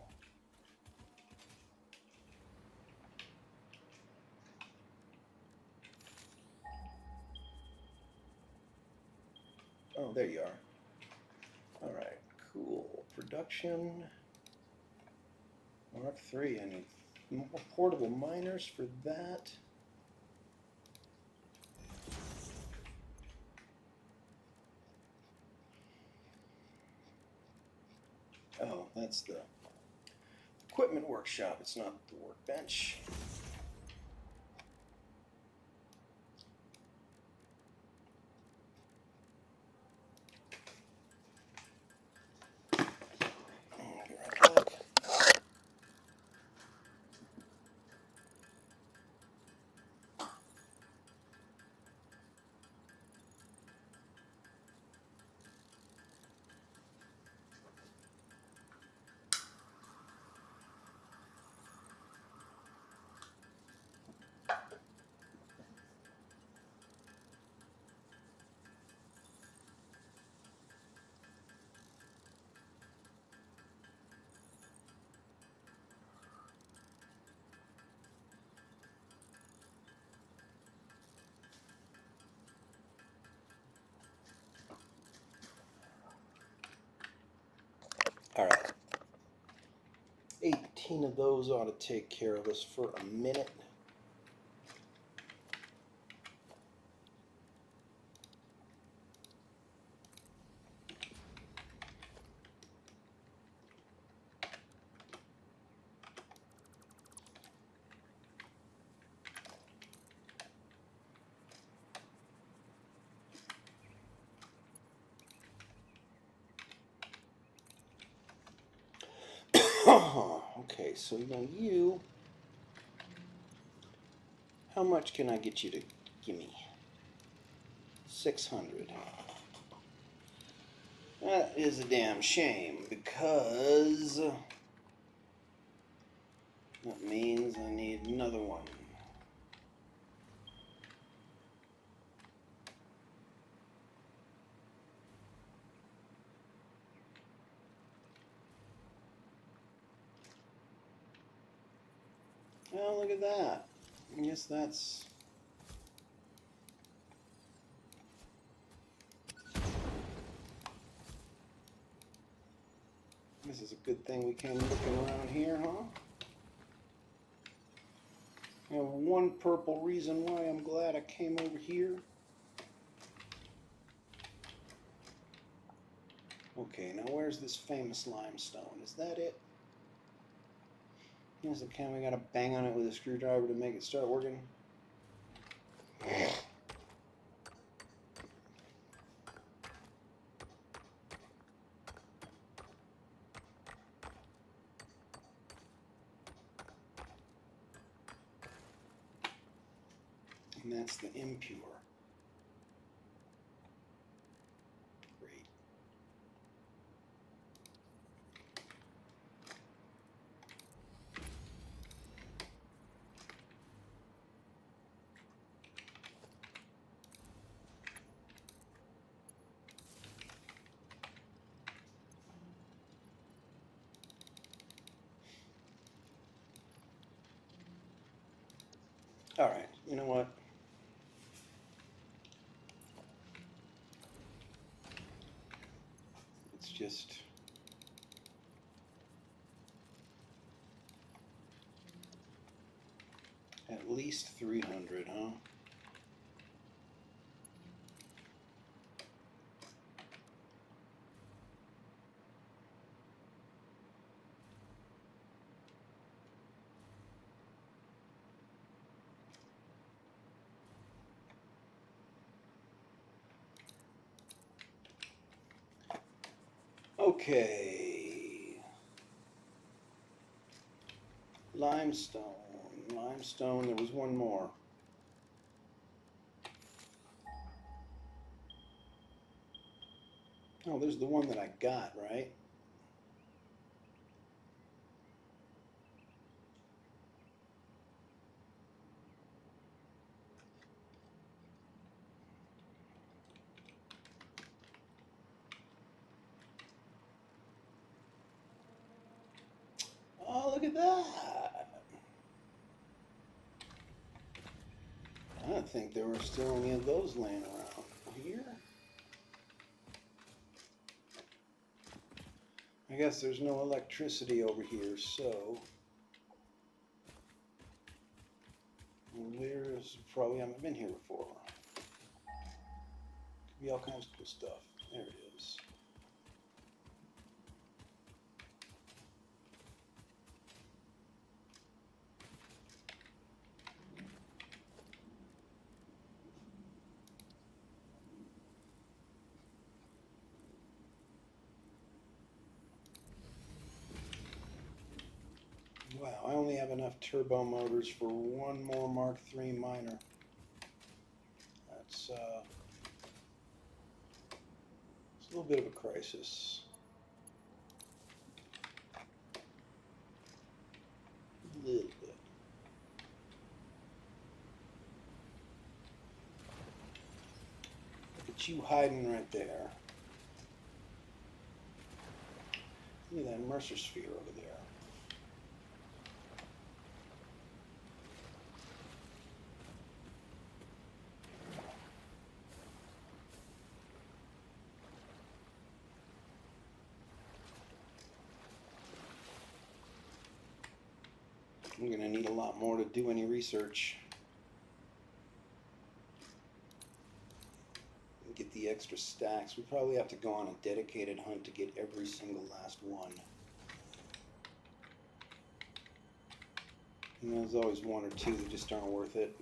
Oh, there you are. All right, cool. Production. Mark III. I need more portable miners for that. Oh, that's the equipment workshop. It's not the workbench. 18 of those ought to take care of us for a minute. Okay, so now you, how much can I get you to give me? 600. That is a damn shame because that means I need another one. Oh, look at that. I guess that's... This is a good thing we came looking around here, huh? I have one purple reason why I'm glad I came over here. Okay, now where's this famous limestone? Is that it? Is it kind of gotta bang on it with a screwdriver to make it start working? And that's the impure. Great. All right, you know what? It's just... At least 300, huh? Okay. Limestone. Limestone, there was one more. Oh, there's the one that I got, right? Oh, look at that. I didn't think there were still any of those laying around here. I guess there's no electricity over here, so there's probably haven't been here before. Could be all kinds of cool stuff. There it is. Wow, I only have enough turbo motors for one more Mark III miner. That's it's a little bit of a crisis. A little bit. Look at you hiding right there. Look at that Mercer sphere over there. I'm going to need a lot more to do any research. Get the extra stacks. We probably have to go on a dedicated hunt to get every single last one. And there's always one or two that just aren't worth it.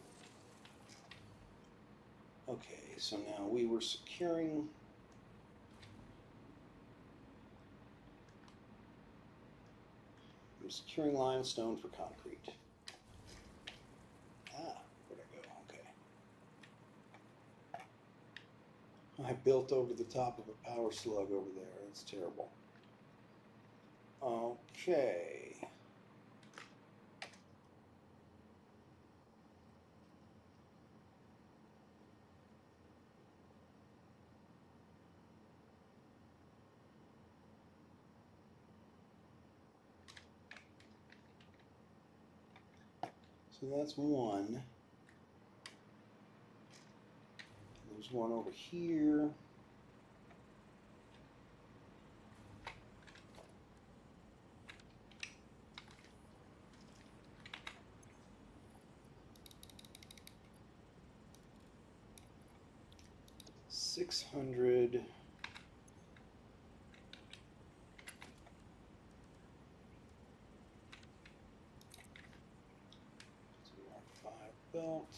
Okay, so now we were securing. I'm securing limestone for concrete. Ah, where'd I go? Okay. I built over the top of a power slug over there. That's terrible. Okay. So that's one. There's one over here. $600. Mark 5 belt.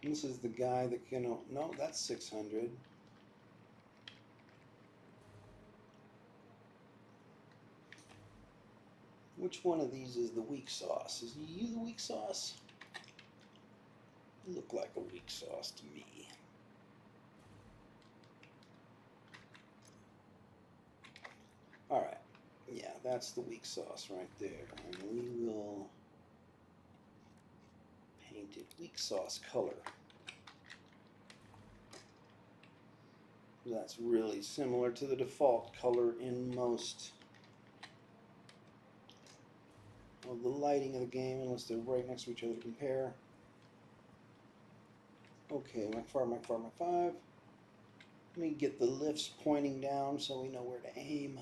This is the guy that can, no, that's 600. Which one of these is the weak sauce? Is you the weak sauce? You look like a weak sauce to me. Alright, yeah, that's the weak sauce right there. And we will paint it weak sauce color. That's really similar to the default color in most of the lighting of the game, unless they're right next to each other to compare. Okay, Mach 5, Mach 5, Mach 5. Let me get the lifts pointing down so we know where to aim.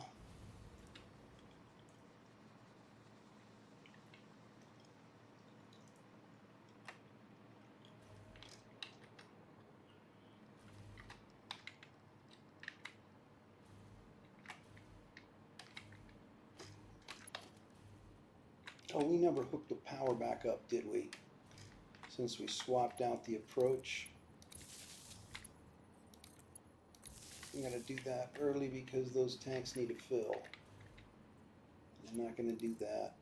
Oh, we never hooked the power back up, did we? Since we swapped out the approach. I'm going to do that early because those tanks need to fill. I'm not going to do that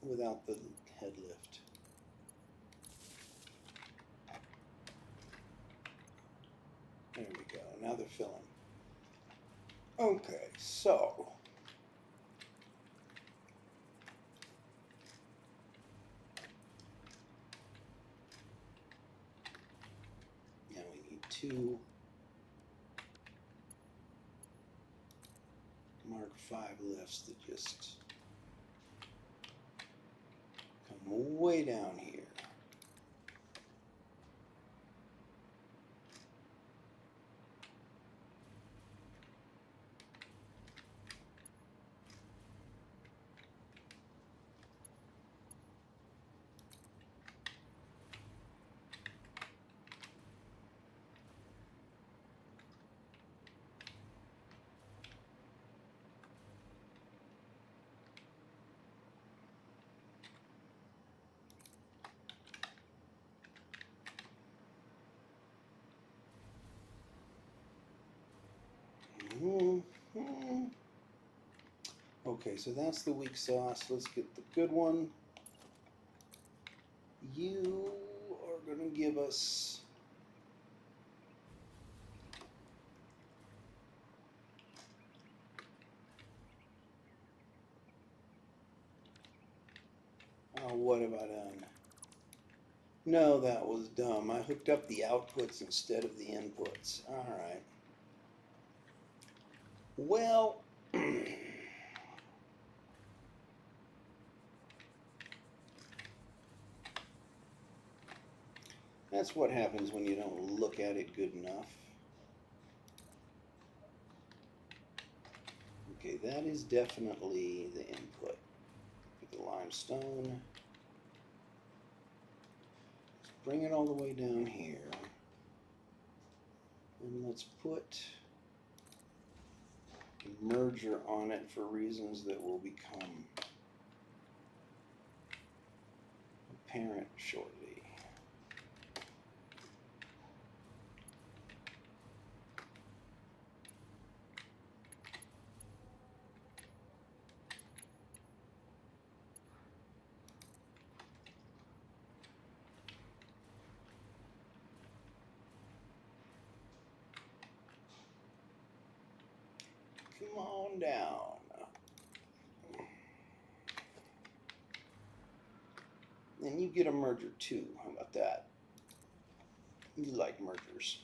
without the head lift. There we go. Now they're filling. Okay, so now we need two Mark 5 lifts that just come way down here. Okay, so that's the weak sauce. Let's get the good one. You are going to give us what have I done? No, that was dumb. I hooked up the outputs instead of the inputs. All right. Well, that's what happens when you don't look at it good enough. Okay, that is definitely the input. Put the limestone. Let's bring it all the way down here. And let's put a merger on it for reasons that will become apparent shortly. Come on down. And you get a merger too. How about that? You like mergers.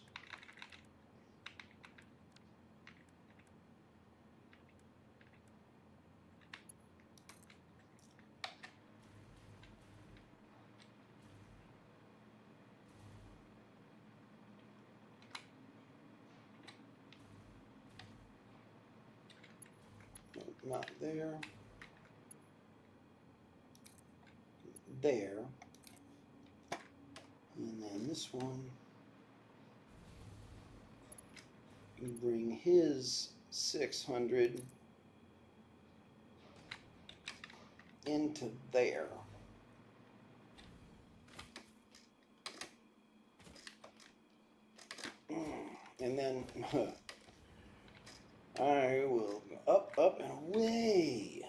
No, not there. There. And then this one, you bring his 600 into there. And then I will go up, up, and away.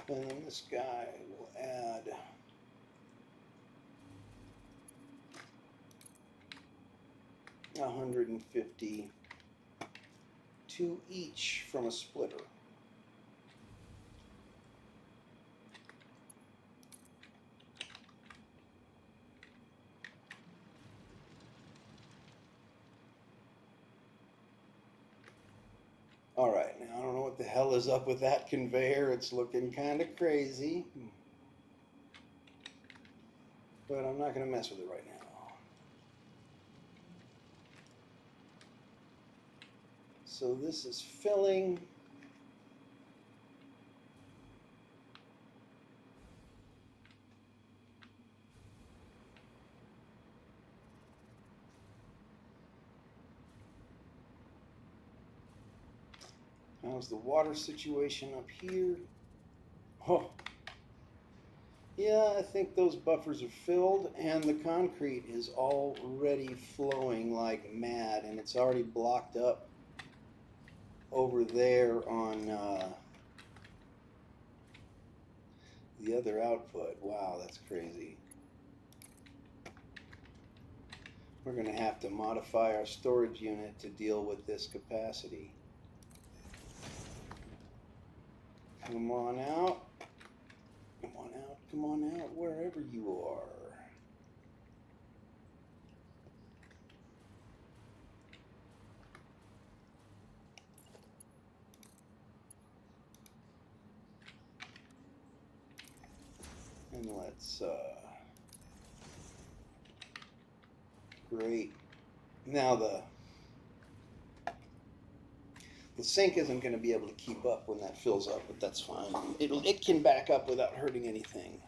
And then this guy will add $150 to each from a splitter. All right, now I don't know what the hell is up with that conveyor. It's looking kind of crazy. But I'm not going to mess with it right now. So this is filling. How's the water situation up here? Oh, yeah, I think those buffers are filled and the concrete is already flowing like mad, and it's already blocked up over there on the other output. Wow, that's crazy. We're going to have to modify our storage unit to deal with this capacity. Come on out. Come on out. Come on out, wherever you are. And let's, great. Now the sink isn't going to be able to keep up when that fills up, but that's fine. It can back up without hurting anything.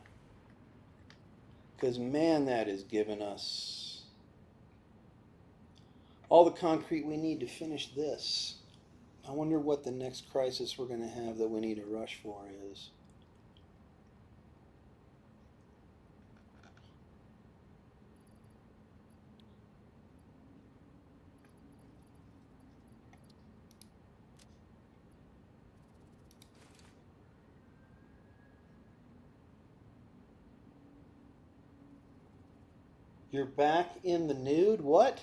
Because man, that has given us all the concrete we need to finish this. I wonder what the next crisis we're going to have that we need to rush for is. You're back in the nude? What?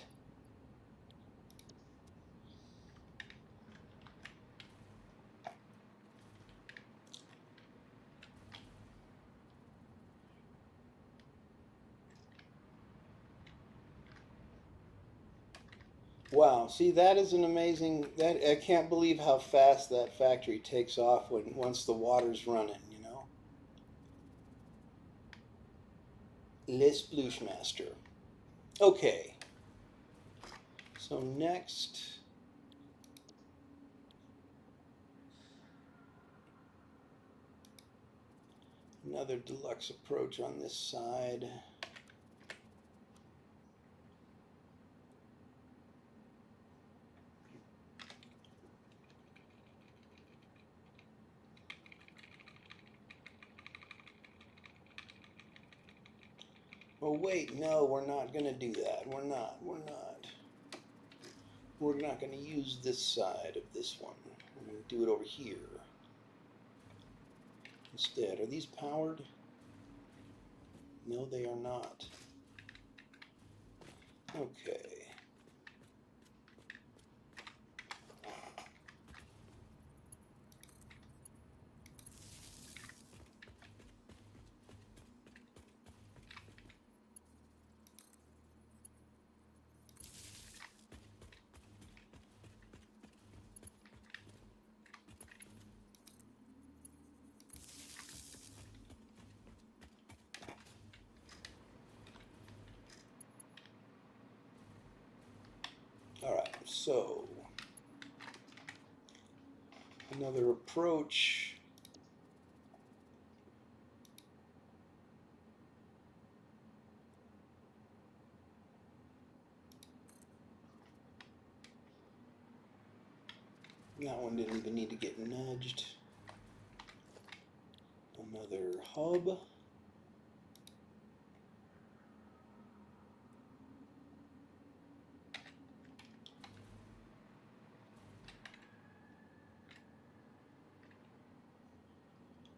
Wow, see that is an amazing that I can't believe how fast that factory takes off when once the water's running, you know. Les Bluchmaster. Okay. So next another deluxe approach on this side. Oh wait, no, we're not going to do that. We're not. We're not going to use this side of this one. We're going to do it over here instead. Are these powered? No, they are not. Okay. All right, so another approach. That one didn't even need to get nudged. Another hub.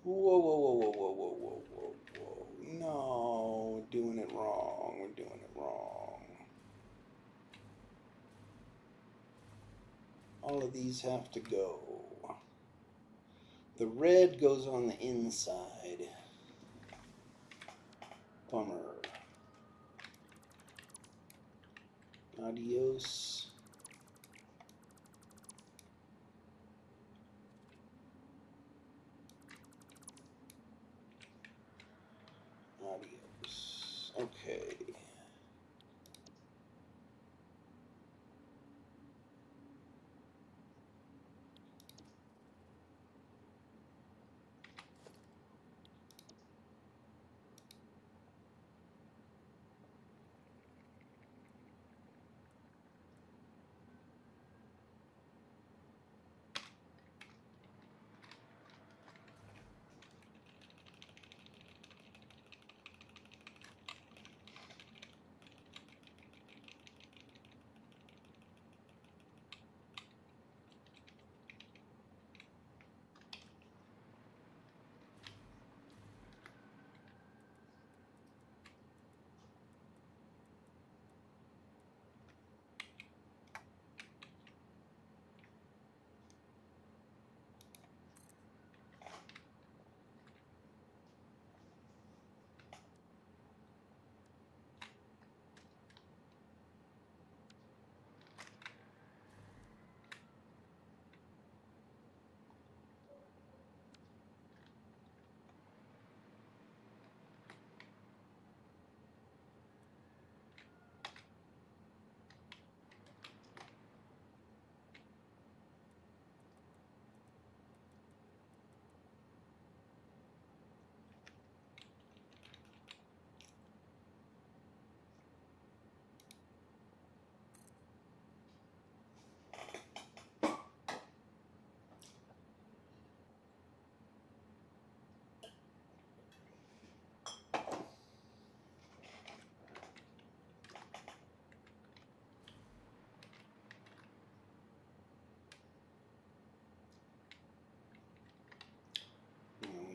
Whoa, whoa, whoa, whoa, whoa, whoa, whoa, whoa, whoa. No, we're doing it wrong. We're doing it wrong. All of these have to go. The red goes on the inside. Bummer. Adios. Adios. Okay.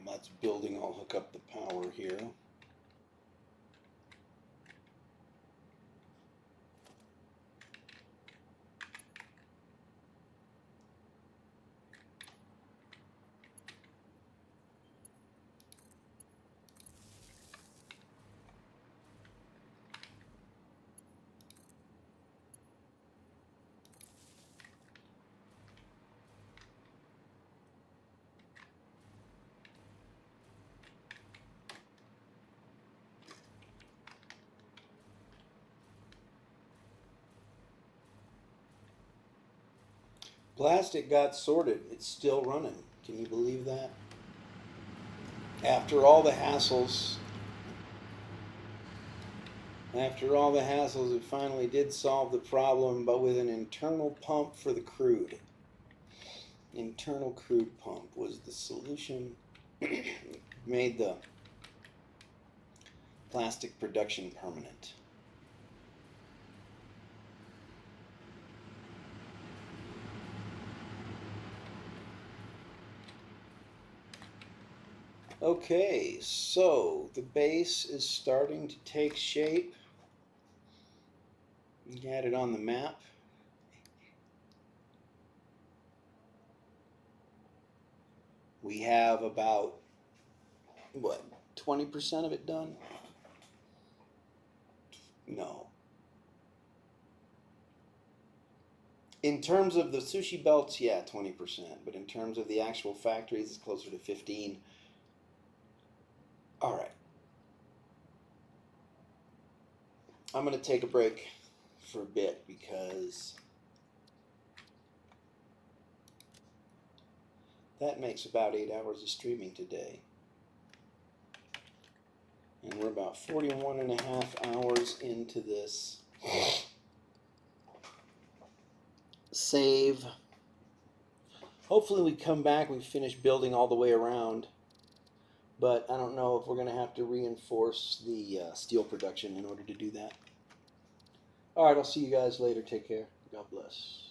That's building. I'll hook up the power here. Plastic got sorted. It's still running. Can you believe that? After all the hassles, it finally did solve the problem, but with an internal pump for the crude. Internal crude pump was the solution. Made the plastic production permanent. Okay, so the base is starting to take shape. You had it on the map. We have about, what, 20% of it done? No. In terms of the sushi belts, yeah, 20%. But in terms of the actual factories, it's closer to 15. All right. I'm going to take a break for a bit because that makes about 8 hours of streaming today. And we're about 41 and a half hours into this. Save. Hopefully we come back, we finish building all the way around. But I don't know if we're going to have to reinforce the steel production in order to do that. All right, I'll see you guys later. Take care. God bless.